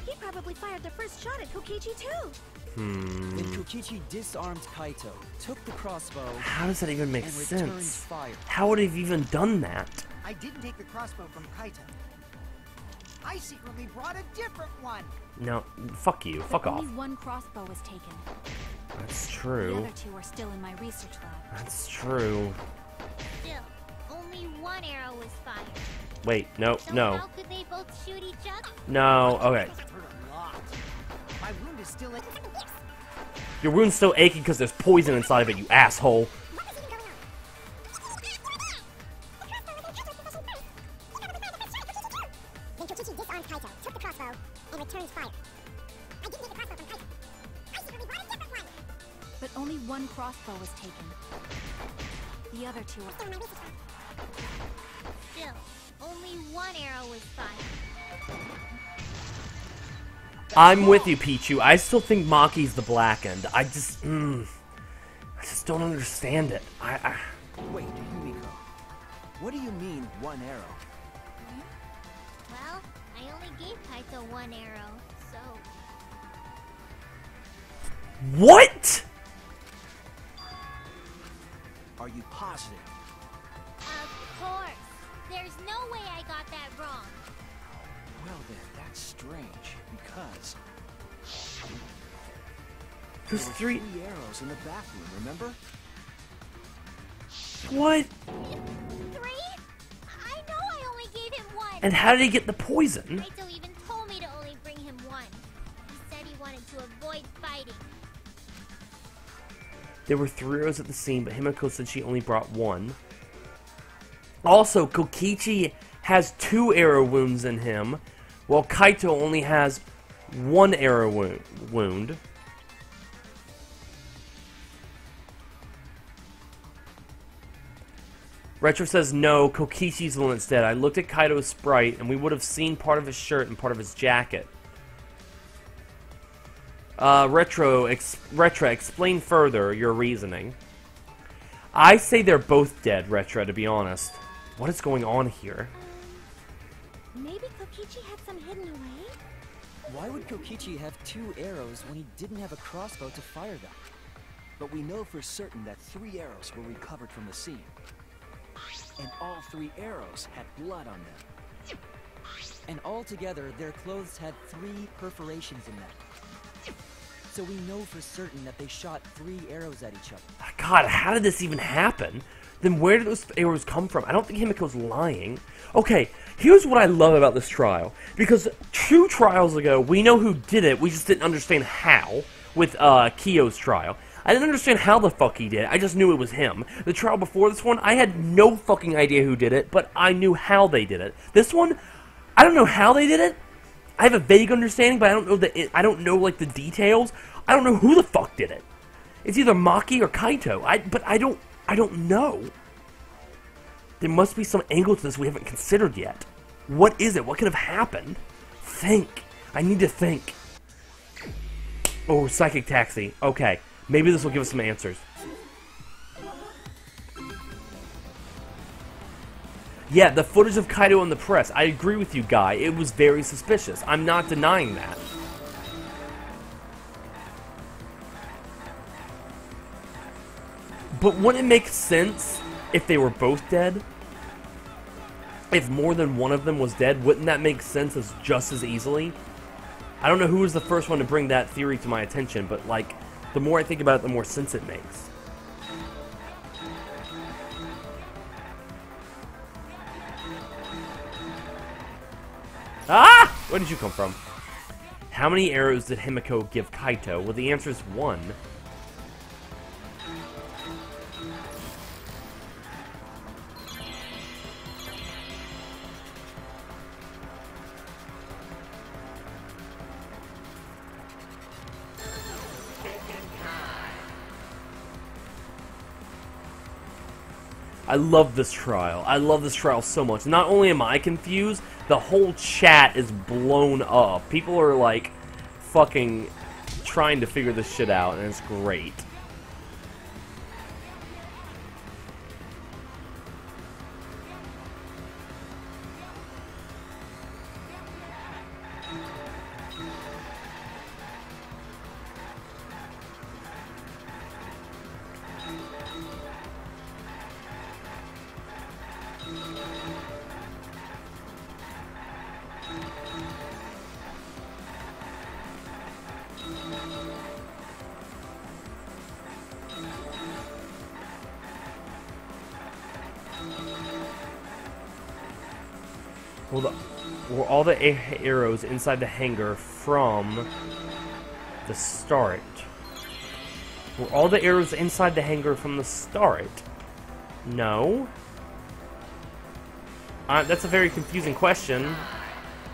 He probably fired the first shot at Kokichi too. Then Kokichi disarmed Kaito, took the crossbow, How does that even make and returned sense? fire. How would he have even done that? I didn't take the crossbow from Kaito. I secretly brought a different one. No, fuck you. Fuck off. Only one crossbow was taken. That's The true. other two are still in my research lab. That's true. Still, only one arrow was fired. Wait, no, So no. how could they both shoot each other? No, okay. Hurt a lot. My wound is still in. Your wound's still aching because there's poison inside of it, you asshole. Then Kokichi disarmed Kaito, took the crossbow, and returned fire. I didn't take the crossbow from Kaito. I secretly brought a different one. But only one crossbow was taken. The other two are... Still in my research lab. Still, only one arrow was fired. I'm with you, Pichu. I still think Maki's the Blackened. I just don't understand it. Wait, Yumiko. What do you mean, one arrow? Well, I only gave Kaito one arrow, so... What? Are you positive? Of course. There's no way I got that wrong. Well then, that's strange, because... There's there were three arrows in the bathroom, remember? What? 3? I know I only gave him one. And how did he get the poison? Kaito even told me to only bring him one. He said he wanted to avoid fighting. There were 3 arrows at the scene, but Himiko said she only brought 1. Also, Kokichi has 2 arrow wounds in him, while Kaito only has 1 arrow wound. Retro says no, Kokichi's the one that's dead. I looked at Kaito's sprite, and we would have seen part of his shirt and part of his jacket. Retro, explain further your reasoning. I say they're both dead, Retro, to be honest. What is going on here? Maybe Kokichi had some hidden away? Why would Kokichi have 2 arrows when he didn't have a crossbow to fire them? But we know for certain that 3 arrows were recovered from the scene. And all 3 arrows had blood on them. And altogether, their clothes had 3 perforations in them. So we know for certain that they shot 3 arrows at each other. God, how did this even happen? Then where did those arrows come from? I don't think Himiko's lying. Okay, here's what I love about this trial. Because 2 trials ago, we know who did it, we just didn't understand how, with Kyo's trial. I didn't understand how the fuck he did it, I just knew it was him. The trial before this one, I had no fucking idea who did it, but I knew how they did it. This one, I don't know how they did it. I have a vague understanding, but I don't know like the details. I don't know who the fuck did it. It's either Maki or Kaito. But I don't know. There must be some angle to this we haven't considered yet. What is it? What could have happened? Think. I need to think. Oh, Psychic Taxi. Okay. Maybe this will give us some answers. Yeah, the footage of Kaito in the press. I agree with you, Guy. It was very suspicious. I'm not denying that. But wouldn't it make sense if they were both dead? If more than one of them was dead, wouldn't that make sense as just as easily? I don't know who was the first one to bring that theory to my attention, but like, the more I think about it, the more sense it makes. Ah! Where did you come from? How many arrows did Himiko give Kaito? Well, the answer is 1. I love this trial. I love this trial so much. Not only am I confused, the whole chat is blown up. People are like fucking trying to figure this shit out, and it's great. Were all the arrows inside the hangar from the start? Were all the arrows inside the hangar from the start? No. That's a very confusing question,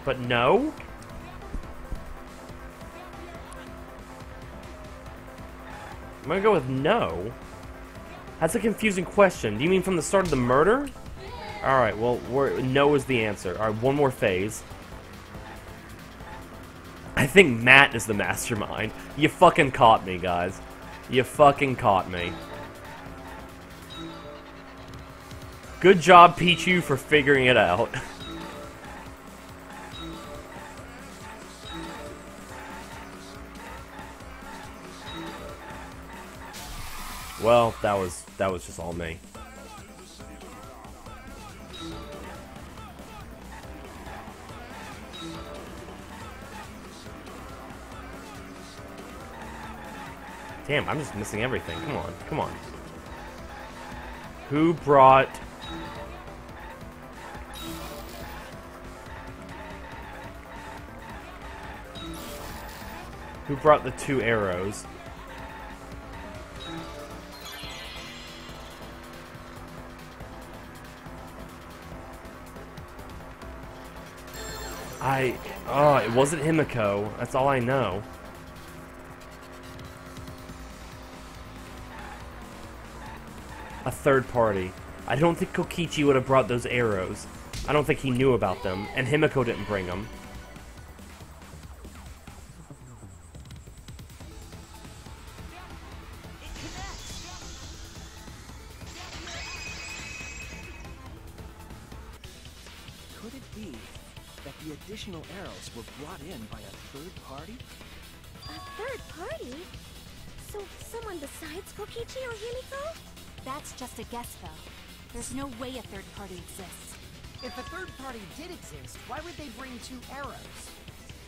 but no. I'm gonna go with no. That's a confusing question. Do you mean from the start of the murder? Alright, well, no is the answer. Alright, one more phase. I think Matt is the mastermind. You fucking caught me, guys. You fucking caught me. Good job, Pichu, for figuring it out. Well, that was just all me. Damn, I'm just missing everything. Come on, come on. Who brought... Who brought the 2 arrows? Oh, it wasn't Himiko. That's all I know. A third party. I don't think Kokichi would have brought those arrows. I don't think he knew about them, and Himiko didn't bring them. Could it be that the additional arrows were brought in by a third party? A third party? So someone besides Kokichi or Himiko? That's just a guess, though. There's no way a third party exists. If a third party did exist, why would they bring 2 arrows?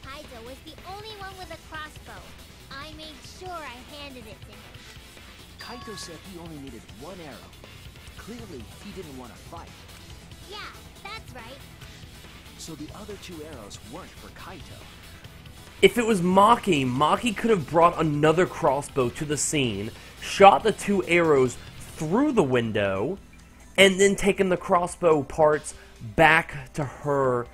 Kaito was the only one with a crossbow. I made sure I handed it to him. Kaito said he only needed 1 arrow. Clearly, he didn't want to fight. Yeah, that's right. So the other 2 arrows weren't for Kaito. If it was Maki, Maki could have brought another crossbow to the scene, shot the 2 arrows through the window, and then taken the crossbow parts back to her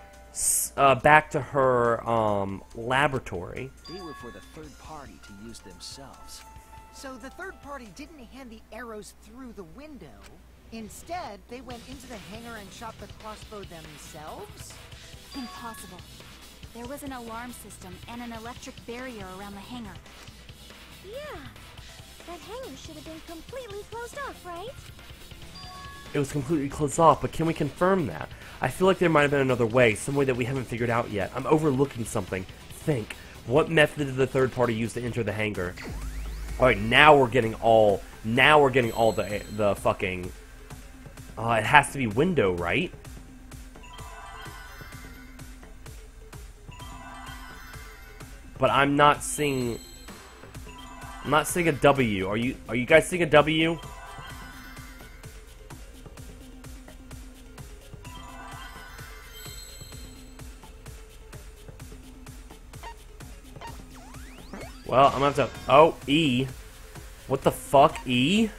laboratory. They were for the third party to use themselves. So the third party didn't hand the arrows through the window. Instead, they went into the hangar and shot the crossbow themselves? Impossible. There was an alarm system and an electric barrier around the hangar. Yeah. That hangar should have been completely closed off, right? It was completely closed off, but can we confirm that? I feel like there might have been another way, some way that we haven't figured out yet. I'm overlooking something. Think. What method did the third party use to enter the hangar? Alright, now we're getting all the fucking... it has to be window, right? But I'm not seeing a W. Are you guys seeing a W? Well, I'm gonna have to... Oh, E. What the fuck, E?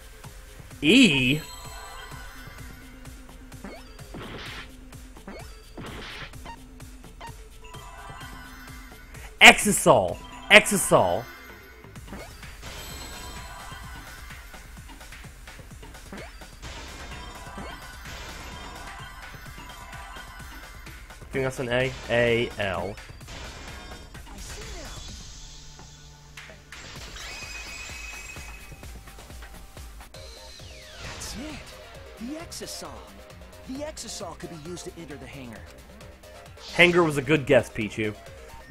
E? Exisol. Exisol. Giving us an A. A, L. That's it. The Exisol. The Exisol could be used to enter the hangar. Hangar was a good guess, Pichu.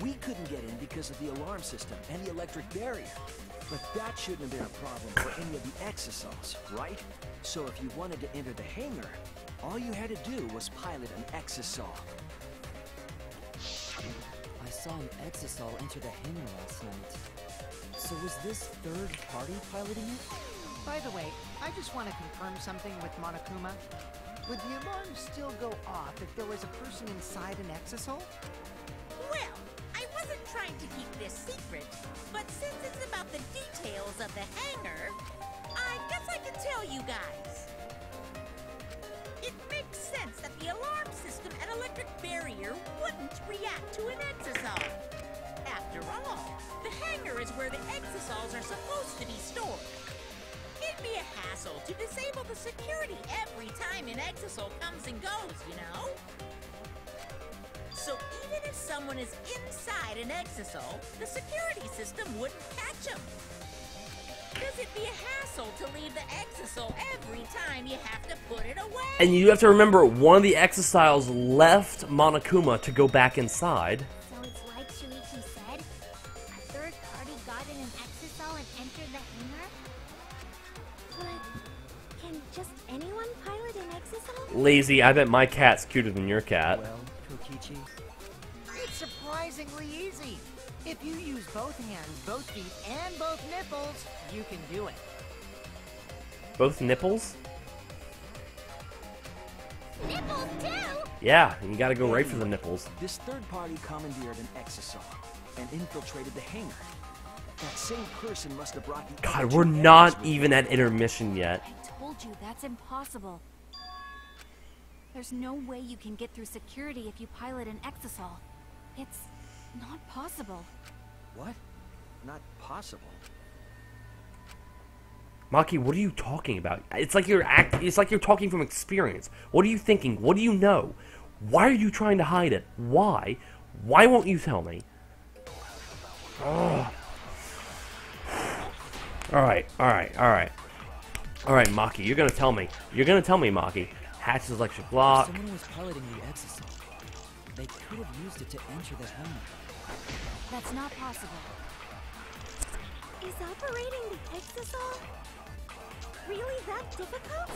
We couldn't get in because of the alarm system and the electric barrier. But that shouldn't have been a problem for any of the Exisols, right? So if you wanted to enter the hangar, all you had to do was pilot an Exisol. I saw an Exisol enter the hangar last night. So was this third party piloting it? By the way, I just want to confirm something with Monokuma. Would the alarm still go off if there was a person inside an Exisol? Well, I wasn't trying to keep this secret, but since it's about the details of the hangar, I guess I can tell you guys. It makes sense that the alarm system and electric barrier wouldn't react to an Exisol. After all, the hangar is where the Exisols are supposed to be stored. It'd be a hassle to disable the security every time an Exisol comes and goes, you know? So even if someone is inside an Exisol, the security system wouldn't catch them. This does it be a hassle to leave the Exisal every time you have to put it away? And you have to remember, one of the Exiles left Monokuma to go back inside. So it's like Shuichi said? A third party got in an Exisal and entered the hangar? But can just anyone pilot an Exisal? Lazy, I bet my cat's cuter than your cat. Well, Kokichi, It's surprisingly easy. If you use both hands, both feet, and both nipples, you can do it. Both nipples? Nipples too? Yeah, and you gotta go right for the nipples. This third party commandeered an Exisal and infiltrated the hangar. That same person must have brought the God, other we're two not enemies with even them. at intermission yet. I told you, that's impossible. There's no way you can get through security if you pilot an Exisal. It's not possible. What? Not possible. Maki, what are you talking about? It's like you're talking from experience. What are you thinking? What do you know? Why are you trying to hide it? Why? Why won't you tell me? Ugh. Alright, Maki, you're gonna tell me. You're gonna tell me, Maki. Hatch's electric if lock. someone was piloting the Exisal, they could have used it to enter the hangar. That's not possible. Is operating the Exisal really that difficult?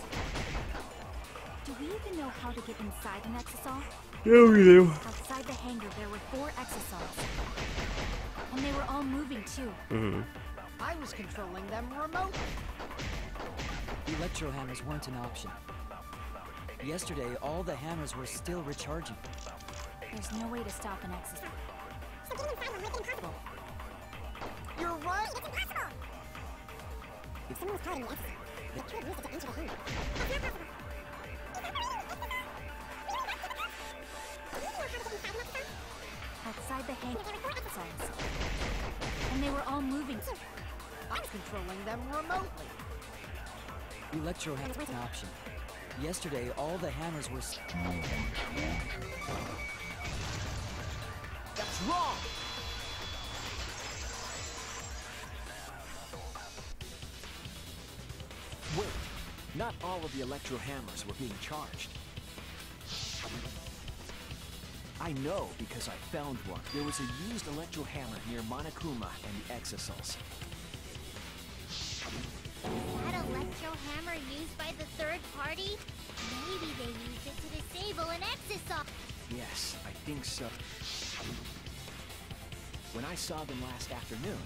Do we even know how to get inside an Exisal? Yeah, we do. Outside the hangar, there were 4 Exisals. And they were all moving, too. Mm-hmm. I was controlling them remotely. The electro hammers weren't an option. Yesterday, all the hammers were still recharging. There's no way to stop an Exisal. You're right. If someone was piloting the Exisal, they could have used it to enter the hangar. Outside the hangar, there were 4 Exisals. And they were all moving, too. I was controlling them remotely. The electro hammers weren't an option. Yesterday, all the hammers were... That's wrong! Wait, not all of the electro hammers were being charged. I know because I found one. There was a used electro hammer near Monokuma and the Exisals. That electro hammer used by the third party? Maybe they used it to disable an Exisal. Yes, I think so. When I saw them last afternoon,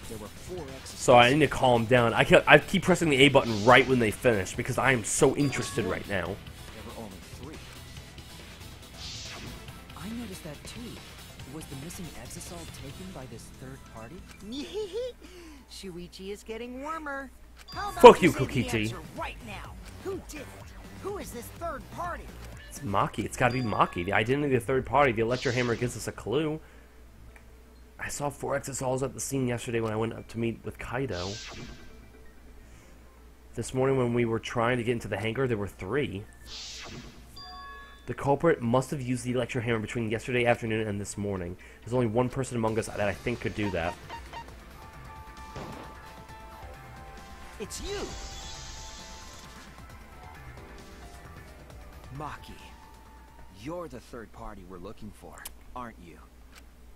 there were 4 Exisals. So I need to calm down. I keep pressing the A button right when they finish because I am so interested right now. There were only 3. I noticed that too. Was the missing Exisal taken by this third party? Shuichi is getting warmer. How about Fuck you, say the Kokichi. answer right now? Who did it? Who is this third party? It's Maki. It's gotta be Maki. The identity of the third party. The electro hammer gives us a clue. I saw 4 Exisals at the scene yesterday when I went up to meet with Kaido. This morning when we were trying to get into the hangar, there were 3. The culprit must have used the electro hammer between yesterday afternoon and this morning. There's only one person among us that I think could do that. It's you! Maki, you're the third party we're looking for, aren't you?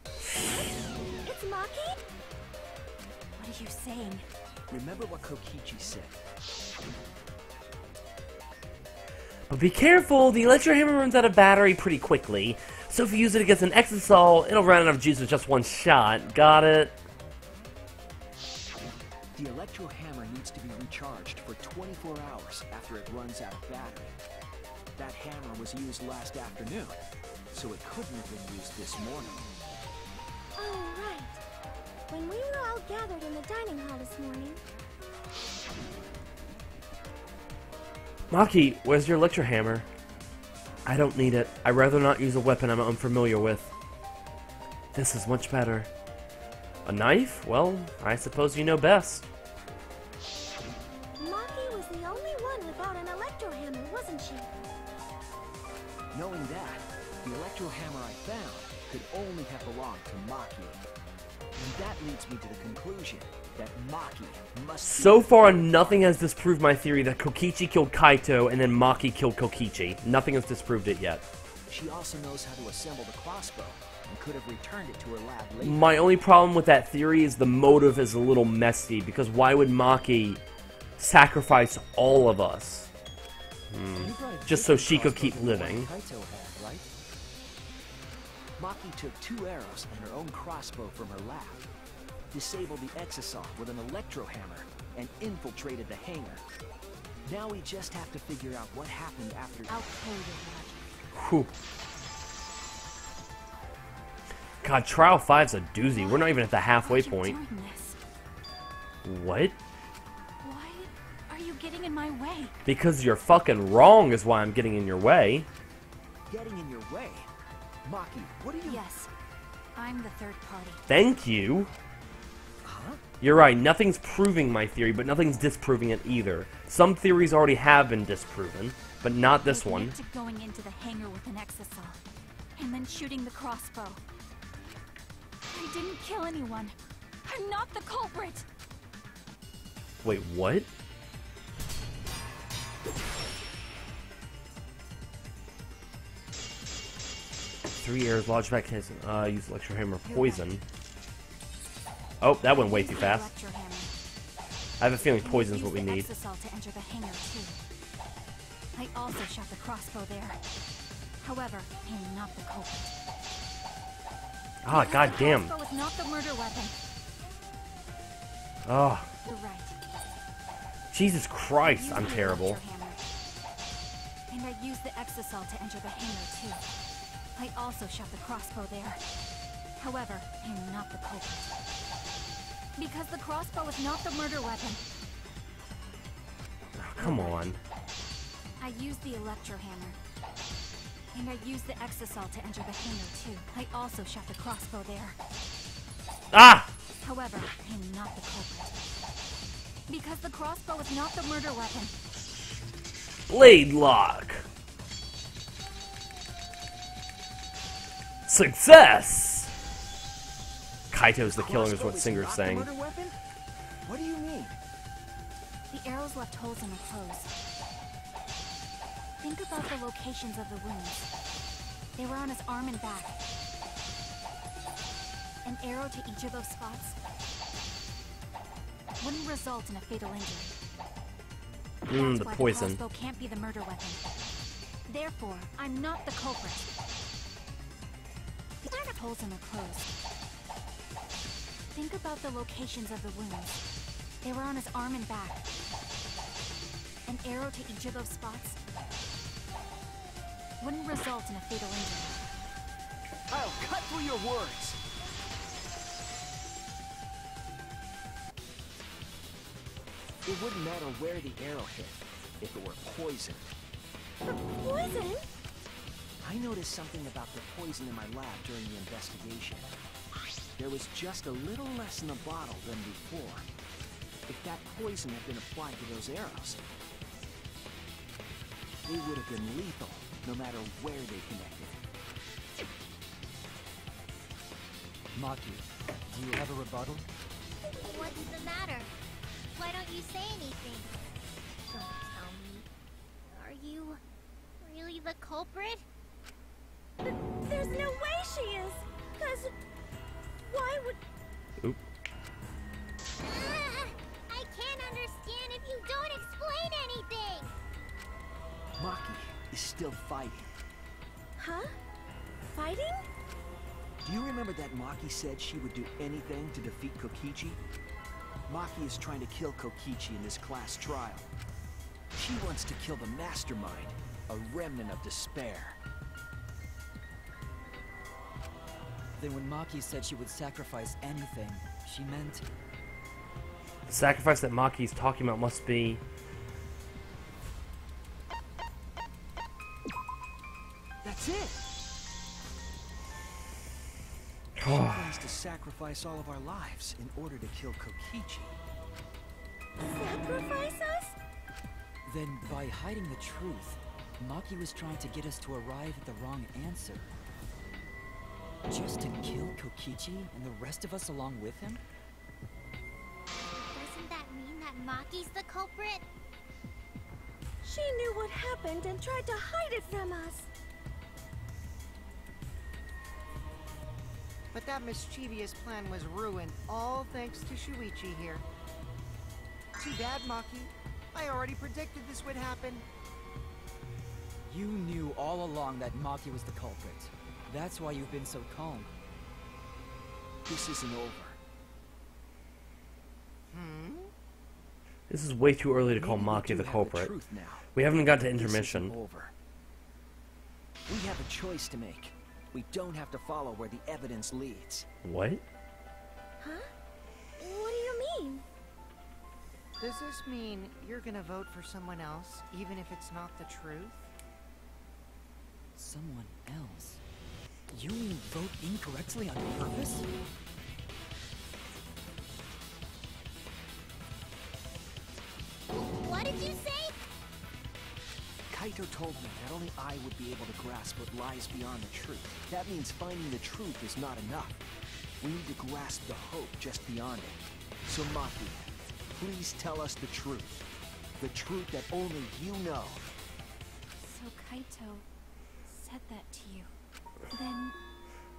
It's Maki? What are you saying? Remember what Kokichi said. But be careful, the electro hammer runs out of battery pretty quickly. So if you use it against an Exisal, it'll run out of juice with just one shot. Got it? The electro hammer needs to be recharged for 24 hours after it runs out of battery. That hammer was used last afternoon, so it couldn't have been used this morning. Oh, right. When we were all gathered in the dining hall this morning. Maki, where's your electro hammer? I don't need it. I'd rather not use a weapon I'm unfamiliar with. This is much better. A knife? Well, I suppose you know best. Maki was the only one without an electro hammer, wasn't she? Knowing that, the electro hammer I found could only have belonged to Maki. And that leads me to the conclusion that Maki must So far, nothing has disproved my theory that Kokichi killed Kaito and then Maki killed Kokichi. Nothing has disproved it yet. She also knows how to assemble the crossbow and could have returned it to her lab later. My only problem with that theory is the motive is a little messy, because why would Maki sacrifice all of us? Just so she could keep living. Kaito had, right? Maki took 2 arrows and her own crossbow from her lab, disabled the exasol with an electro hammer, and infiltrated the hangar. Now we just have to figure out what happened after. I'll kill your logic. Whew. God, Trial 5's a doozy. We're not even at the halfway point. Doing this? What? Why are you getting in my way? Because you're fucking wrong is why I'm getting in your way. Getting in your way? Maki, what are you... Yes, I'm the third party. Thank you. Huh? You're right, nothing's proving my theory, but nothing's disproving it either. Some theories already have been disproven, but not this I one. admit to going into the hangar with an exasol, and then shooting the crossbow. I didn't kill anyone. I'm not the culprit. Wait, what? Three arrows, lodge back his, use electro hammer, poison. Oh, that went way too fast. Electro hammer. I have a feeling And poison's use what we the need. exasol to enter the hangar too. I also shot the crossbow there. However, I am not the culprit. Ah, Because goddamn. The crossbow is not the murder weapon. Oh, You're right. Jesus Christ, Use I'm the terrible. electro hammer. And I used the exasol to enter the hangar too. I also shot the crossbow there. However, I am not the culprit. Because the crossbow is not the murder weapon. Oh, come on. I used the electro hammer. And I used the exasol to enter the hangar too. I also shot the crossbow there. Ah! However, I am not the culprit. Because the crossbow is not the murder weapon. Blade lock. Success! Kaito's the killer is what Singer's saying. Murder weapon? What do you mean? The arrows left holes in her clothes. Think about the locations of the wounds. They were on his arm and back. An arrow to each of those spots wouldn't result in a fatal injury. That's The why poison. The crossbow can't be the murder weapon. Therefore, I'm not the culprit. Holes in her clothes. Think about the locations of the wounds. They were on his arm and back. An arrow to each of those spots wouldn't result in a fatal injury. I'll cut through your words. It wouldn't matter where the arrow hit if it were poison. Poison? I noticed something about the poison in my lab during the investigation. There was just a little less in the bottle than before. If that poison had been applied to those arrows, they would have been lethal, no matter where they connected. Maki, do you have a rebuttal? What's the matter? Why don't you say anything? Don't tell me. Are you really the culprit? There's no way she is! Cause... why would... Oop. I can't understand if you don't explain anything! Maki is still fighting. Huh? Fighting? Do you remember that Maki said she would do anything to defeat Kokichi? Maki is trying to kill Kokichi in this class trial. She wants to kill the mastermind, a remnant of despair. Then when Maki said she would sacrifice anything, she meant... The sacrifice that Maki's talking about must be... That's it! She plans to sacrifice all of our lives in order to kill Kokichi. Sacrifice us? Then by hiding the truth, Maki was trying to get us to arrive at the wrong answer. Just to kill Kokichi and the rest of us along with him? Maki's the culprit? She knew what happened and tried to hide it from us. But that mischievous plan was ruined, all thanks to Shuichi here. Too bad, Maki. I already predicted this would happen. You knew all along that Maki was the culprit. That's why you've been so calm. This isn't over. This is way too early to call Maybe we Maki do the have culprit. truth now. We haven't got to This isn't intermission. over. We have a choice to make. We don't have to follow where the evidence leads. What? Huh? What do you mean? Does this mean you're gonna vote for someone else, even if it's not the truth? Someone else? You mean vote incorrectly on purpose? What did you say? Kaito told me that only I would be able to grasp what lies beyond the truth. That means finding the truth is not enough. We need to grasp the hope just beyond it. So Maki, please tell us the truth. The truth that only you know. So Kaito said that to you. Then,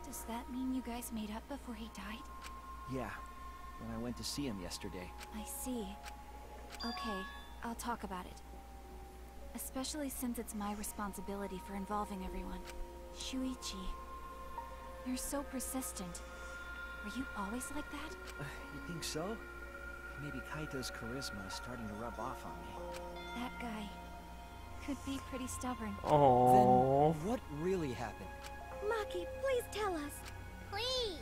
does that mean you guys made up before he died? Yeah, when I went to see him yesterday. I see. Okay, I'll talk about it. Especially since it's my responsibility for involving everyone. Shuichi, you're so persistent. Are you always like that? You think so? Maybe Kaito's charisma is starting to rub off on me. That guy could be pretty stubborn. Oh. Then what really happened? Maki, please tell us. Please.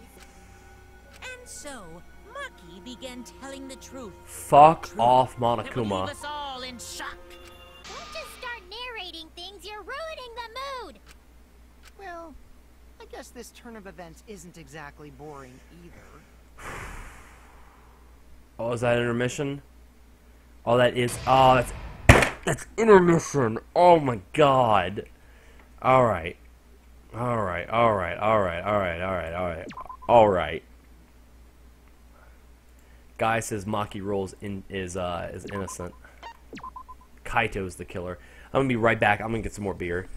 And so, Maki began telling the truth. Fuck off, It would leave Monokuma. us all in shock. Don't just start narrating things, you're ruining the mood. Well, I guess this turn of events isn't exactly boring either. Oh, is that intermission? Oh, that is. Oh, that's intermission. Oh my god. All right. All right. All right. All right. All right. All right. All right. All right. Guy says Maki rolls is innocent. Kaito's the killer. I'm gonna be right back. I'm gonna get some more beer.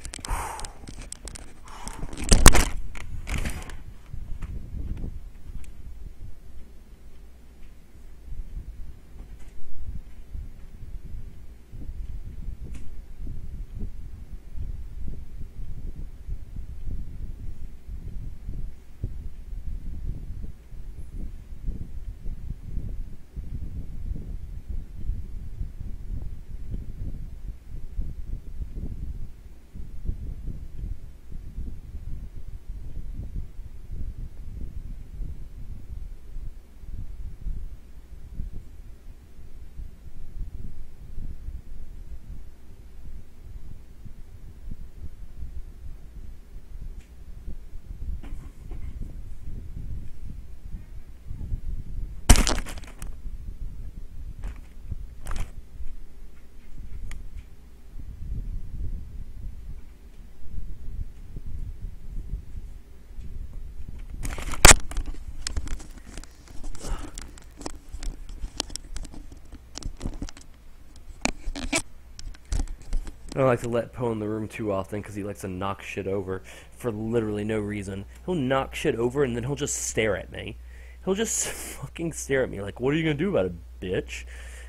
I don't like to let Poe in the room too often because he likes to knock shit over for literally no reason. He'll knock shit over and then he'll just stare at me. He'll just fucking stare at me like, what are you gonna do about it, bitch?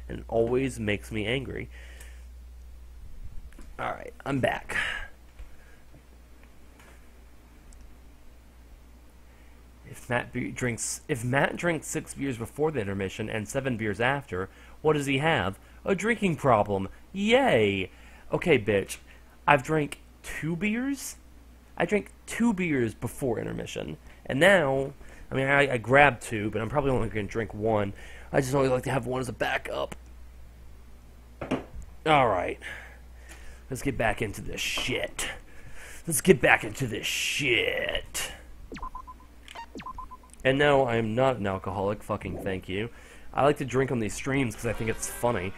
And it always makes me angry. Alright, I'm back. If Matt drinks 6 beers before the intermission and 7 beers after, what does he have? A drinking problem. Yay! Okay, bitch. I've drank 2 beers? I drank 2 beers before intermission. And now, I mean, I grabbed 2, but I'm probably only going to drink 1. I just always like to have 1 as a backup. Alright. Let's get back into this shit. Let's get back into this shit. And no, I am not an alcoholic. Fucking thank you. I like to drink on these streams because I think it's funny.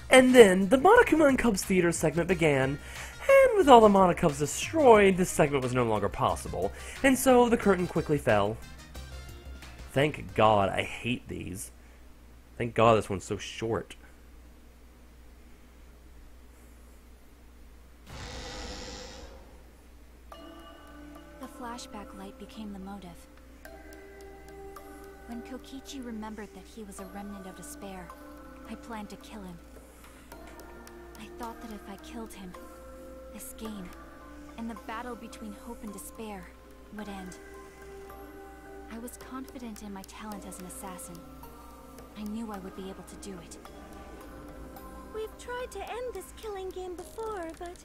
And then, the Monokuma and Cubs Theater segment began, and with all the Monokubs destroyed, this segment was no longer possible, and so the curtain quickly fell. Thank God, I hate these. Thank God this one's so short. The flashback light became the motive. When Kokichi remembered that he was a remnant of despair, I planned to kill him. I thought that if I killed him, this game, and the battle between hope and despair, would end. I was confident in my talent as an assassin. I knew I would be able to do it. We've tried to end this killing game before, but...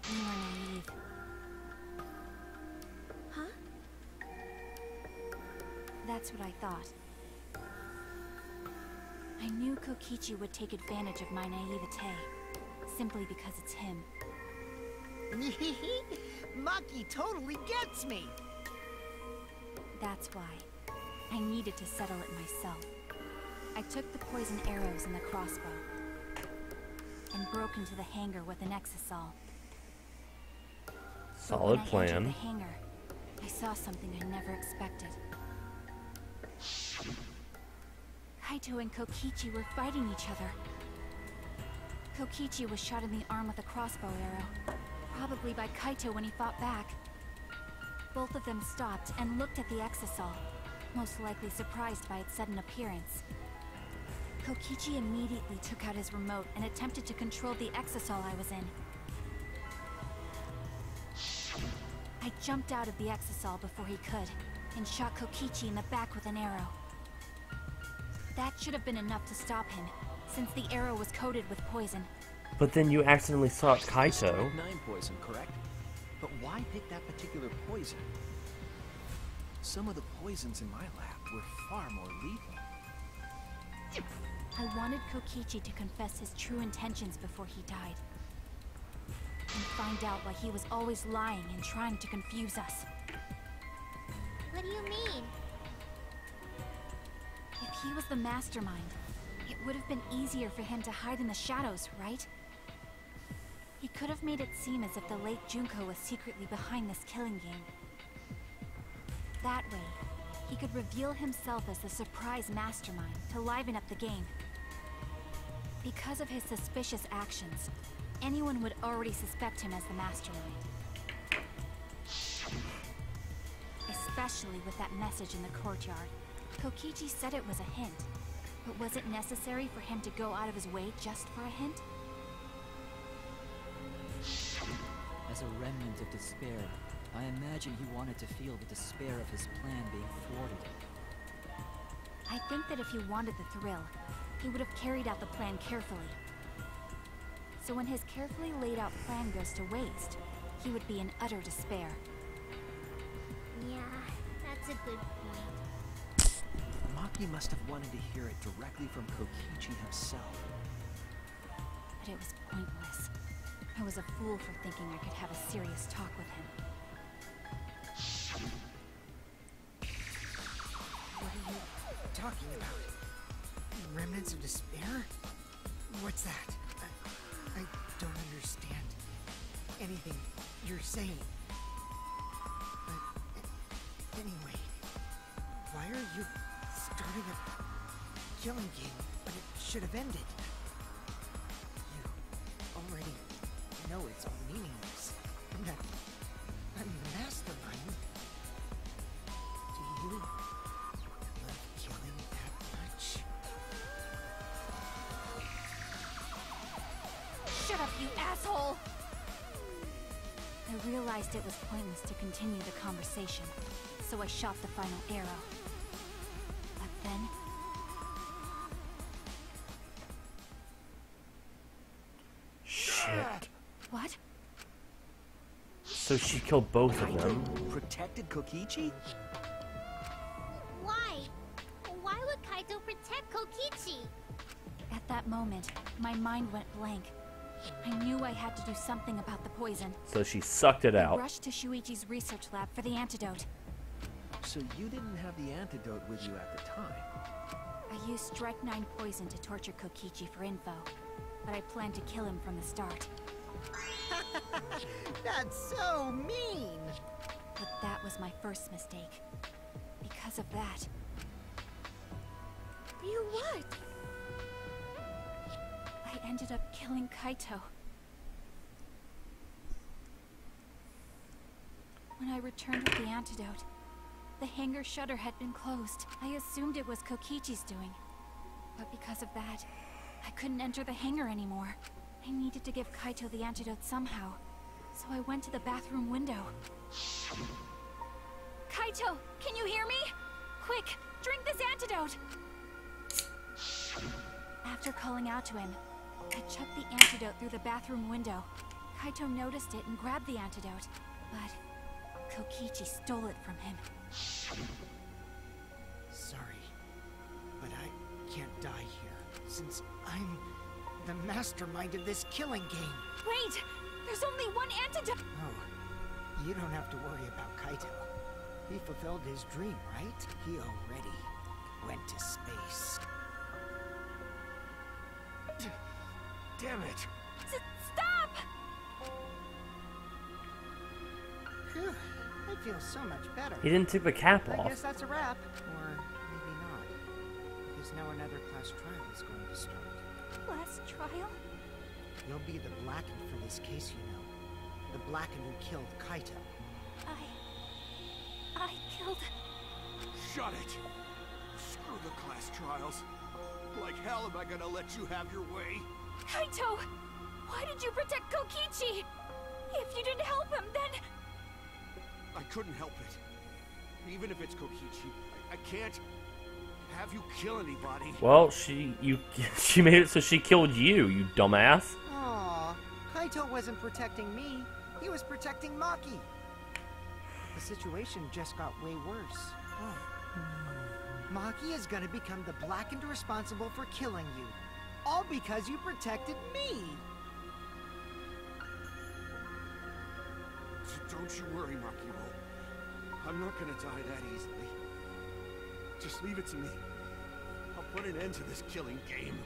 You were naive. Huh? That's what I thought. I knew Kokichi would take advantage of my naivete, simply because it's him. Maki totally gets me! That's why. I needed to settle it myself. I took the poison arrows and the crossbow, and broke into the hangar with an exisal. Solid But when I entered plan. the hangar, I saw something I never expected. Kaito and Kokichi were fighting each other. Kokichi was shot in the arm with a crossbow arrow, probably by Kaito when he fought back. Both of them stopped and looked at the exisal, most likely surprised by its sudden appearance. Kokichi immediately took out his remote and attempted to control the exisal I was in. I jumped out of the exisal before he could, and shot Kokichi in the back with an arrow. That should have been enough to stop him, since the arrow was coated with poison. But then you accidentally shot Kaito. 9 poison, correct? But why pick that particular poison? Some of the poisons in my lab were far more lethal. I wanted Kokichi to confess his true intentions before he died. And find out why he was always lying and trying to confuse us. What do you mean? If he was the mastermind, it would have been easier for him to hide in the shadows, right? He could have made it seem as if the late Junko was secretly behind this killing game. That way, he could reveal himself as the surprise mastermind to liven up the game. Because of his suspicious actions, anyone would already suspect him as the mastermind. Especially with that message in the courtyard. Kokichi said it was a hint, but was it necessary for him to go out of his way just for a hint? As a remnant of despair, I imagine he wanted to feel the despair of his plan being thwarted. I think that if he wanted the thrill, he would have carried out the plan carefully. So when his carefully laid out plan goes to waste, he would be in utter despair. Yeah, that's a good point. Maki must have wanted to hear it directly from Kokichi himself. But it was pointless. I was a fool for thinking I could have a serious talk with him. What are you talking about? Remnants of despair? What's that? I don't understand anything you're saying. But anyway, why are you starting a killing game when it should have ended? You already know it's all meaningless. I'm the mastermind. Do you love killing that much? Shut up, you asshole! I realized it was pointless to continue the conversation, so I shot the final arrow. But then... Shit. What? So she killed both of them. Protected Kokichi? Why? Why would Kaito protect Kokichi? At that moment, my mind went blank. I knew I had to do something about the poison. So she sucked it I out. rushed to Shuichi's research lab for the antidote. So you didn't have the antidote with you at the time? I used Strike 9 poison to torture Kokichi for info, but I planned to kill him from the start. That's so mean! But that was my first mistake. Because of that, You what? I ended up killing Kaito. When I returned with the antidote, the hangar shutter had been closed. I assumed it was Kokichi's doing. But because of that, I couldn't enter the hangar anymore. I needed to give Kaito the antidote somehow. So I went to the bathroom window. Kaito, can you hear me? Quick, drink this antidote! After calling out to him, I chucked the antidote through the bathroom window. Kaito noticed it and grabbed the antidote, but Kokichi stole it from him. Sorry, but I can't die here, since I'm the mastermind of this killing game. Wait! There's only one antidote! Oh, you don't have to worry about Kaito. He fulfilled his dream, right? He already went to space. Damn it! Stop! Phew, I feel so much better. He didn't take the cap I off. guess that's a wrap. Or maybe not. Because now another class trial is going to start. Class trial? You'll be the Blackened for this case, you know. The Blackened who killed Kaito. I killed... Shut it! Screw the class trials. Like hell am I gonna let you have your way? Kaito! Why did you protect Kokichi? If you didn't help him, then... I couldn't help it. Even if it's Kokichi, I can't have you kill anybody. Well, she made it so she killed you, you dumbass. Aww, Kaito wasn't protecting me. He was protecting Maki. The situation just got way worse. Oh. Maki is gonna become the Blackened responsible for killing you. All because you protected me! Don't you worry, Makiro. I'm not gonna die that easily. Just leave it to me. I'll put an end to this killing game.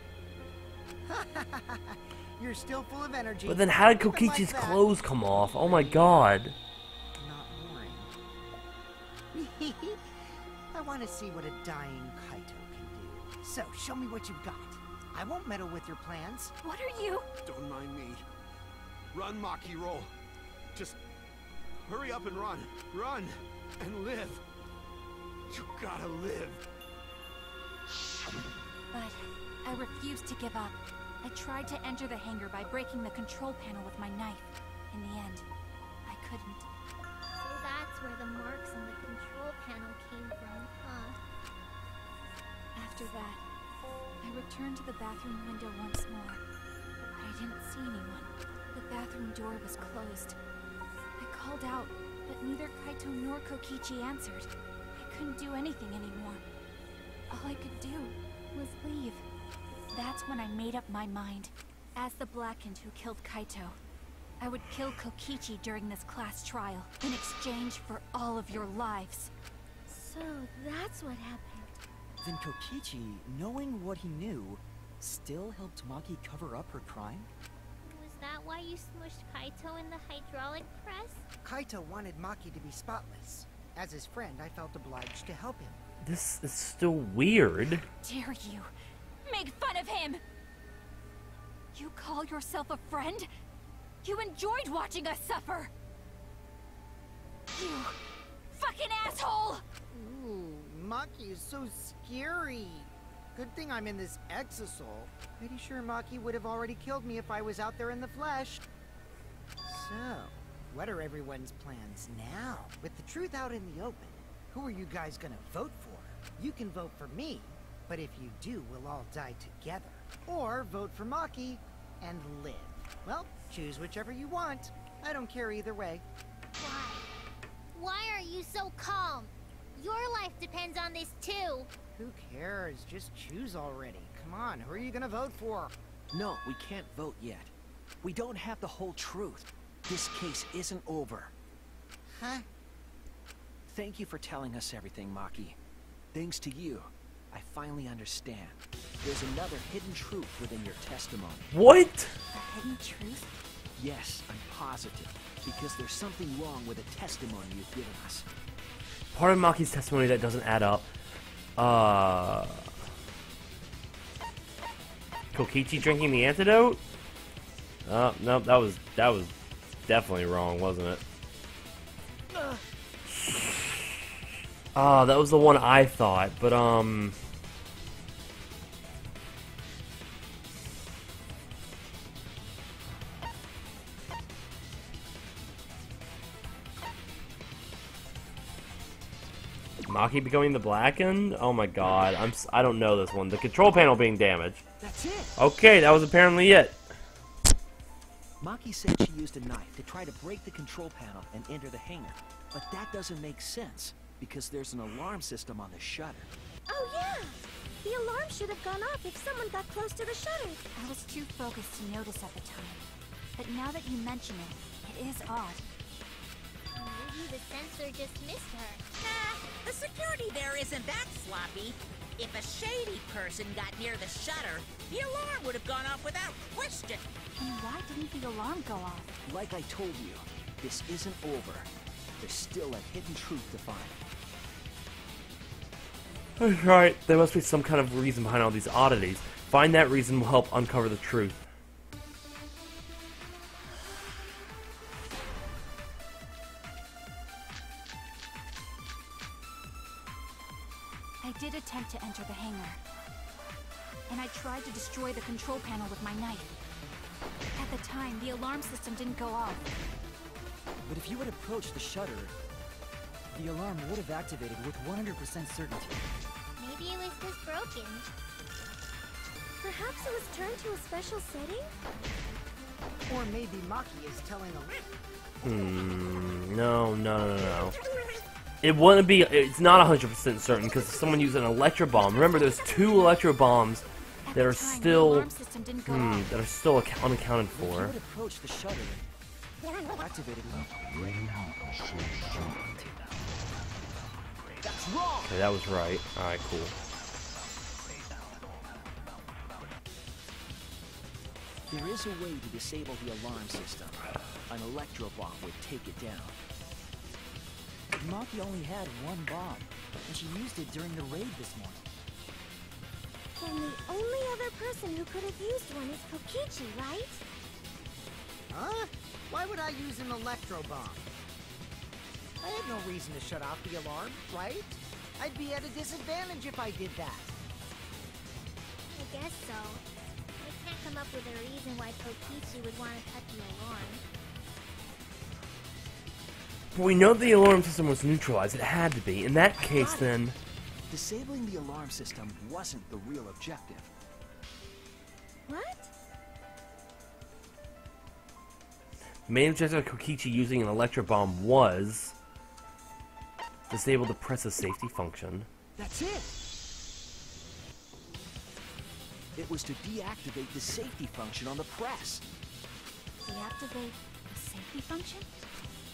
You're still full of energy. But then how did Keep it like Kokichi's that. clothes come off? Oh my god. Not boring. I want to see what a dying Kaito can do. So, show me what you've got. I won't meddle with your plans. What are you? Don't mind me. Run, Makiro. Just hurry up and run. Run and live. You gotta live. But I refused to give up. I tried to enter the hangar by breaking the control panel with my knife. In the end, I couldn't. So that's where the marks on the control panel came from, huh? After that, I returned to the bathroom window once more, but I didn't see anyone. The bathroom door was closed. I called out, but neither Kaito nor Kokichi answered. I couldn't do anything anymore. All I could do was leave. That's when I made up my mind. As the Blackened who killed Kaito, I would kill Kokichi during this class trial in exchange for all of your lives. So that's what happened. Then Kokichi, knowing what he knew, still helped Maki cover up her crime? Was that why you smushed Kaito in the hydraulic press? Kaito wanted Maki to be spotless. As his friend, I felt obliged to help him. This is still weird. Dare you make fun of him? You call yourself a friend? You enjoyed watching us suffer! You fucking asshole! Ooh, Maki is so scary. Good thing I'm in this exosol. Pretty sure Maki would have already killed me if I was out there in the flesh. So, what are everyone's plans now? With the truth out in the open, who are you guys gonna vote for? You can vote for me, but if you do, we'll all die together. Or vote for Maki and live. Well, choose whichever you want. I don't care either way. Why? Why are you so calm? Your life depends on this too. Who cares? Just choose already. Come on, who are you gonna vote for? No, we can't vote yet. We don't have the whole truth. This case isn't over. Huh? Thank you for telling us everything, Maki. Thanks to you, I finally understand. There's another hidden truth within your testimony. What? A hidden truth? Yes, I'm positive. Because there's something wrong with the testimony you've given us. Part of Maki's testimony that doesn't add up. Kokichi drinking the antidote? Oh, no, that was definitely wrong, wasn't it? Ah, that was the one I thought, but Maki becoming the blackened? Oh my god, I don't know this one. The control panel being damaged. That's it. Okay, that was apparently it. Maki said she used a knife to try to break the control panel and enter the hangar. But that doesn't make sense, because there's an alarm system on the shutter. Oh yeah! The alarm should have gone off if someone got close to the shutter. I was too focused to notice at the time. But now that you mention it, it is odd. Maybe the sensor just missed her. Nah, the security there isn't that sloppy. If a shady person got near the shutter, the alarm would have gone off without question. And why didn't the alarm go off? Like I told you, this isn't over. There's still a hidden truth to find. That's right, there must be some kind of reason behind all these oddities. Find that reason will help uncover the truth. I did attempt to enter the hangar. And I tried to destroy the control panel with my knife. At the time, the alarm system didn't go off. But if you had approached the shutter, the alarm would have activated with 100% certainty. Maybe it was just broken. Perhaps it was turned to a special setting? Or maybe Maki is telling a No. It wouldn't be, it's not 100% certain, because someone used an electro bomb. Remember, there's 2 electro bombs that are still, unaccounted for. If you had approached the shutter, activated. That's wrong! Okay, that was right. Alright, cool. There is a way to disable the alarm system. An electro bomb would take it down. Maki only had 1 bomb, and she used it during the raid this morning. Then the only other person who could have used one is Kokichi, right? Huh? Why would I use an electro bomb? I had no reason to shut off the alarm, right? I'd be at a disadvantage if I did that. I guess so. I can't come up with a reason why Kokichi would want to cut the alarm. But we know the alarm system was neutralized. It had to be. In that case, then... Disabling the alarm system wasn't the real objective. What? The main objective of Kokichi using an electro bomb was... disable the press's safety function. That's it! It was to deactivate the safety function on the press. Deactivate the safety function?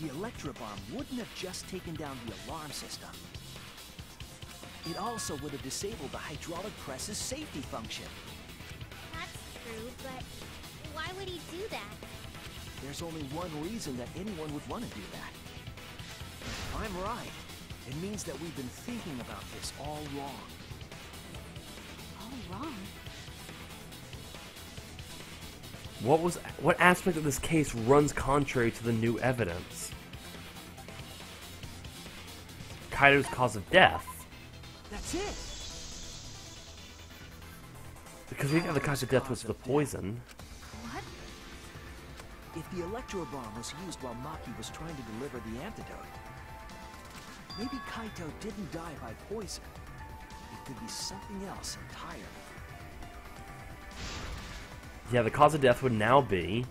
The electro bomb wouldn't have just taken down the alarm system. It also would have disabled the hydraulic press's safety function. That's true, but why would he do that? There's only one reason that anyone would want to do that. If I'm right, it means that we've been thinking about this all wrong. All wrong? What aspect of this case runs contrary to the new evidence? Kaito's cause of death. That's it! Because we got the cause of death was the poison. What? If the electro bomb was used while Maki was trying to deliver the antidote, maybe Kaito didn't die by poison. It could be something else entirely. Yeah, the cause of death would now be...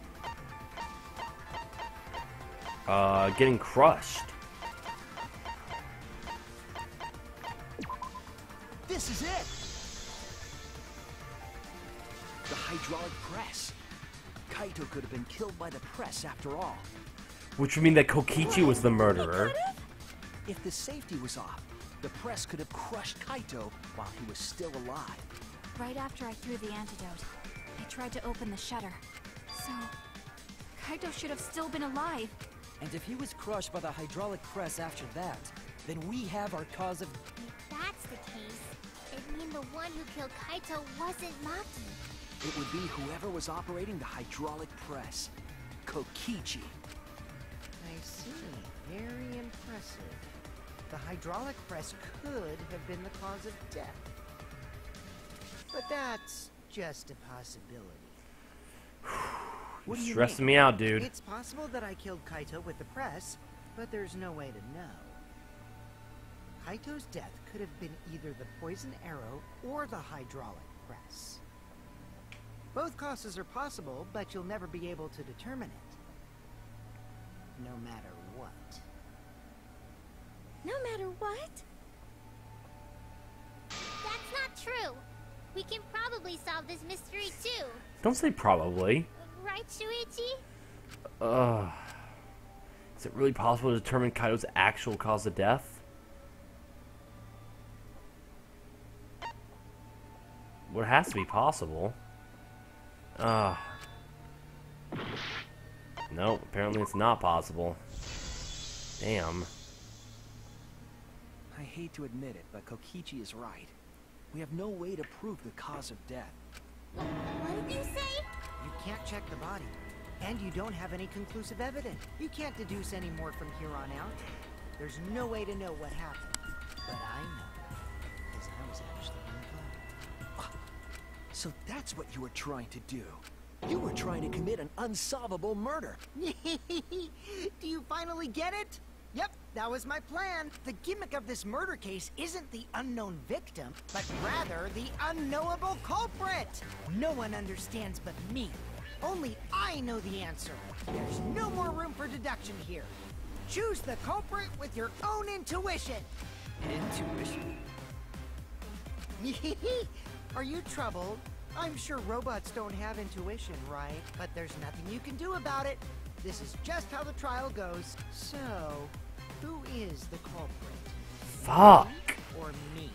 getting crushed. This is it! The hydraulic press. Kaito could have been killed by the press after all. Which would mean that Kokichi was the murderer. If the safety was off, the press could have crushed Kaito while he was still alive. Right after I threw the antidote, I tried to open the shutter. So, Kaito should have still been alive. And if he was crushed by the hydraulic press after that, then we have our cause of... If that's the case, it'd mean the one who killed Kaito wasn't Maki. It would be whoever was operating the hydraulic press. Kokichi. I see. Very impressive. The hydraulic press could have been the cause of death. But that's just a possibility. What do You're you stressing mean? me out, dude. It's possible that I killed Kaito with the press, but there's no way to know. Kaito's death could have been either the poison arrow or the hydraulic press. Both causes are possible, but you'll never be able to determine it. No matter what. No matter what? That's not true. We can probably solve this mystery too. Don't say probably. Right, Shuichi? Is it really possible to determine Kaito's actual cause of death? Well, it has to be possible. No, apparently it's not possible. Damn. I hate to admit it, but Kokichi is right. We have no way to prove the cause of death. What did you say? You can't check the body, and you don't have any conclusive evidence. You can't deduce any more from here on out. There's no way to know what happened. But I know, because I was actually involved. So that's what you were trying to do. You were trying to commit an unsolvable murder. Do you finally get it? Yep, that was my plan. The gimmick of this murder case isn't the unknown victim, but rather the unknowable culprit. No one understands but me. Only I know the answer. There's no more room for deduction here. Choose the culprit with your own intuition. Intuition? Are you troubled? I'm sure robots don't have intuition, right? But there's nothing you can do about it. This is just how the trial goes. So, who is the culprit? Fuck. You or me?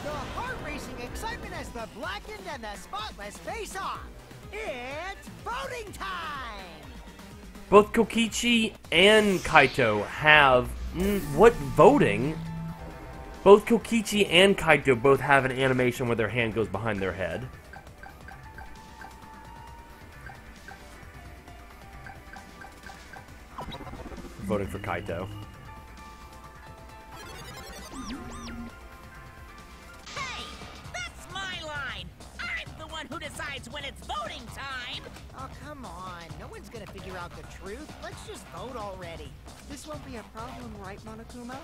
The heart-racing excitement as the blackened and the spotless face off. It's voting time! Both Kokichi and Kaito have... what voting? Both Kokichi and Kaito both have an animation where their hand goes behind their head. Voting for Kaito. Hey, that's my line. I'm the one who decides when it's voting time. Oh, come on. No one's gonna figure out the truth. Let's just vote already. This won't be a problem, right, Monokuma?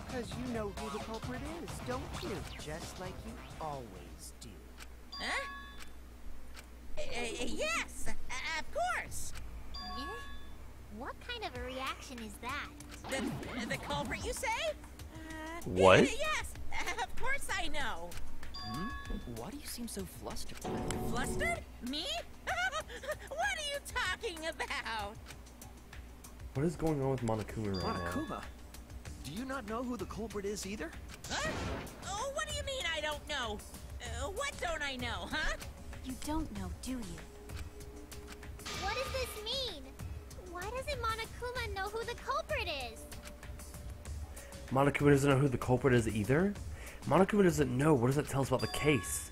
Because you know who the culprit is, don't you? Just like you always do. Huh? Yes, of course. Yeah? What kind of a reaction is that? The culprit, you say? What? Yes, of course I know. Why do you seem so flustered? Flustered? Me? What are you talking about? What is going on with Monokuma right now? Monokuma, do you not know who the culprit is either? Huh? Oh, what do you mean I don't know? What don't I know, huh? You don't know, do you? What does this mean? Why doesn't Monokuma know who the culprit is? Monokuma doesn't know who the culprit is either? Monokuma doesn't know. What does that tell us about the case?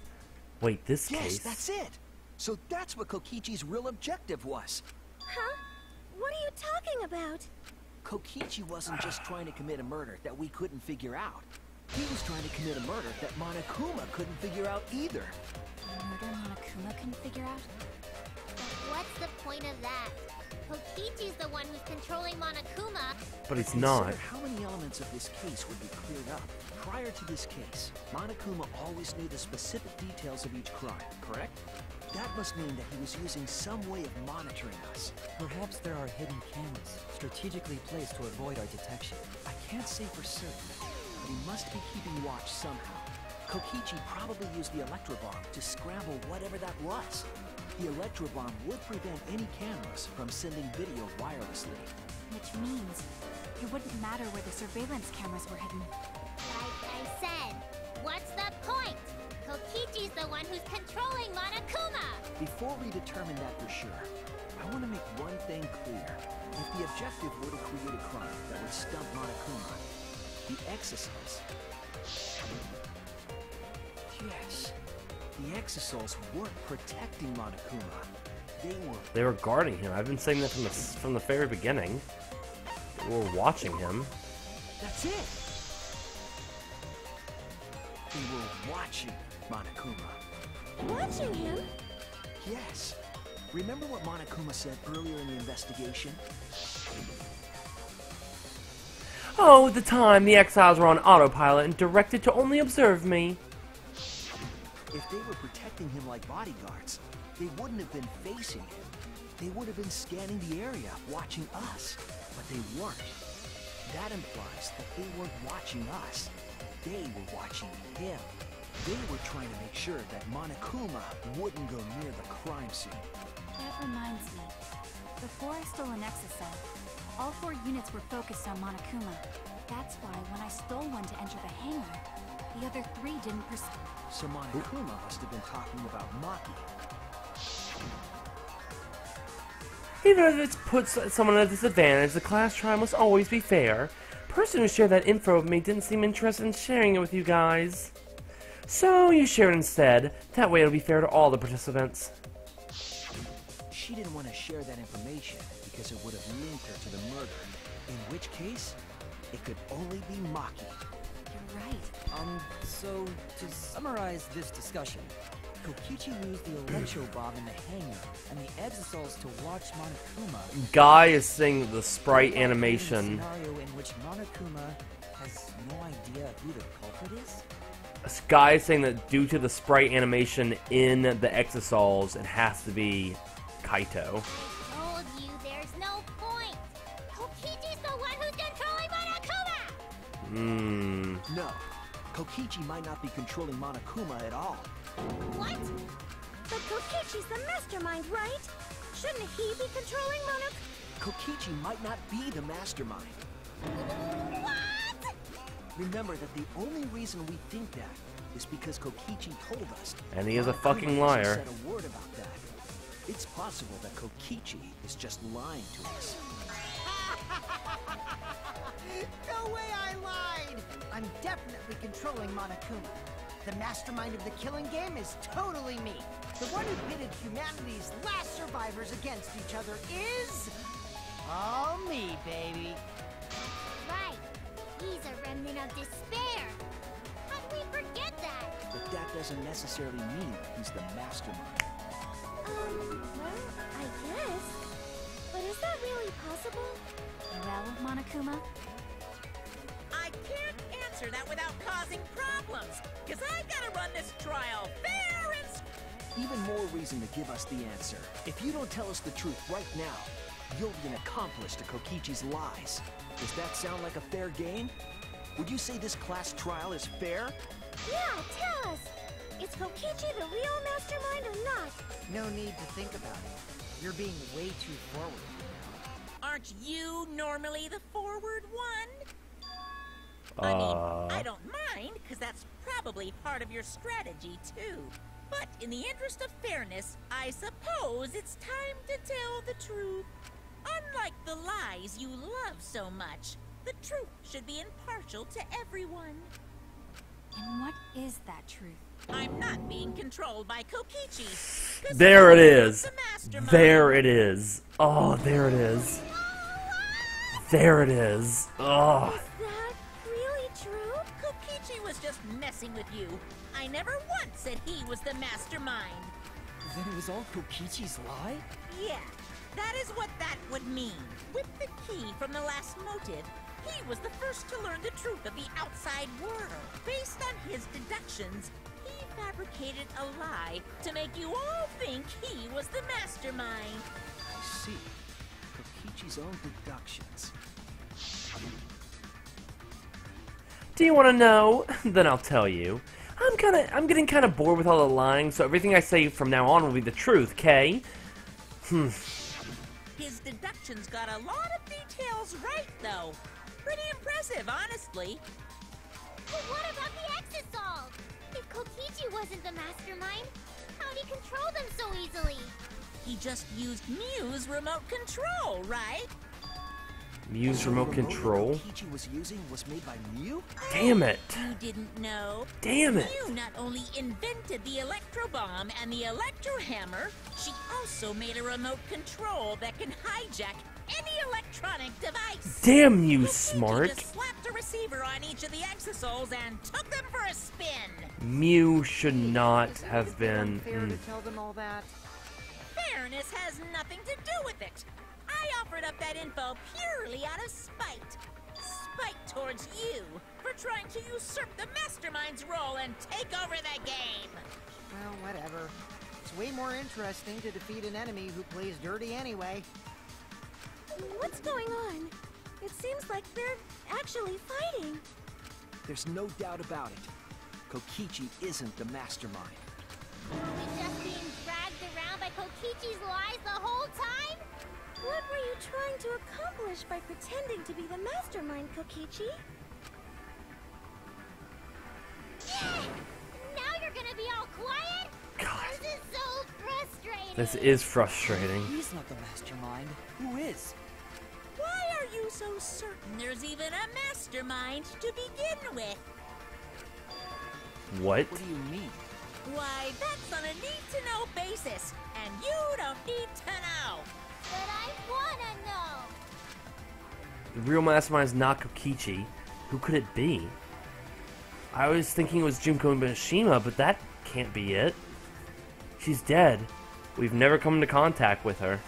Wait, this Yes, case? that's it. So that's what Kokichi's real objective was. Huh? What are you talking about? Kokichi wasn't just trying to commit a murder that we couldn't figure out. He was trying to commit a murder that Monokuma couldn't figure out either. A murder Monokuma couldn't figure out? But what's the point of that? Kokichi's the one who's controlling Monokuma. But he's not. Consider how many elements of this case would be cleared up. Prior to this case, Monokuma always knew the specific details of each crime, correct? That must mean that he was using some way of monitoring us. Perhaps there are hidden cameras, strategically placed to avoid our detection. I can't say for certain, but he must be keeping watch somehow. Kokichi probably used the electrobomb to scramble whatever that was. The electrobomb would prevent any cameras from sending video wirelessly. Which means it wouldn't matter where the surveillance cameras were hidden. Like I said, what's the point? Kokichi's the one who's controlling Monokuma. Before we determine that for sure, I want to make one thing clear. If the objective were to create a crime that would stump Monokuma, the exorcist... Yes. The The Exisouls weren't protecting Monokuma. They were guarding him. I've been saying that from the very beginning. We're watching him. That's it. They were watching Monokuma. Watching him? Yes. Remember what Monokuma said earlier in the investigation? Oh, at the time, the exiles were on autopilot and directed to only observe me. If they were protecting him like bodyguards, they wouldn't have been facing him. They would have been scanning the area, watching us. But they weren't. That implies that they weren't watching us. They were watching him. They were trying to make sure that Monokuma wouldn't go near the crime scene. That reminds me. Before I stole an Exisal, all 4 units were focused on Monokuma. That's why when I stole one to enter the hangar, the other 3 didn't pursue. So Monokuma must have been talking about Maki. Even if it puts someone at a disadvantage, the class trial must always be fair. The person who shared that info with me didn't seem interested in sharing it with you guys. So you share it instead. That way it'll be fair to all the participants. She didn't want to share that information because it would have linked her to the murder. In which case, it could only be Maki. You're right. So, to summarize this discussion, Kokichi used the electro bomb in the hangar and the Exisals to watch Monokuma. Guy is seeing the sprite animation. A scenario in which Monokuma has no idea who the culprit is? Guy is saying that due to the sprite animation in the Exisals, it has to be Kaito. Told you there's no point. Kokichi's the one who's controlling Monokuma. No. Kokichi might not be controlling Monokuma at all. What? But Kokichi's the mastermind, right? Shouldn't he be controlling Kokichi might not be the mastermind. What? Remember that the only reason we think that is because Kokichi told us. And he is a Monokuma fucking hasn't liar. said a word about that. It's possible that Kokichi is just lying to us. No way I lied! I'm definitely controlling Monokuma. The mastermind of the killing game is totally me. The one who pitted humanity's last survivors against each other is... all me, baby. Right. He's a remnant of despair. How'd we forget that? But that doesn't necessarily mean that he's the mastermind. Well, I guess. But is that really possible? Well, Monokuma? I can't answer that without causing problems, because I gotta run this trial fair and... Even more reason to give us the answer. If you don't tell us the truth right now, you'll be an accomplice to Kokichi's lies. Does that sound like a fair game? Would you say this class trial is fair? Yeah, tell us. Is Kokichi the real mastermind or not? No need to think about it. You're being way too forward. Aren't you normally the forward one? I mean, I don't mind, because that's probably part of your strategy, too. But in the interest of fairness, I suppose it's time to tell the truth. Unlike the lies you love so much, the truth should be impartial to everyone. And what is that truth? I'm not being controlled by Kokichi. 'Cause There it I'm is. the mastermind. There it is. Oh, there it is. There it is. Oh. Is that really true? Kokichi was just messing with you. I never once said he was the mastermind. Then it was all Kokichi's lie? Yeah, that is what that would mean. With the key from the last motive, he was the first to learn the truth of the outside world. Based on his deductions, he fabricated a lie to make you all think he was the mastermind. I see. Kokichi's own deductions. Do you want to know? Then I'll tell you. I'm getting kind of bored with all the lying, so everything I say from now on will be the truth, Kay? His deductions got a lot of details right, though. Pretty impressive, honestly. But what about the Exisol? If Kokichi wasn't the mastermind, how'd he control them so easily? He just used Mew's remote control, right? Mew's So remote the control. Kokichi was using was made by Mew? Damn it! You didn't know? Damn it! Mew not only invented the electro bomb and the electro hammer, she also made a remote control that can hijack any electronic device. Damn you, Kokichi smart! just slapped a receiver on each of the exosols and took them for a spin. Mew should not have been. Fair to tell them all that. Fairness has nothing to do with it. I offered up that info purely out of spite. Spite towards you for trying to usurp the mastermind's role and take over the game. Well, whatever. It's way more interesting to defeat an enemy who plays dirty anyway. What's going on? It seems like they're actually fighting. There's no doubt about it. Kokichi isn't the mastermind. Were we just being dragged around by Kokichi's lies the whole time? What were you trying to accomplish by pretending to be the mastermind, Kokichi? Now you're gonna be all quiet? God, This is so frustrating. this is frustrating. He's not the mastermind. Who is? Why are you so certain there's even a mastermind to begin with? What? What do you mean? Why, that's on a need-to-know basis, and you don't need to know. But I wanna know. The real mastermind is not Kokichi. Who could it be? I was thinking it was Junko Mishima, but that can't be it. She's dead. We've never come into contact with her.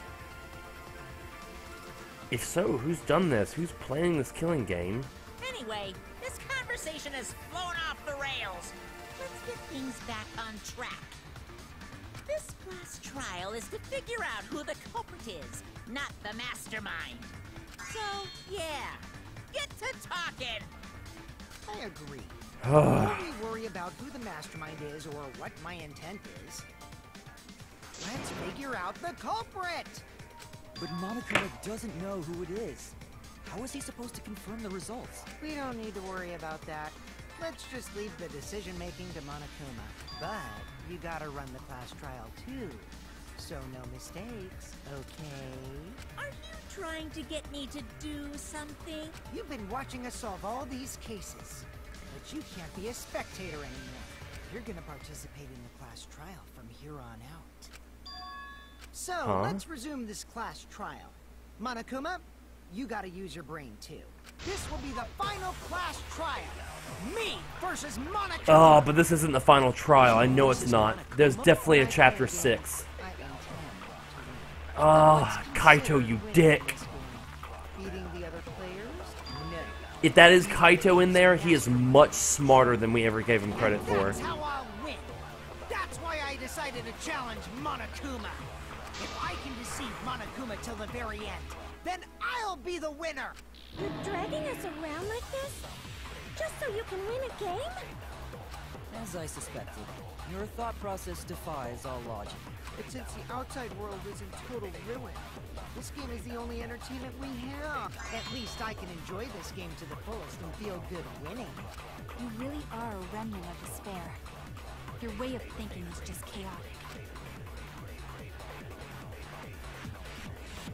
If so, who's done this? Who's playing this killing game? Anyway, this conversation has flown off the rails. Let's get things back on track. This class trial is to figure out who the culprit is, not the mastermind. So, yeah, get to talking. I agree. Before we worry about who the mastermind is or what my intent is, let's figure out the culprit! But Monokuma doesn't know who it is. How is he supposed to confirm the results? We don't need to worry about that. Let's just leave the decision-making to Monokuma. But you gotta run the class trial too. So no mistakes, okay? Are you trying to get me to do something? You've been watching us solve all these cases. But you can't be a spectator anymore. You're gonna participate in the class trial from here on out. So, let's resume this class trial. Monokuma, you gotta use your brain too. This will be the final class trial. Me versus Monokuma! Oh, but this isn't the final trial. I know it's not. There's definitely a chapter 6. Ah, Kaito, you dick. Beating the other players? No. If that is Kaito in there, he is much smarter than we ever gave him credit for. That's how I'll win. That's why I decided to challenge Monokuma. If I can deceive Monokuma till the very end, then I'll be the winner. You're dragging us around like this? Just so you can win a game? As I suspected, your thought process defies all logic. But since the outside world is in total ruin, this game is the only entertainment we have. At least I can enjoy this game to the fullest and feel good winning. You really are a remnant of despair. Your way of thinking is just chaotic.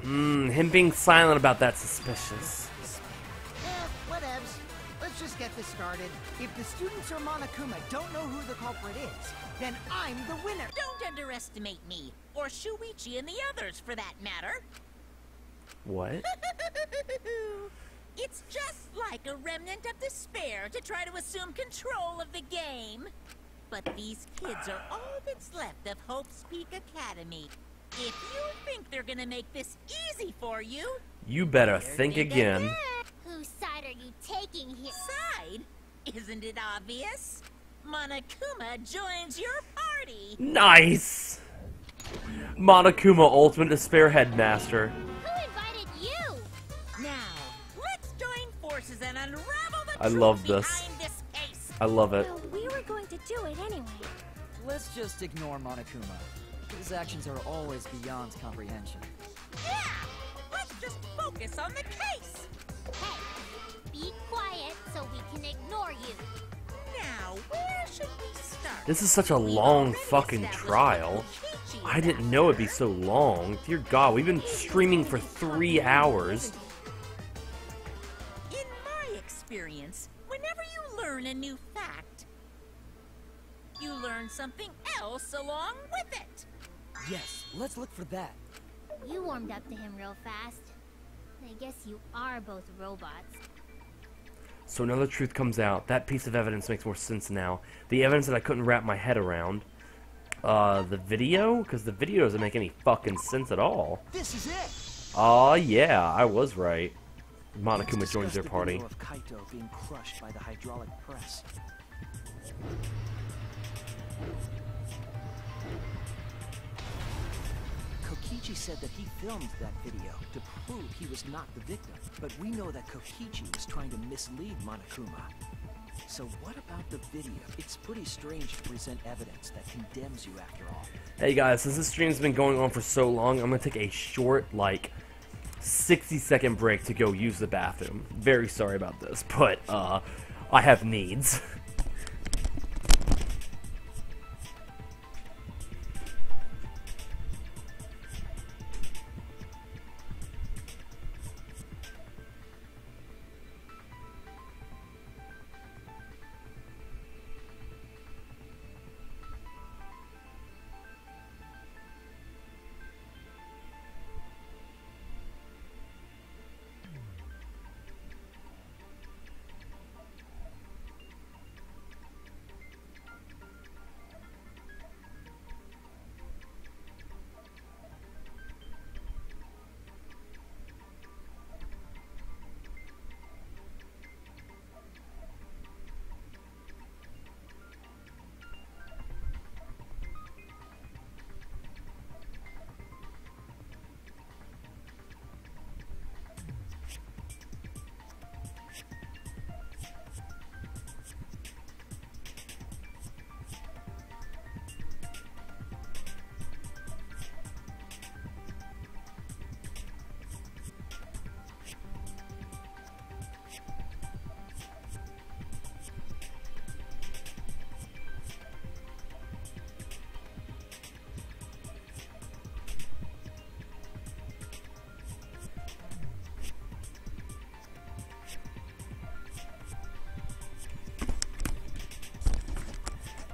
Him being silent about that's suspicious. Whatevs. Let's just get this started. If the students or Monokuma don't know who the culprit is, then I'm the winner. Don't underestimate me, or Shuichi and the others for that matter. What? It's just like a remnant of despair to try to assume control of the game. But these kids are all that's left of Hope's Peak Academy. If you think they're gonna make this easy for you, You better think again. Whose side are you taking here? side, isn't it obvious? Monokuma joins your party. Nice! Monokuma Ultimate Despair Headmaster. Who invited you? Now, let's join forces and unravel the I truth love this. behind this case. I love it. Well, we were going to do it anyway. Let's just ignore Monokuma. His actions are always beyond comprehension. Yeah, let's just focus on the case. Hey, be quiet so we can ignore you. Now, where should we start? This is such a We've long already fucking established trial. that Kokichi I is didn't at know it'd be fault. so long. Dear God, we've been streaming for 3 hours. learn a new fact, you learn something else along with it. Yes, let's look for that. You warmed up to him real fast. I guess you are both robots. So now the truth comes out. That piece of evidence makes more sense now. The evidence that I couldn't wrap my head around. The video? Because the video doesn't make any fucking sense at all. This is it! Aw, yeah, I was right. Monokuma joins their party. Of Kaito being crushed by the hydraulic press. Kokichi said that he filmed that video to prove he was not the victim. But we know that Kokichi was trying to mislead Monokuma. So what about the video? It's pretty strange to present evidence that condemns you after all. Hey guys, since this stream's been going on for so long, I'm gonna take a short, like, 60-second break to go use the bathroom. Very sorry about this, but, I have needs.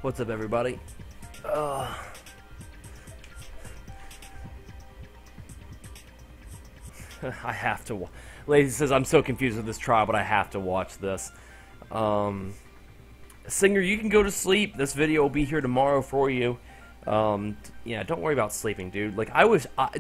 What's up, everybody? I have to. Lady says I'm so confused with this trial, but I have to watch this. Singer, you can go to sleep. This video will be here tomorrow for you. Yeah, don't worry about sleeping, dude. Like,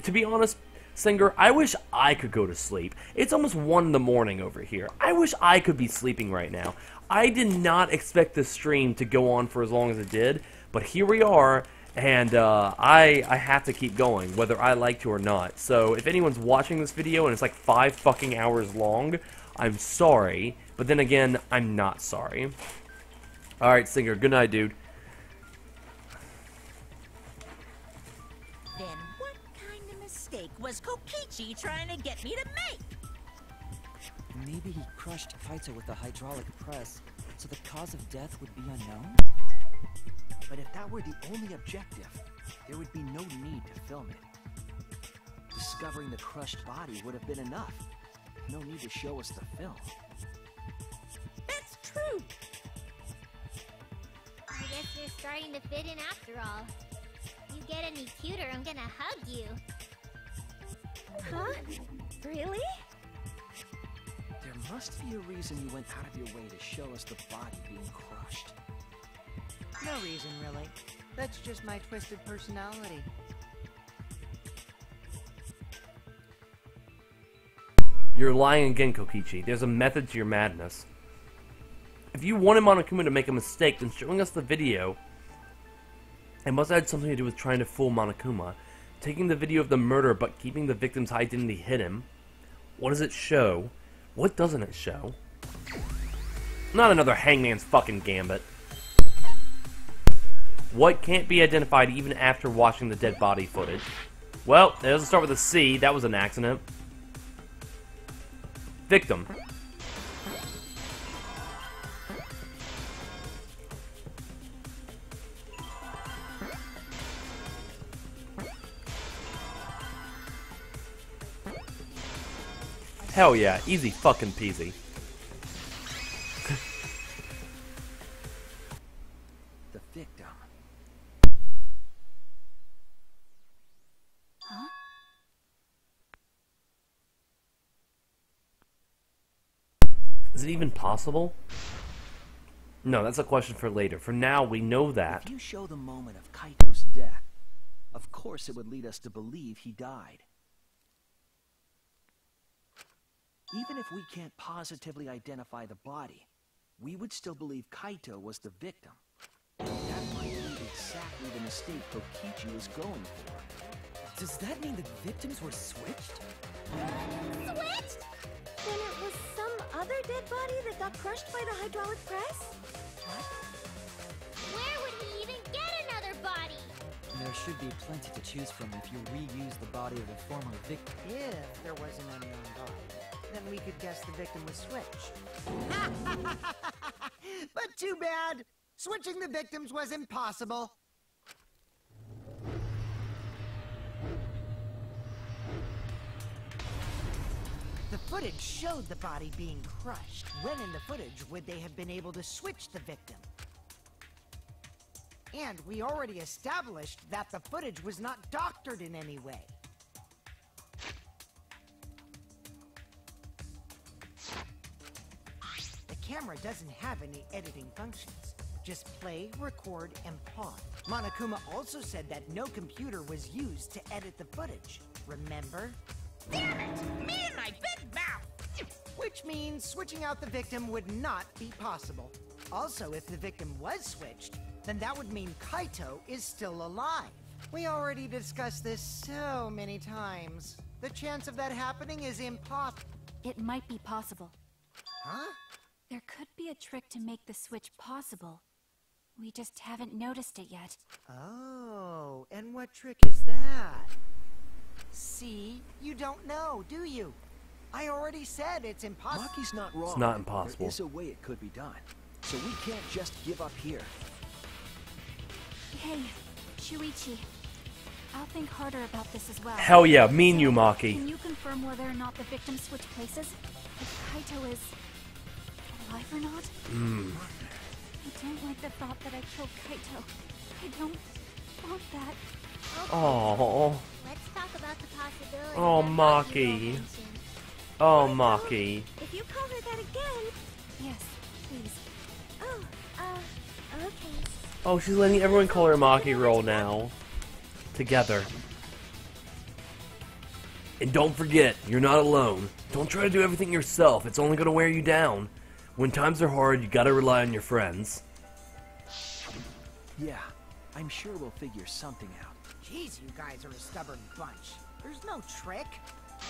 to be honest, Singer, I wish I could go to sleep. It's almost 1 in the morning over here. I wish I could be sleeping right now. I did not expect this stream to go on for as long as it did, but here we are, and I have to keep going, whether I like to or not. So if anyone's watching this video and it's like 5 fucking hours long, I'm sorry, but then again, I'm not sorry. Alright, Singer, good night, dude. Then what kind of mistake was Kokichi trying to get me to make? Maybe he crushed Kaito with the hydraulic press, so the cause of death would be unknown? But if that were the only objective, there would be no need to film it. Discovering the crushed body would have been enough. No need to show us the film. That's true. I guess you're starting to fit in after all. You get any cuter, I'm gonna hug you. Huh? Really? There must be a reason you went out of your way to show us the body being crushed. No reason, really. That's just my twisted personality. You're lying again, Kokichi. There's a method to your madness. If you wanted Monokuma to make a mistake, then showing us the video, it must have had something to do with trying to fool Monokuma. Taking the video of the murder but keeping the victim's identity hidden. What does it show? What doesn't it show? Not another Hangman's fucking Gambit. What can't be identified even after watching the dead body footage? Well, it doesn't start with a C. That was an accident. Victim. Hell yeah, easy fucking peasy. Is it even possible? No, that's a question for later. For now, we know that. If you show the moment of Kaito's death, of course it would lead us to believe he died. Even if we can't positively identify the body, we would still believe Kaito was the victim. And that might be exactly the mistake Kokichi was going for. Does that mean the victims were switched? Switched? Then it was some other dead body that got crushed by the hydraulic press? Where would we even get another body? There should be plenty to choose from if you reuse the body of the former victim. If there was an unknown body, then we could guess the victim was switched. But too bad! Switching the victims was impossible. The footage showed the body being crushed. When in the footage would they have been able to switch the victim? And we already established that the footage was not doctored in any way. The camera doesn't have any editing functions. Just play, record, and pause. Monokuma also said that no computer was used to edit the footage. Remember? Damn it! Me and my big mouth! Which means switching out the victim would not be possible. Also, if the victim was switched, then that would mean Kaito is still alive. We already discussed this so many times. The chance of that happening is impossible. It might be possible. Huh? There could be a trick to make the switch possible. We just haven't noticed it yet. Oh, and what trick is that? See? You don't know, do you? I already said it's impossible. Maki's not wrong. It's not impossible. There is a way it could be done. So we can't just give up here. Hey, Shuichi. I'll think harder about this as well. Hell yeah, me and you, Maki. Can you confirm whether or not the victims switch places? If Kaito is alive or not? I don't like the thought that I killed Kaito. I don't want that. Oh. Let's talk about the possibility. Oh, that Maki. mentioned. Oh, Maki. If you call her that again... Yes, please. Oh, okay. Oh, she's letting everyone call her Maki roll now. Together. And don't forget, you're not alone. Don't try to do everything yourself. It's only gonna wear you down. When times are hard, you gotta rely on your friends. Yeah, I'm sure we'll figure something out. Jeez, you guys are a stubborn bunch. There's no trick.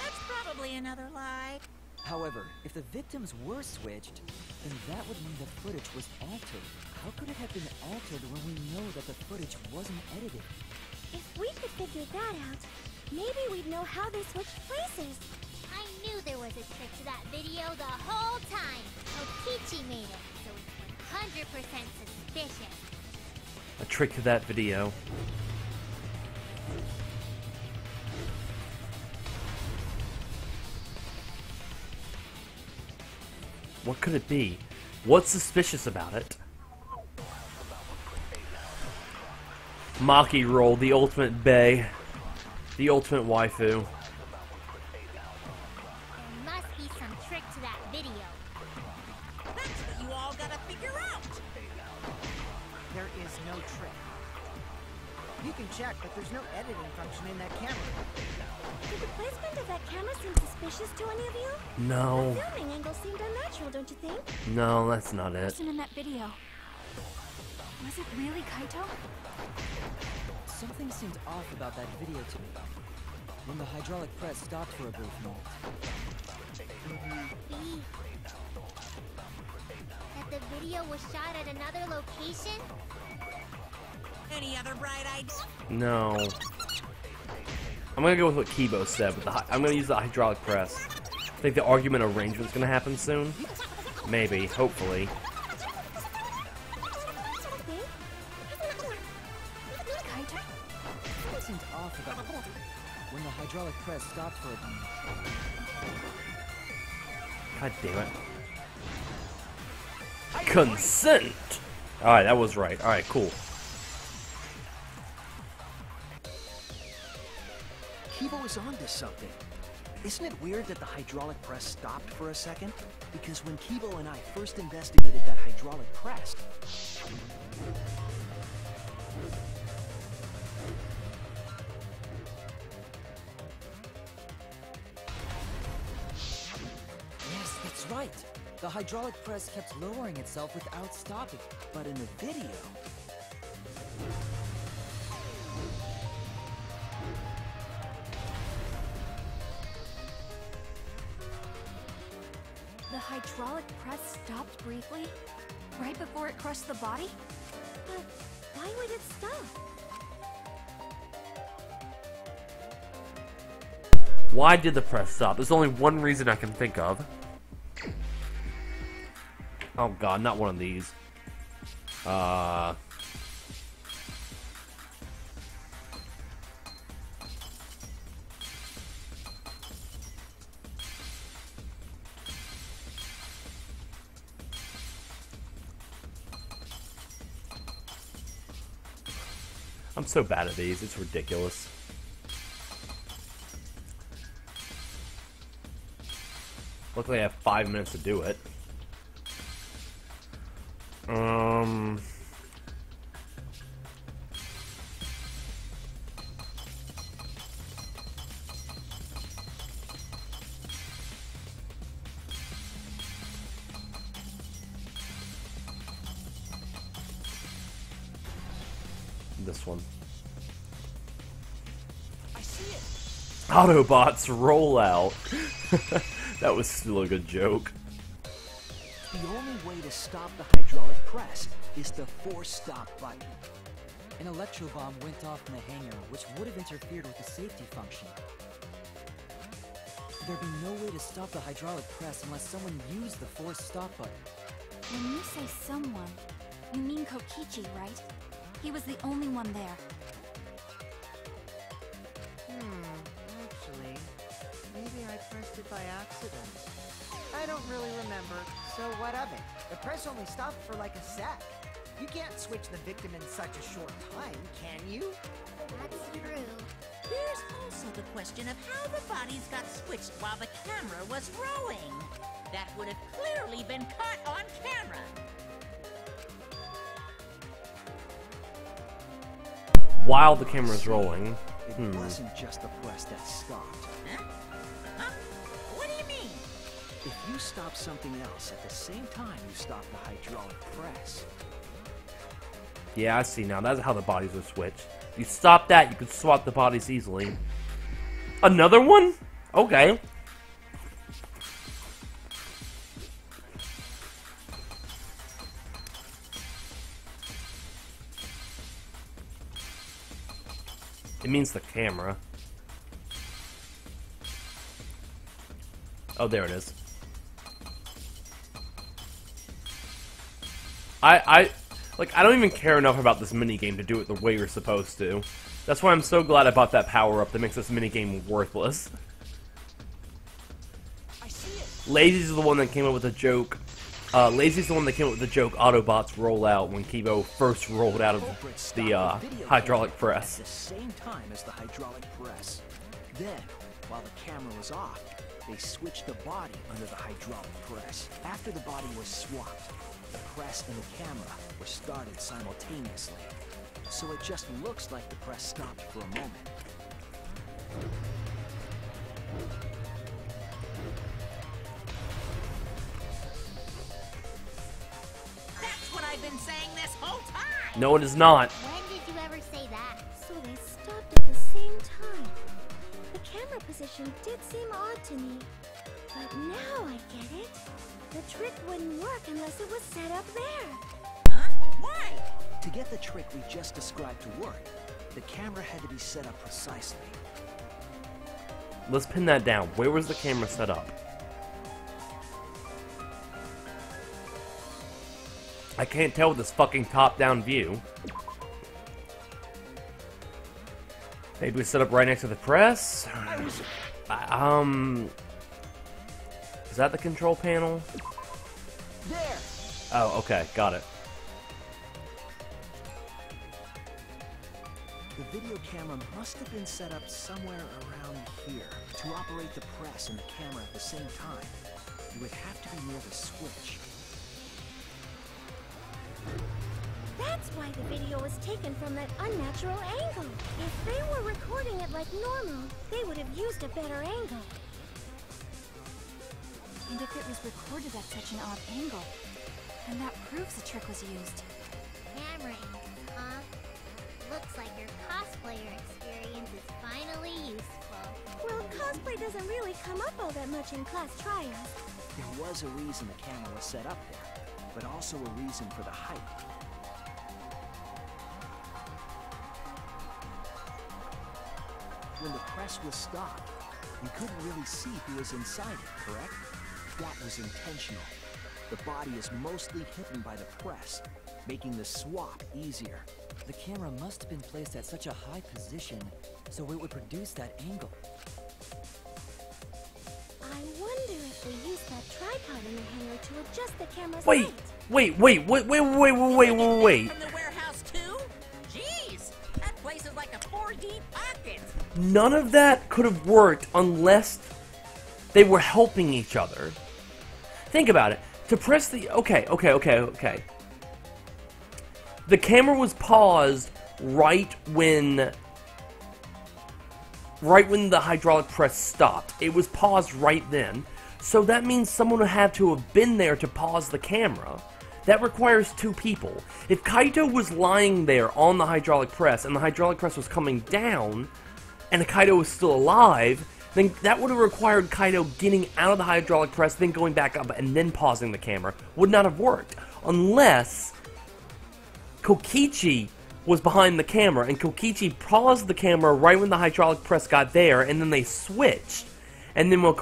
That's probably another lie. However, if the victims were switched, then that would mean the footage was altered. How could it have been altered when we know that the footage wasn't edited? If we could figure that out, maybe we'd know how they switched places. I knew there was a trick to that video the whole time. Kokichi made it, so it's 100% suspicious. A trick to that video. What could it be? What's suspicious about it? Maki roll, the ultimate bae. The ultimate waifu. There must be some trick to that video. That's what you all gotta figure out. There is no trick. You can check, but there's no editing function in that camera. Did the placement of that camera seem suspicious to any of you? No. The filming angle seemed unnatural, don't you think? No, that's not it. Person in that video. Was it really Kaito? Something seemed off about that video to me. When the hydraulic press stopped for a brief moment. That the video was shot at another location? Any other bright ideas? No. I'm gonna go with what Kibo said, but I'm gonna use the hydraulic press. I think the argument arrangement's gonna happen soon. Maybe, hopefully. Kaito? Something seemed off about it. When the hydraulic press stopped for a moment. God damn it. Consent! Alright, that was right. Alright, cool. Kibo is onto something. Isn't it weird that the hydraulic press stopped for a second? Because when Kibo and I first investigated that hydraulic press... Yes, that's right. The hydraulic press kept lowering itself without stopping. But in the video... The hydraulic press stopped briefly, right before it crushed the body? But why would it stop? Why did the press stop? There's only one reason I can think of. Oh god, not one of these. I'm so bad at these, it's ridiculous. Luckily I have 5 minutes to do it. This one. I see it! Autobots roll out. That was still a good joke. The only way to stop the hydraulic press is the force stop button. An electro bomb went off in the hangar, which would have interfered with the safety function. There'd be no way to stop the hydraulic press unless someone used the force stop button. When you say someone, you mean Kokichi, right? He was the only one there. Actually, maybe I pressed it by accident. I don't really remember, so what of it? The press only stopped for like a sec. You can't switch the victim in such a short time, can you? That's true. There's also the question of how the bodies got switched while the camera was rolling. That would have clearly been caught on camera. While the camera's rolling. It wasn't just the press that stopped. Huh? Huh? What do you mean? If you stop something else at the same time you stop the hydraulic press. Yeah, I see now. That's how the bodies are switched. You stop that, you can swap the bodies easily. Another one? Okay. It means the camera. Oh, there it is. I don't even care enough about this minigame to do it the way you're supposed to. That's why I'm so glad I bought that power-up that makes this minigame worthless. I see it. Lazy's the one that came up with the joke. Lazy's the one that came up with the joke Autobots roll out when Kibo first rolled out of the hydraulic press. At the same time as the hydraulic press. Then, while the camera was off, they switched the body under the hydraulic press. After the body was swapped, the press and the camera were started simultaneously. So it just looks like the press stopped for a moment. That's what I've been saying this whole time! No, it is not. When did you ever say that? So they stopped at the same time. The camera position did seem odd to me. But now I get it. The trick wouldn't work unless it was set up there. Huh? Why? To get the trick we just described to work, the camera had to be set up precisely. Let's pin that down. Where was the camera set up? I can't tell with this fucking top-down view. Maybe we set up right next to the press? Is that the control panel? There! Oh, okay, got it. The The video camera must have been set up somewhere around here to operate the press and the camera at the same time. It would have to be near the switch. That's why the video was taken from that unnatural angle. If they were recording it like normal, they would have used a better angle. And if it was recorded at such an odd angle, then that proves the trick was used. Camera angles, huh? Looks like your cosplayer experience is finally useful. Well, cosplay doesn't really come up all that much in class trials. There was a reason the camera was set up there, but also a reason for the height. When the press was stopped, you couldn't really see who was inside it, correct? That was intentional. The body is mostly hidden by the press, making the swap easier. The camera must have been placed at such a high position, so it would produce that angle. I wonder if they used that tripod in the hangar to adjust the camera's Wait, height. wait. From the warehouse too? Jeez, that place is like a 4D pocket. None of that could have worked unless they were helping each other. Think about it. To press the... Okay. The camera was paused right when the hydraulic press stopped. It was paused right then. So that means someone would have to have been there to pause the camera. That requires two people. If Kaito was lying there on the hydraulic press and the hydraulic press was coming down and Kaito was still alive, then that would have required Kaito getting out of the hydraulic press, then going back up and then pausing the camera. Would not have worked. Unless Kokichi was behind the camera, and Kokichi paused the camera right when the hydraulic press got there, and then they switched. And then when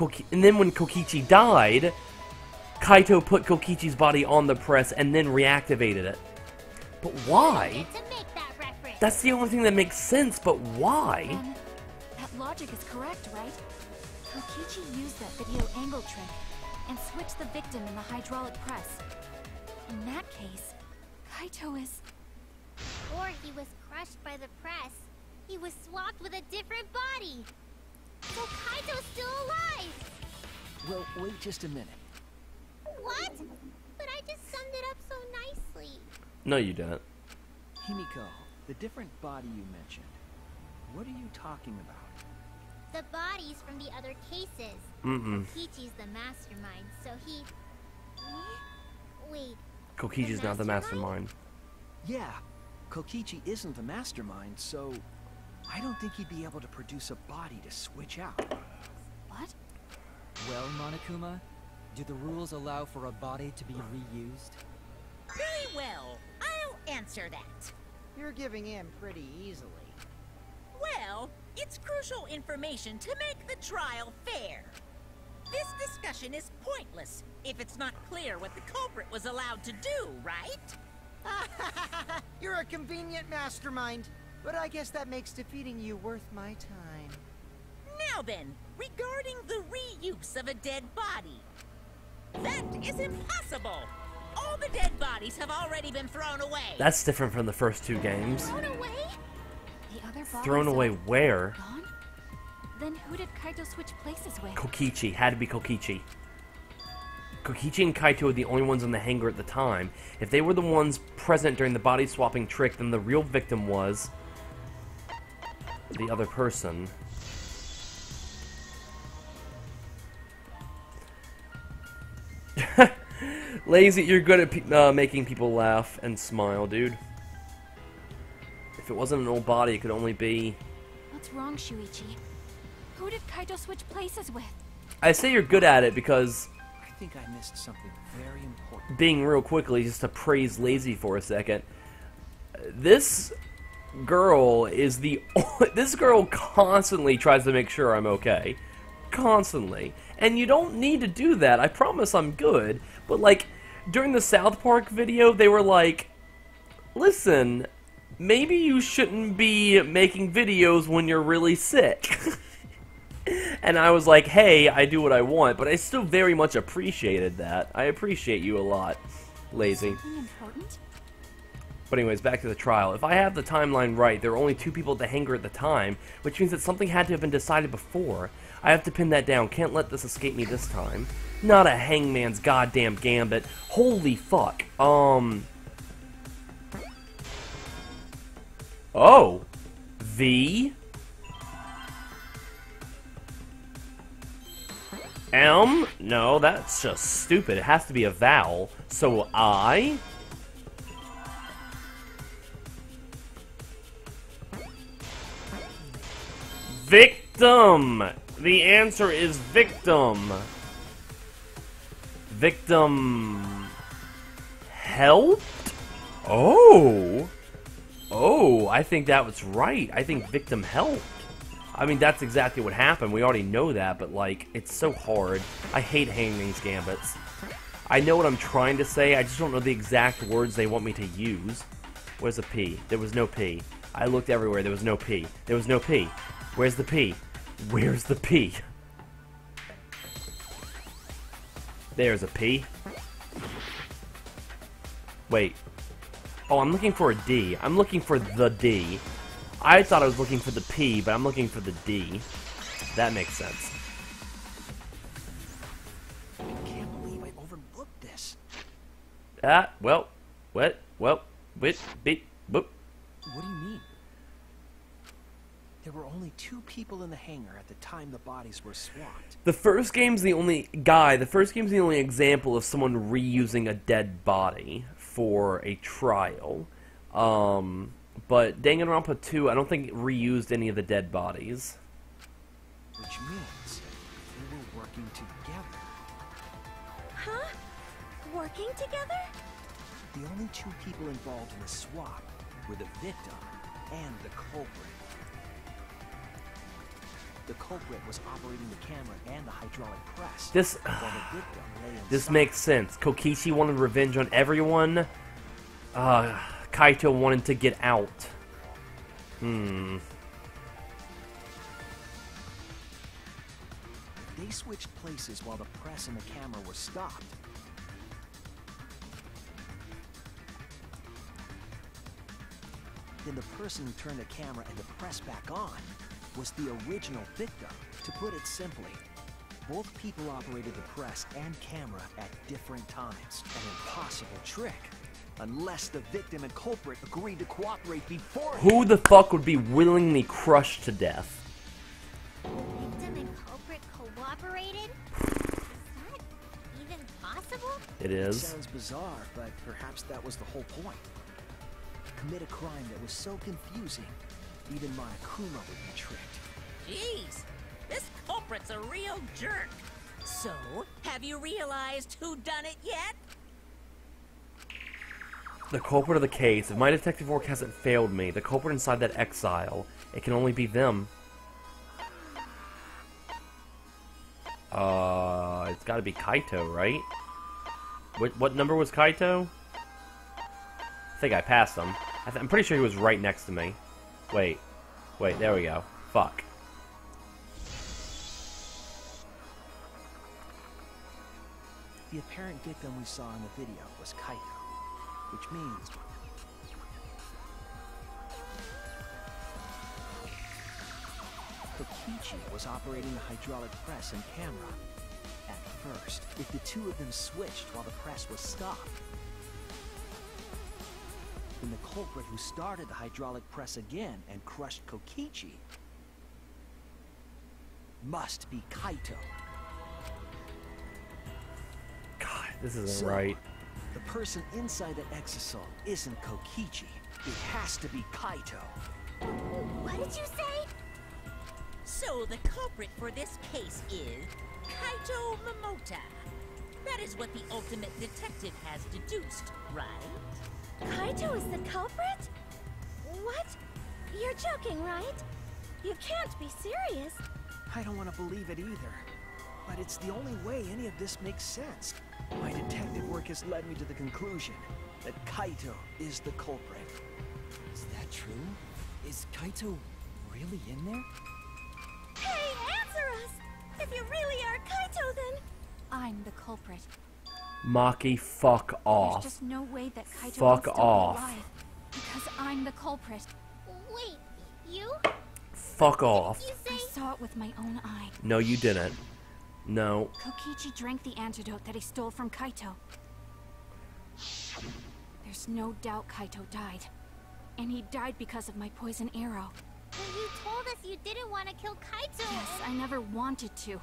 Kokichi died, Kaito put Kokichi's body on the press and then reactivated it. But why? To make that reference. That's the only thing that makes sense, but why? Then, that logic is correct, right? Kokichi used that video angle trick and switched the victim in the hydraulic press. In that case, Kaito is... Or he was crushed by the press. He was swapped with a different body. So Kaito's still alive. Well, wait just a minute. What? But I just summed it up so nicely. No, you didn't. Himiko, the different body you mentioned, what are you talking about? The bodies from the other cases. Kokichi's the mastermind, so he... Wait. Kokichi's not the mastermind. Yeah, Kokichi isn't the mastermind, so I don't think he'd be able to produce a body to switch out. What? Well, Monokuma, do the rules allow for a body to be reused? Very well, I'll answer that. You're giving in pretty easily. Well, it's crucial information to make the trial fair. This discussion is pointless if it's not clear what the culprit was allowed to do, right? You're a convenient mastermind, but I guess that makes defeating you worth my time. Now then, regarding the reuse of a dead body. That is impossible! All the dead bodies have already been thrown away! That's different from the first two games. Thrown away? The other bodies Thrown away are where? gone? Then who did Kaito switch places with? Kokichi. Had to be Kokichi. Kokichi and Kaito were the only ones in the hangar at the time. If they were the ones present during the body swapping trick, then the real victim was the other person. Lazy, you're good at making people laugh and smile, dude. If it wasn't an old body, it could only be... What's wrong, Shuichi? Who did Kaito switch places with? I say you're good at it because... I think I missed something very important. Being real quickly, just to praise Lazy for a second. This girl is the... This girl constantly tries to make sure I'm okay. Constantly. And you don't need to do that. I promise I'm good. But, like, during the South Park video, they were like, listen, maybe you shouldn't be making videos when you're really sick. And I was like, hey, I do what I want. But I still very much appreciated that. I appreciate you a lot, Lazy. Something important? But anyways, back to the trial. If I have the timeline right, there were only 2 people at the hangar at the time, which means that something had to have been decided before. I have to pin that down. Can't let this escape me this time. Not a hangman's goddamn gambit. Holy fuck. Oh. V. M? No, that's just stupid. It has to be a vowel. So I? Victim! The answer is victim. Victim... helped? Oh! Oh, I think that was right. I think victim helped. I mean, that's exactly what happened. We already know that, but, like, it's so hard. I hate Hangman's Gambits. I know what I'm trying to say, I just don't know the exact words they want me to use. Where's the P? There was no P. I looked everywhere, there was no P. There was no P. Where's the P? Where's the P? There's a P. Wait. Oh, I'm looking for a D. I'm looking for the D. I thought I was looking for the P, but I'm looking for the D. That makes sense. I can't believe I overlooked this. Well, what? Well, wait, beep, boop. What do you mean? There were only 2 people in the hangar at the time the bodies were swapped. The first game's the only example of someone reusing a dead body for a trial. But Danganronpa 2, I don't think it reused any of the dead bodies. Which means they were working together. Huh? Working together? The only 2 people involved in the swap were the victim and the culprit. The culprit was operating the camera and the hydraulic press. This makes sense. Kokichi wanted revenge on everyone. Kaito wanted to get out. They switched places while the press and the camera were stopped. Then the person who turned the camera and the press back on was the original victim. To put it simply, both people operated the press and camera at different times. An impossible trick. Unless the victim and culprit agreed to cooperate before. Who the fuck would be willingly crushed to death? Victim and culprit cooperated? Is that even possible? It is. Sounds bizarre, but perhaps that was the whole point. Commit a crime that was so confusing, even Monokuma would be tricked. Jeez, this culprit's a real jerk. So, have you realized who done it yet? The culprit of the case. If my detective work hasn't failed me, the culprit inside that exile, it can only be them. It's gotta be Kaito, right? What number was Kaito? I think I passed him. I'm pretty sure he was right next to me. Wait, there we go. Fuck. The apparent victim we saw in the video was Kaito, which means Kokichi was operating the hydraulic press and camera. At first, if the 2 of them switched while the press was stopped, then the culprit who started the hydraulic press again and crushed Kokichi must be Kaito. God, this isn't right. The person inside the exisal isn't Kokichi. It has to be Kaito. What did you say? So the culprit for this case is Kaito Momota. That is what the ultimate detective has deduced, right? Kaito is the culprit? What? You're joking, right? You can't be serious. I don't want to believe it either. But it's the only way any of this makes sense. My detective work has led me to the conclusion that Kaito is the culprit. Is that true? Is Kaito really in there? Hey, answer us! If you really are Kaito, then... I'm the culprit. Maki, fuck off. There's just no way that Kaito Fuck can still off. be alive. Because I'm the culprit. Wait, you? Fuck off. You I say saw it with my own eye. No, you didn't. No. Kokichi drank the antidote that he stole from Kaito. There's no doubt Kaito died. And he died because of my poison arrow. when you told us you didn't want to kill Kaito? Yes, I never wanted to.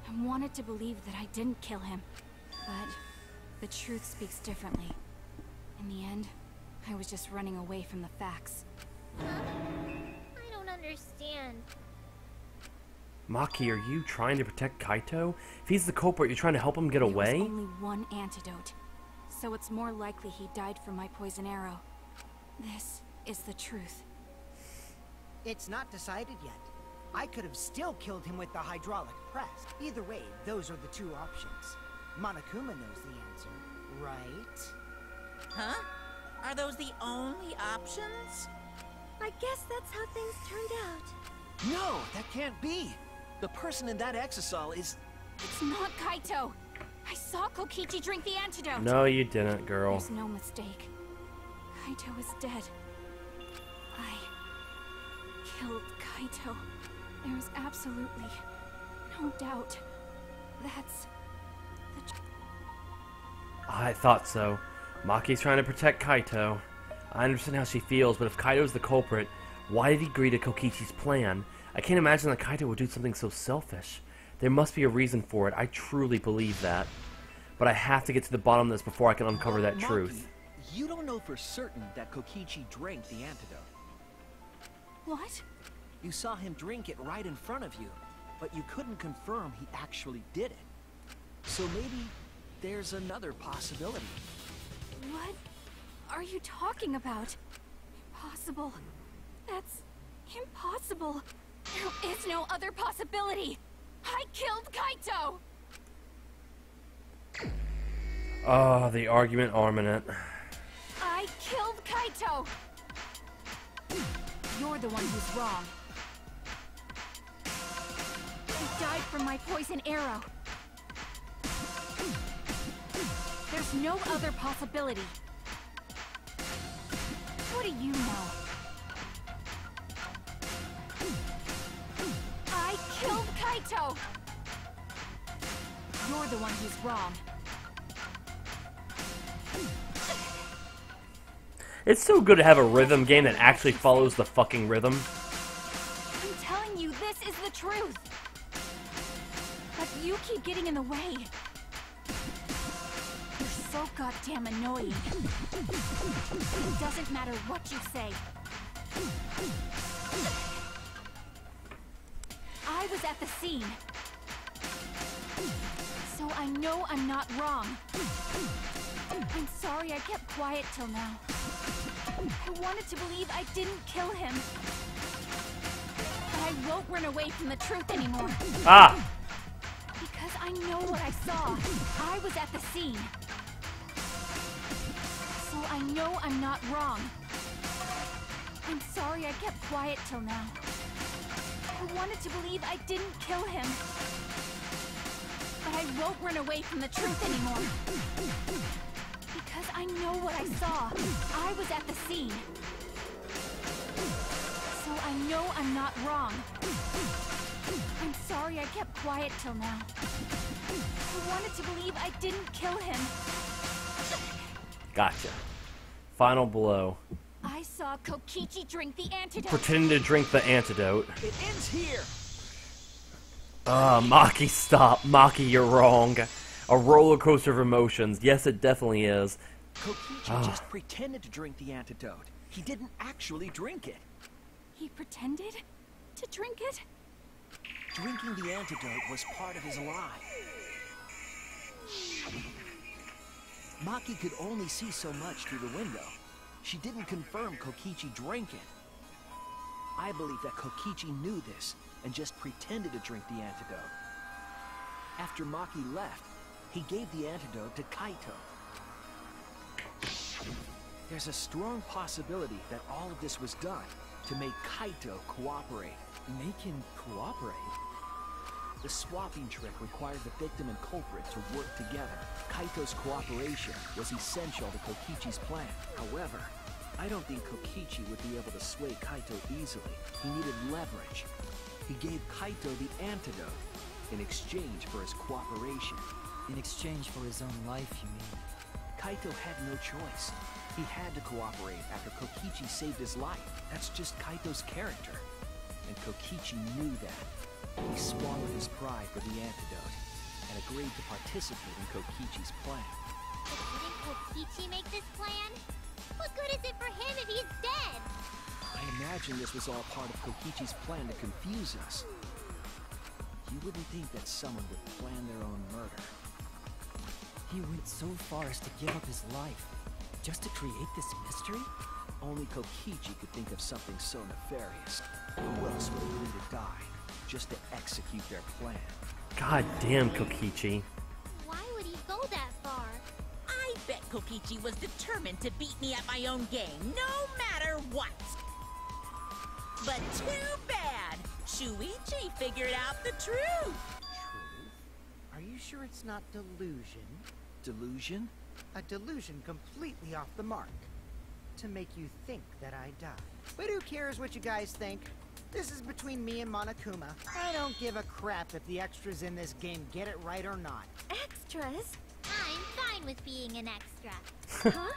I wanted to believe that I didn't kill him. But the truth speaks differently. In the end, I was just running away from the facts. Huh? I don't understand. Maki, are you trying to protect Kaito? If he's the culprit, you're trying to help him get away? There was only one antidote, so it's more likely he died from my poison arrow. This is the truth. It's not decided yet. I could have still killed him with the hydraulic press. Either way, those are the two options. Monokuma knows the answer, right? Huh? Are those the only options? I guess that's how things turned out. No, that can't be. The person in that exisal is... It's not Kaito! I saw Kokichi drink the antidote! No, you didn't, girl. There's no mistake. Kaito is dead. I killed Kaito. There's absolutely no doubt. That's the I thought so. Maki's trying to protect Kaito. I understand how she feels, but if Kaito's the culprit, why did he agree to Kokichi's plan? I can't imagine that Kaito would do something so selfish. There must be a reason for it. I truly believe that. But I have to get to the bottom of this before I can uncover that Maki, truth. You don't know for certain that Kokichi drank the antidote. What? You saw him drink it right in front of you, but you couldn't confirm he actually did it. So maybe there's another possibility. What are you talking about? Impossible. That's impossible. There is no other possibility. I killed Kaito! Oh, the argument armament. I killed Kaito! You're the one who's wrong. He died from my poison arrow. There's no other possibility. What do you know? I killed Kaito! You're the one who's wrong. It's so good to have a rhythm game that actually follows the fucking rhythm. I'm telling you, this is the truth. But you keep getting in the way. You're so goddamn annoying. It doesn't matter what you say. I was at the scene. So I know I'm not wrong. I'm sorry I kept quiet till now. I wanted to believe I didn't kill him. But I won't run away from the truth anymore. Ah! Because I know what I saw. I was at the scene. So I know I'm not wrong. I'm sorry I kept quiet till now. I wanted to believe I didn't kill him. But I won't run away from the truth anymore. Because I know what I saw. I was at the scene. So I know I'm not wrong. I'm sorry I kept quiet till now. I wanted to believe I didn't kill him. Gotcha. Final blow. I saw Kokichi drink the antidote. Pretending to drink the antidote. It ends here! Maki, stop. Maki, you're wrong. A roller coaster of emotions. Yes, it definitely is. Kokichi just pretended to drink the antidote. He didn't actually drink it. He pretended to drink it? Drinking the antidote was part of his lie. Maki could only see so much through the window. She didn't confirm Kokichi drank it. I believe that Kokichi knew this and just pretended to drink the antidote. After Maki left, he gave the antidote to Kaito. There's a strong possibility that all of this was done to make Kaito cooperate. Make him cooperate? The swapping trick required the victim and culprit to work together. Kaito's cooperation was essential to Kokichi's plan. However, I don't think Kokichi would be able to sway Kaito easily. He needed leverage. He gave Kaito the antidote in exchange for his cooperation. In exchange for his own life, you mean? Kaito had no choice. He had to cooperate after Kokichi saved his life. That's just Kaito's character. And Kokichi knew that. He swallowed his pride for the antidote and agreed to participate in Kokichi's plan. But didn't Kokichi make this plan? What good is it for him if he's dead? I imagine this was all part of Kokichi's plan to confuse us. You wouldn't think that someone would plan their own murder. He went so far as to give up his life, just to create this mystery? Only Kokichi could think of something so nefarious. Who else would agree to die, just to execute their plan? God damn, Kokichi. Why would he go that far? I bet Kokichi was determined to beat me at my own game, no matter what. But too bad. Shuichi figured out the truth. Truth? Are you sure it's not delusion? Delusion? A delusion completely off the mark. To make you think that I died. But who cares what you guys think? This is between me and Monokuma. I don't give a crap if the extras in this game get it right or not. Extras? I'm fine with being an extra. Huh?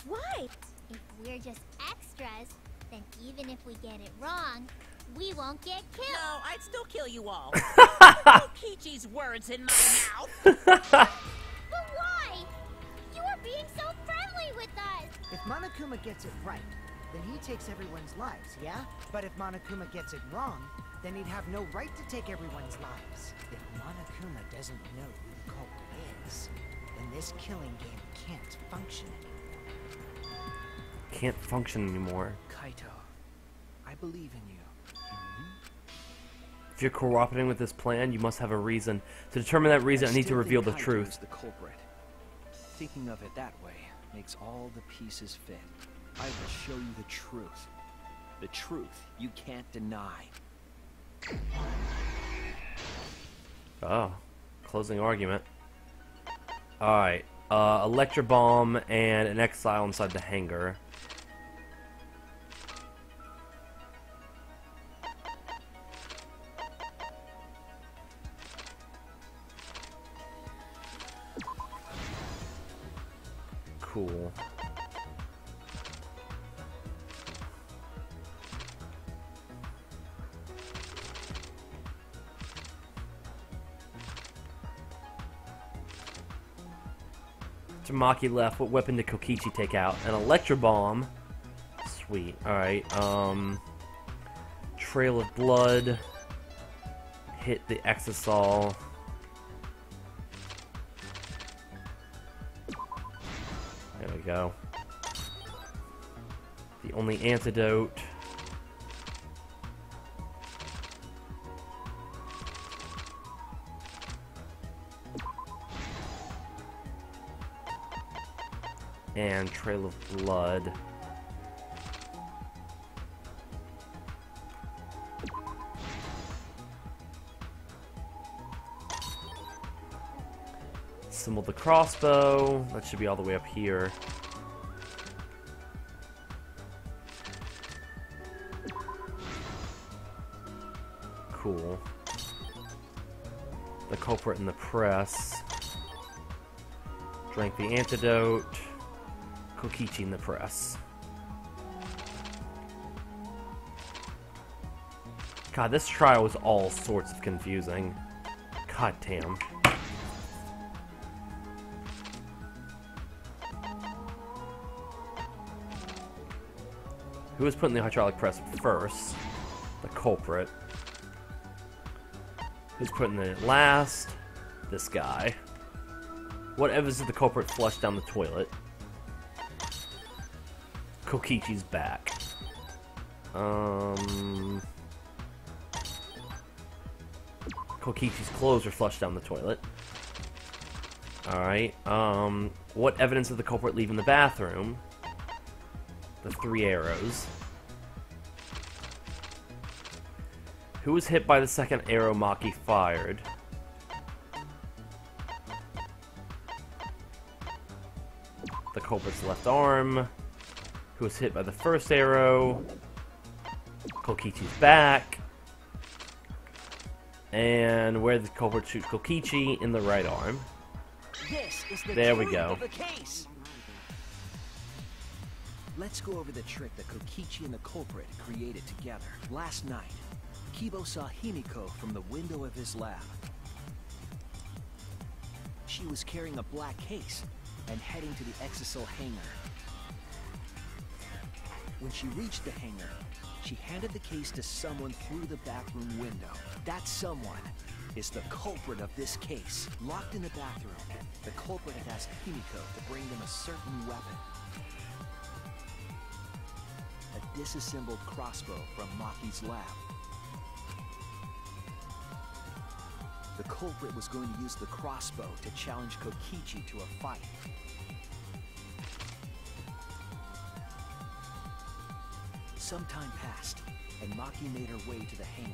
Why? If we're just extras, then even if we get it wrong, we won't get killed. No, I'd still kill you all. Kokichi's words in my mouth. But why? You are being so friendly with us. If Monokuma gets it right, then he takes everyone's lives, yeah? But if Monokuma gets it wrong, then he'd have no right to take everyone's lives. If Monokuma doesn't know who the culprit is, then this killing game can't function anymore. Can't function anymore. Kaito, I believe in you. If you're cooperating with this plan, you must have a reason. To determine that reason, I need to still reveal think the Kaito truth. is the culprit. Thinking of it that way makes all the pieces fit. I will show you the truth. The truth you can't deny. Oh, closing argument. Alright, Electro Bomb and an exile inside the hangar. Cool. Tamaki left. What weapon did Kokichi take out? An Electro Bomb. Sweet. Alright, Trail of Blood. Hit the Exisal. There we go. The only antidote. And Trail of Blood. Assemble the crossbow. That should be all the way up here. Cool. The culprit in the press. Drank the antidote. Kokichi in the press. God, this trial was all sorts of confusing. God damn. Who was put in the hydraulic press first? The culprit. Who's put in the last? This guy. What evidence did the culprit flush down the toilet? Kokichi's back. Kokichi's clothes were flushed down the toilet. Alright, what evidence did the culprit leave in the bathroom? The 3 arrows. Who was hit by the second arrow Maki fired? The culprit's left arm. who was hit by the first arrow. Kokichi's back. And where the culprit shoots Kokichi in the right arm. This is the There we truth go. of the case. Let's go over the trick that Kokichi and the culprit created together. Last night, Kibo saw Himiko from the window of his lab. She was carrying a black case and heading to the Exisal hangar. When she reached the hangar, she handed the case to someone through the bathroom window. That someone is the culprit of this case. Locked in the bathroom, the culprit had asked Himiko to bring them a certain weapon. A disassembled crossbow from Maki's lab. The culprit was going to use the crossbow to challenge Kokichi to a fight. Some time passed, and Maki made her way to the hangar.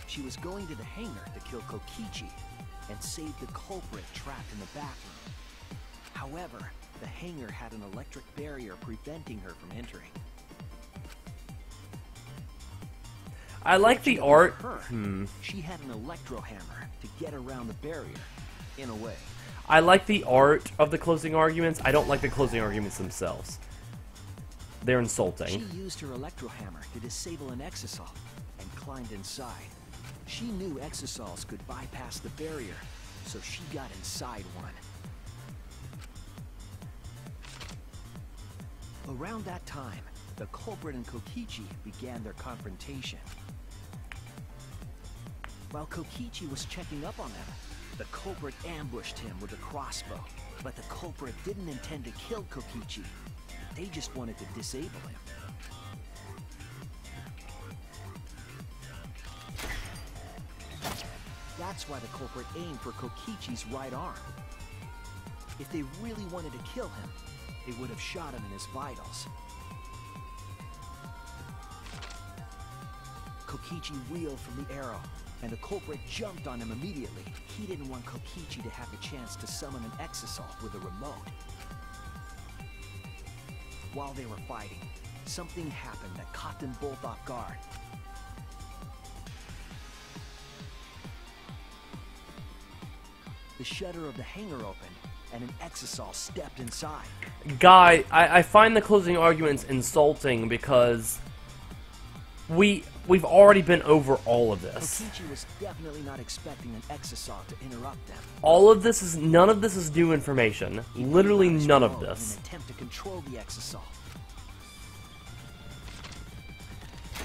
She was going to the hangar to kill Kokichi and save the culprit trapped in the bathroom. However, the hangar had an electric barrier preventing her from entering. I like the art. She had an electro hammer to get around the barrier, in a way. I like the art of the closing arguments. I don't like the closing arguments themselves. They're insulting. She used her electro hammer to disable an exisal and climbed inside. She knew exisals could bypass the barrier, so she got inside one. Around that time, the culprit and Kokichi began their confrontation. While Kokichi was checking up on them, the culprit ambushed him with a crossbow. But the culprit didn't intend to kill Kokichi. They just wanted to disable him. That's why the culprit aimed for Kokichi's right arm. If they really wanted to kill him, they would have shot him in his vitals. Kokichi reeled from the arrow, and the culprit jumped on him immediately. He didn't want Kokichi to have the chance to summon an exisal with a remote. While they were fighting, something happened that caught them both off guard. The shutter of the hangar opened, and an exisal stepped inside. Guy, I find the closing arguments insulting because we've already been over all of this. Kokichi was definitely not expecting an exisal to interrupt them. None of this is new information. Literally none of this. In an attempt to control the exisal.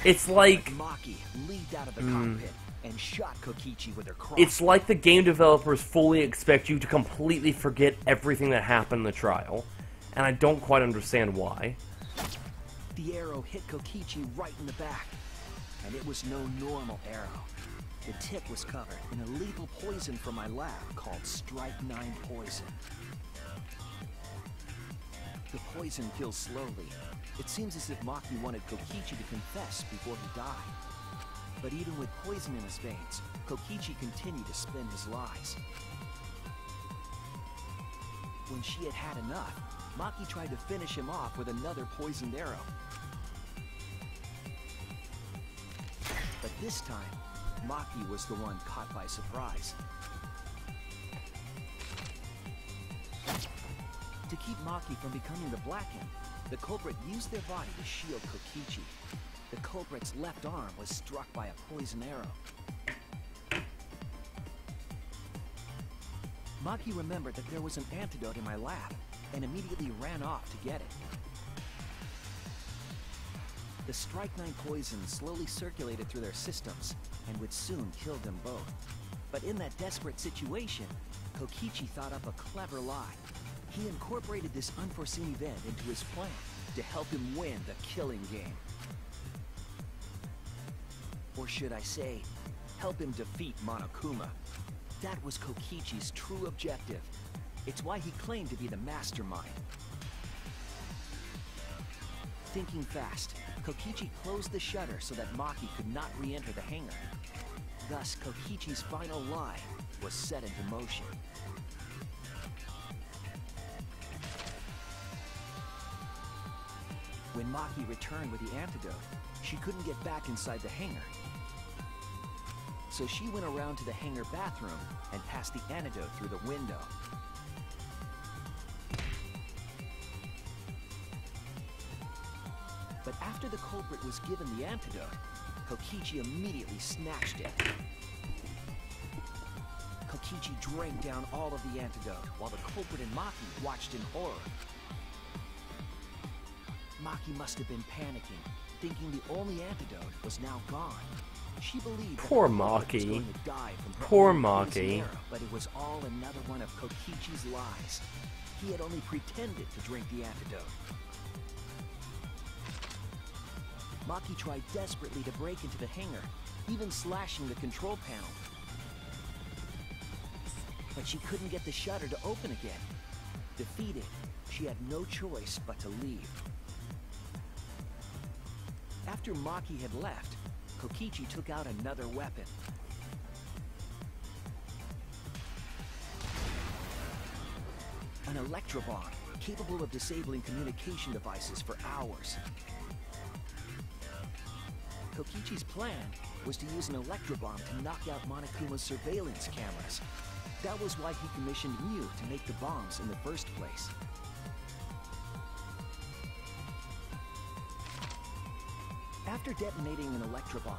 It's like Maki leaped out of the cockpit and shot Kokichi with her cross. it's like the game developers fully expect you to completely forget everything that happened in the trial, and I don't quite understand why. The arrow hit Kokichi right in the back, and it was no normal arrow. The tip was covered in a lethal poison from my lab called Strike 9 poison. The poison kills slowly. It seems as if Maki wanted Kokichi to confess before he died. But even with poison in his veins, Kokichi continued to spin his lies. When she had had enough, Maki tried to finish him off with another poisoned arrow. But this time, Maki was the one caught by surprise. To keep Maki from becoming the Blacken, the culprit used their body to shield Kokichi. The culprit's left arm was struck by a poison arrow. Maki remembered that there was an antidote in my lab, and immediately ran off to get it. The Strike 9 poison slowly circulated through their systems, and would soon kill them both. But in that desperate situation, Kokichi thought up a clever lie. He incorporated this unforeseen event into his plan to help him win the killing game. Or should I say, help him defeat Monokuma. That was Kokichi's true objective. It's why he claimed to be the mastermind. Thinking fast, Kokichi closed the shutter so that Maki could not re-enter the hangar. Thus, Kokichi's final lie was set into motion. When Maki returned with the antidote, she couldn't get back inside the hangar. So she went around to the hangar bathroom and passed the antidote through the window. But after the culprit was given the antidote, Kokichi immediately snatched it. Kokichi drank down all of the antidote, while the culprit and Maki watched in horror. Maki must have been panicking, thinking the only antidote was now gone. She believed Poor that the culprit was Maki. going to die from her Poor own poison Maki. arrow, but it was all another one of Kokichi's lies. He had only pretended to drink the antidote. Maki tried desperately to break into the hangar, even slashing the control panel. But she couldn't get the shutter to open again. Defeated, she had no choice but to leave. After Maki had left, Kokichi took out another weapon. An electrobomb, capable of disabling communication devices for hours. Kokichi's plan was to use an electrobomb to knock out Monokuma's surveillance cameras. That was why he commissioned Mew to make the bombs in the first place. After detonating an electrobomb,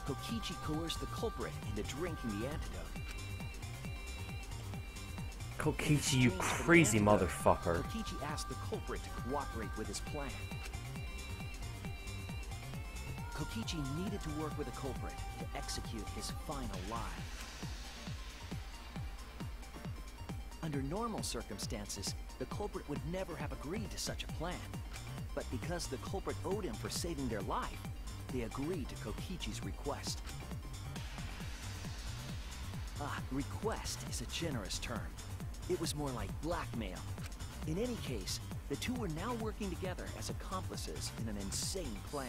Kokichi coerced the culprit into drinking the antidote. Kokichi, you crazy motherfucker. Kokichi asked the culprit to cooperate with his plan. Kokichi needed to work with the culprit to execute his final lie. Under normal circumstances, the culprit would never have agreed to such a plan. But because the culprit owed him for saving their life, they agreed to Kokichi's request. Request is a generous term. It was more like blackmail. In any case, the two were now working together as accomplices in an insane plan.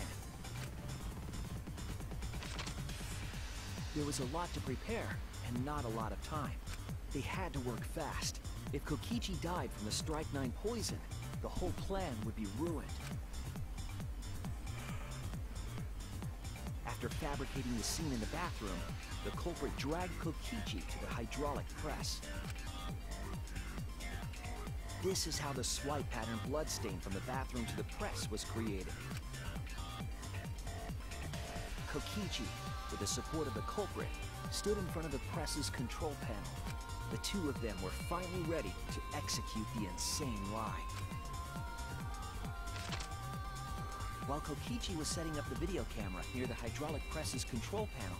There was a lot to prepare, and not a lot of time. They had to work fast. If Kokichi died from the Strike-9 poison, the whole plan would be ruined. After fabricating the scene in the bathroom, the culprit dragged Kokichi to the hydraulic press. This is how the swipe pattern bloodstain from the bathroom to the press was created. Kokichi, with the support of the culprit, stood in front of the press's control panel. The two of them were finally ready to execute the insane lie. While Kokichi was setting up the video camera near the hydraulic press's control panel,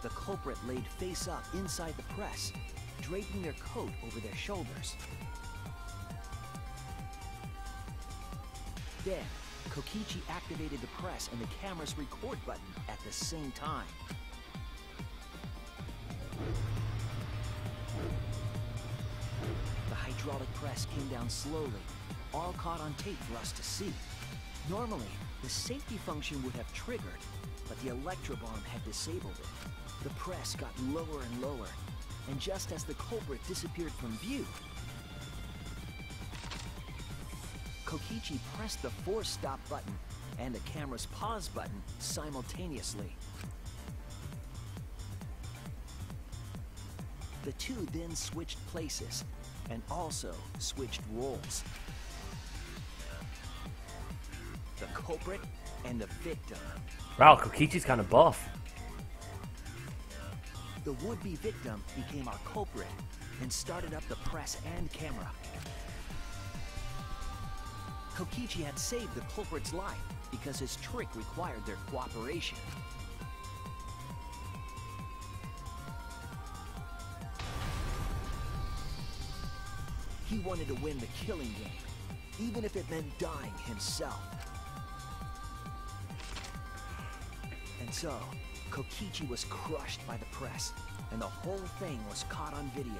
the culprit laid face up inside the press, draping their coat over their shoulders. Then, Kokichi activated the press and the camera's record button at the same time. The hydraulic press came down slowly, all caught on tape for us to see. Normally, the safety function would have triggered, but the electrobomb had disabled it. The press got lower and lower, and just as the culprit disappeared from view, Kokichi pressed the force stop button and the camera's pause button simultaneously. The two then switched places, and also switched roles. The culprit and the victim. Wow, Kokichi's kind of buff. The would-be victim became our culprit and started up the press and camera. Kokichi had saved the culprit's life because his trick required their cooperation. He wanted to win the killing game, even if it meant dying himself. And so, Kokichi was crushed by the press, and the whole thing was caught on video.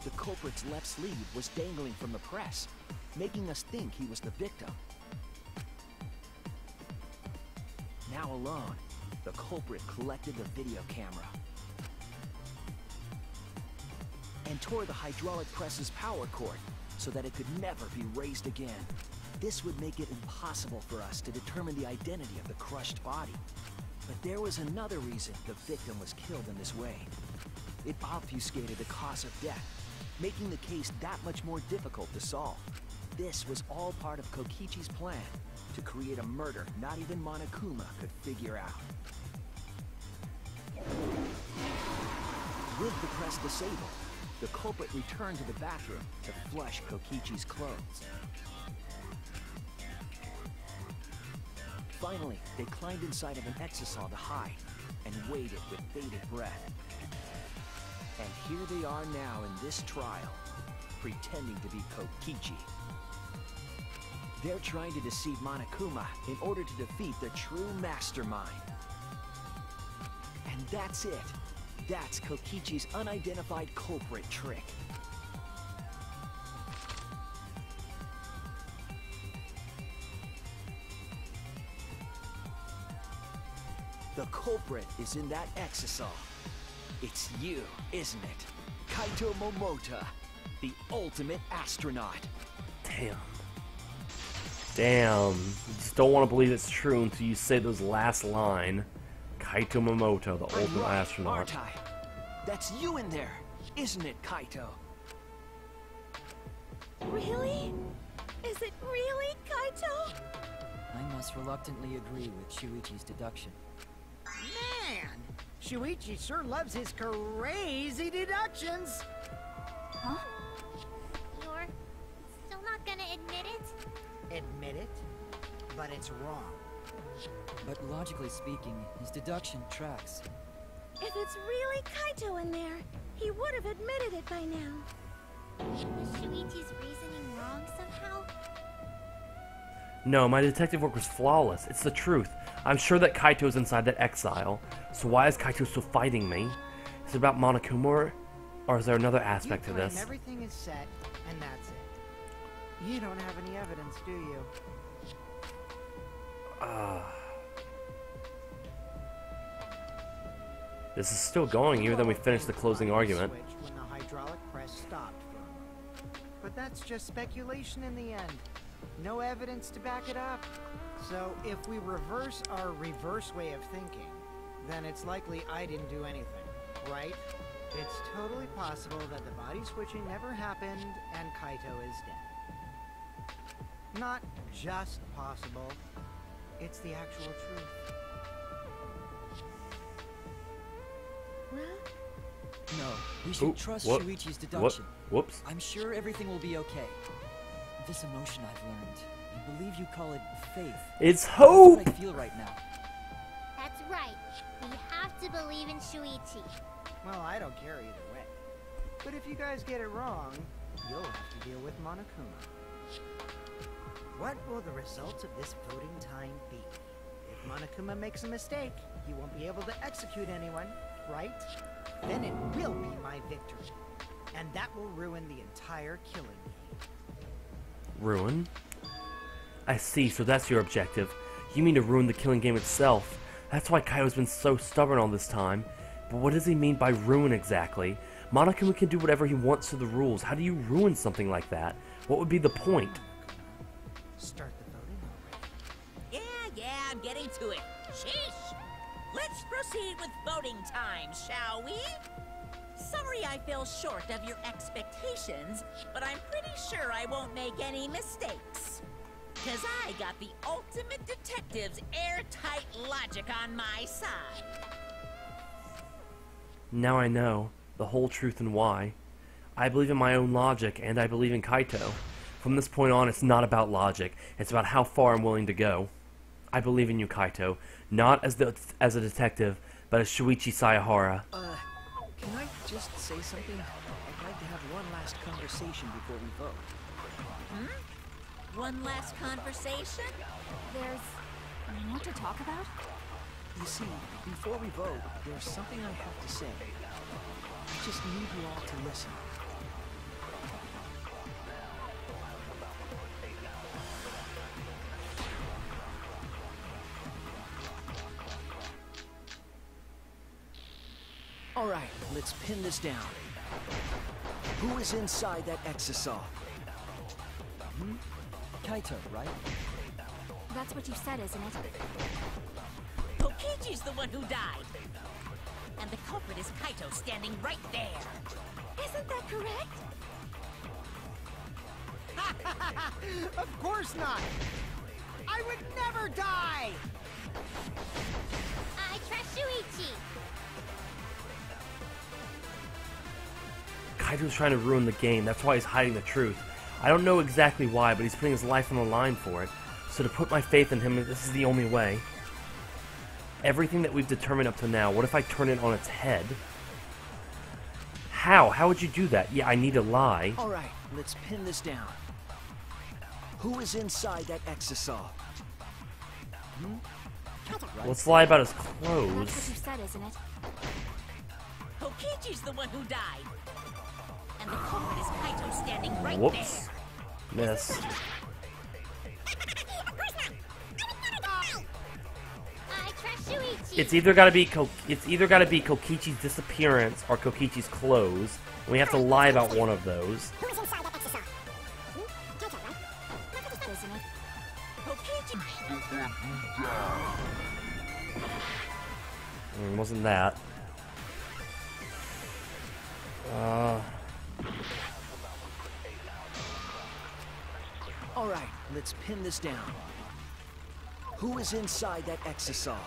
The culprit's left sleeve was dangling from the press, making us think he was the victim. Now alone, the culprit collected the video camera and tore the hydraulic press's power cord, so that it could never be raised again. This would make it impossible for us to determine the identity of the crushed body. But there was another reason the victim was killed in this way. It obfuscated the cause of death, making the case that much more difficult to solve. This was all part of Kokichi's plan to create a murder not even Monokuma could figure out. With the press disabled, the culprit returned to the bathroom to flush Kokichi's clothes. Finally, they climbed inside of an exisal to hide and waited with bated breath. And here they are now in this trial, pretending to be Kokichi. They're trying to deceive Monokuma in order to defeat the true mastermind. And that's it. That's Kokichi's unidentified culprit trick. The culprit is in that exisal. It's you, isn't it? Kaito Momota, the ultimate astronaut. Damn. Damn. You just don't want to believe it's true until you say those last line. Kaito Momota, the ultimate right, astronaut. aren't I? That's you in there, isn't it, Kaito? Really? Is it really Kaito? I must reluctantly agree with Shuichi's deduction. Man, Shuichi sure loves his crazy deductions. Huh? You're still not gonna admit it? Admit it, but it's wrong. But logically speaking, his deduction tracks. If it's really Kaito in there, he would have admitted it by now. Was Shuichi's reasoning wrong somehow? No, my detective work was flawless. It's the truth. I'm sure that Kaito's inside that exile. So why is Kaito still fighting me? Is it about Monokuma, or is there another aspect to You claim this? everything is set, and that's it. You don't have any evidence, do you? This is still going even though we finished the closing argument. Switched when the hydraulic press stopped for a moment. But that's just speculation in the end. No evidence to back it up. So if we reverse our reverse way of thinking, then it's likely I didn't do anything, right? It's totally possible that the body switching never happened and Kaito is dead. Not just possible, it's the actual truth. Well, No, we should Ooh, trust what? Shuichi's deduction. Whoops. I'm sure everything will be okay. This emotion I've learned, I believe you call it faith. It's That's hope! what I feel right now. That's right. We have to believe in Shuichi. Well, I don't care either way. But if you guys get it wrong, you'll have to deal with Monokuma. What will the results of this voting time be? If Monokuma makes a mistake, he won't be able to execute anyone, right? Then it will be my victory. And that will ruin the entire killing game. Ruin? I see, so that's your objective. You mean to ruin the killing game itself. That's why Kaito's been so stubborn all this time. But what does he mean by ruin exactly? Monokuma can do whatever he wants to the rules. How do you ruin something like that? What would be the point? Start the voting already. Yeah, I'm getting to it. Sheesh! Let's proceed with voting time, shall we? Sorry I fell short of your expectations, but I'm pretty sure I won't make any mistakes. 'Cause I got the ultimate detective's airtight logic on my side. Now I know the whole truth and why. I believe in my own logic, and I believe in Kaito. From this point on, it's not about logic. It's about how far I'm willing to go. I believe in you, Kaito. Not as a detective, but as Shuichi Sayahara. Can I just say something? I'd like to have one last conversation before we vote. One last conversation? There's more to talk about? You see, before we vote, there's something I have to say. I just need you all to listen. All right, let's pin this down. Who is inside that exisal? Kaito, right? That's what you said, isn't it? Kokichi's the one who died. And the culprit is Kaito standing right there. Isn't that correct? Of course not! I would never die! I trust Shuichi. Kaito's trying to ruin the game. That's why he's hiding the truth. I don't know exactly why, but he's putting his life on the line for it. So to put my faith in him, this is the only way. Everything that we've determined up to now, what if I turn it on its head? How? How would you do that? Yeah, I need to lie. Alright, let's pin this down. Who is inside that exisal? Let's lie about his That's what you clothes. said, isn't it? Kokichi's the one who died. And the culprit is Kaito standing right Whoops. there. Miss. I trust Shuichi. It's either gotta be Kokichi's disappearance or Kokichi's clothes. And we have to lie about one of those. Who is inside that exisal? Kaito, right? Isn't it? Kokichi. Wasn't that? Alright, let's pin this down. Who is inside that exisal?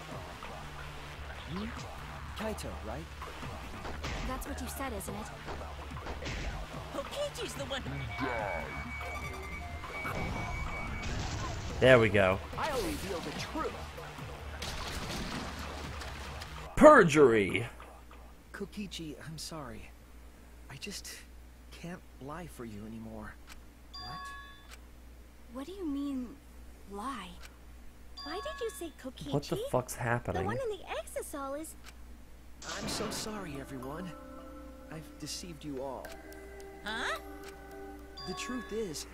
Kaito, right? That's what you said, isn't it? Kokichi's the one who... There we go. I'll reveal the truth. Perjury! Kokichi, I'm sorry. I just can't lie for you anymore. What? What do you mean, lie? Why did you say Kokichi? What the fuck's The happening? one in the exisal is... I'm so sorry, everyone. I've deceived you all. Huh? The truth is,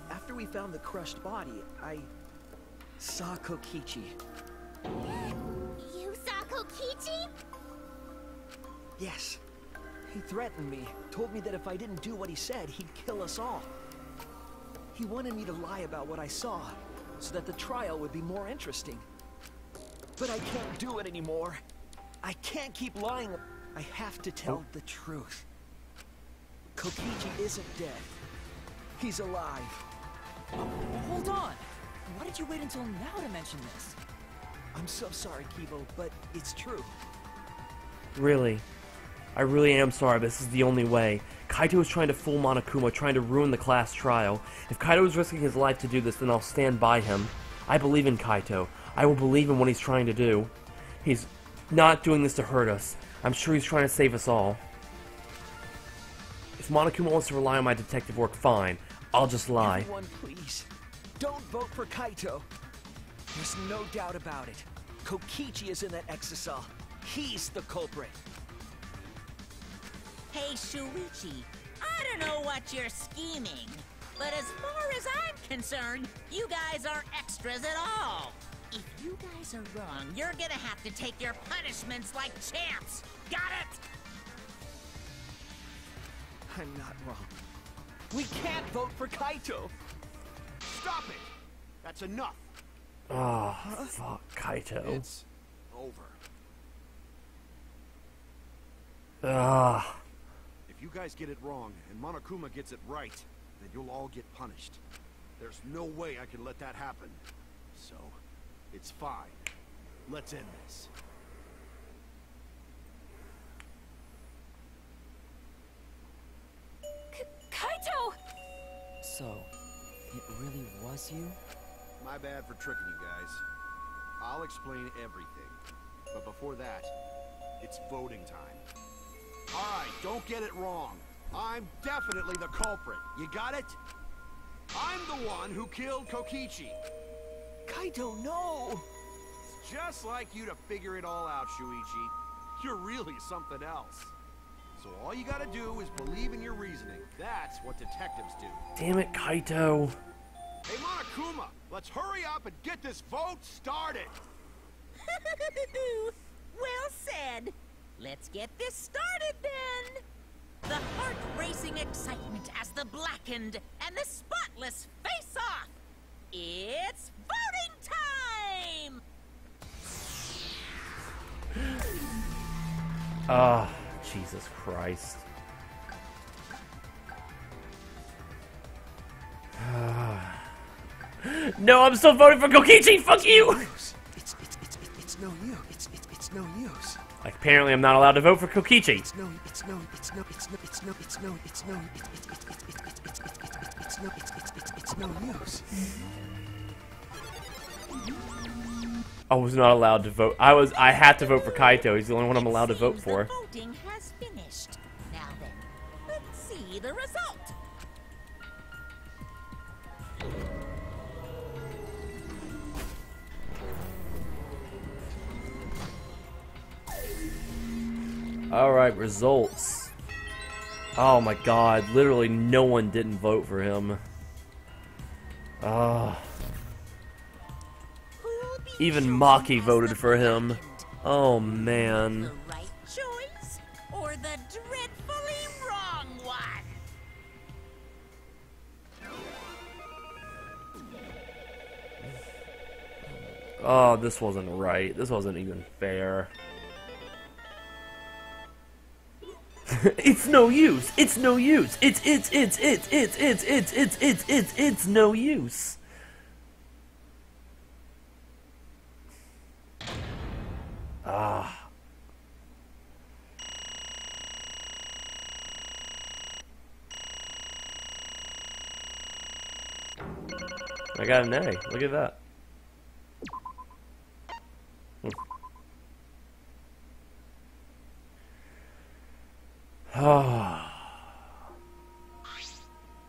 after we found the crushed body, I saw Kokichi. You saw Kokichi? Yes. He threatened me, told me that if I didn't do what he said, he'd kill us all. He wanted me to lie about what I saw, so that the trial would be more interesting. But I can't do it anymore. I can't keep lying. I have to tell the truth. Kokichi isn't dead. He's alive. Hold on! Why did you wait until now to mention this? I'm so sorry, Kibo, but it's true. Really? I really am sorry, but this is the only way. Kaito is trying to fool Monokuma, trying to ruin the class trial. If Kaito is risking his life to do this, then I'll stand by him. I believe in Kaito. I will believe in what he's trying to do. He's not doing this to hurt us. I'm sure he's trying to save us all. If Monokuma wants to rely on my detective work, fine. I'll just lie. Everyone, please, don't vote for Kaito. There's no doubt about it. Kokichi is in that exisal. He's the culprit. Hey, Shuichi, I don't know what you're scheming, but as far as I'm concerned, you guys aren't extras at all. If you guys are wrong, you're gonna have to take your punishments like champs. Got it? I'm not wrong. We can't vote for Kaito. Stop it! That's enough. Oh, fuck, Kaito. It's over. Ah. If you guys get it wrong and Monokuma gets it right, then you'll all get punished. There's no way I can let that happen. So, it's fine. Let's end this. Kaito! So, it really was you? My bad for tricking you guys. I'll explain everything. But before that, it's voting time. Alright, don't get it wrong. I'm definitely the culprit. You got it? I'm the one who killed Kokichi. Kaito, no! It's just like you to figure it all out, Shuichi. You're really something else. So all you gotta do is believe in your reasoning. That's what detectives do. Damn it, Kaito. Hey, Monokuma, let's hurry up and get this vote started. Well said. Let's get this started then. The heart-racing excitement as the blackened and the spotless face off. It's voting time! Ah, Jesus Christ. No, I'm still voting for Kokichi! Fuck you! It's no use. It's no use. Like, apparently I'm not allowed to vote for Kokichi. It's no use. I was not allowed to vote. I had to vote for Kaito. He's the only one I'm allowed to vote for. The voting has finished. Now then, let's see the result. Alright, results. Oh my god, literally no one didn't vote for him. Even Maki voted for him. Oh man. The right choice or the dreadfully wrong one? Oh, this wasn't right. This wasn't even fair. It's no use. It's no use. It's no use. Ah. I got an A. Look at that.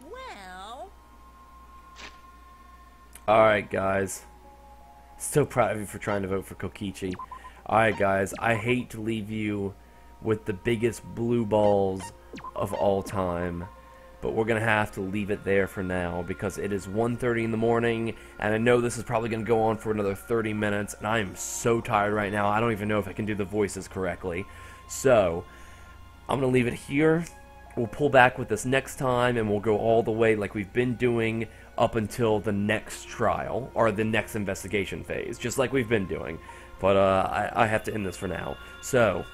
Well... Alright, guys. So proud of you for trying to vote for Kokichi. Alright, guys. I hate to leave you with the biggest blue balls of all time, but we're going to have to leave it there for now because it is 1:30 in the morning, and I know this is probably going to go on for another 30 minutes, and I am so tired right now. I don't even know if I can do the voices correctly. So, I'm going to leave it here. We'll pull back with this next time, and we'll go all the way like we've been doing up until the next trial, or the next investigation phase, just like we've been doing. But I have to end this for now. So,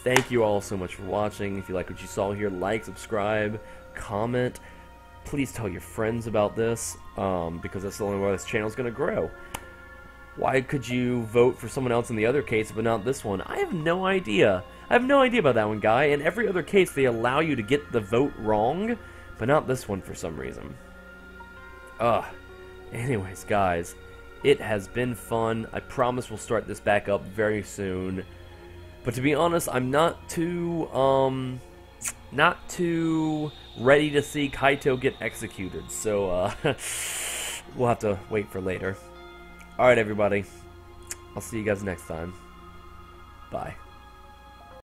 thank you all so much for watching. If you like what you saw here, like, subscribe, comment. Please tell your friends about this, because that's the only way this channel is going to grow. Why could you vote for someone else in the other case but not this one? I have no idea. I have no idea about that one, guy. In every other case, they allow you to get the vote wrong, but not this one for some reason. Anyways, guys, it has been fun. I promise we'll start this back up very soon. But to be honest, I'm not too ready to see Kaito get executed. So, we'll have to wait for later. Alright, everybody. I'll see you guys next time. Bye.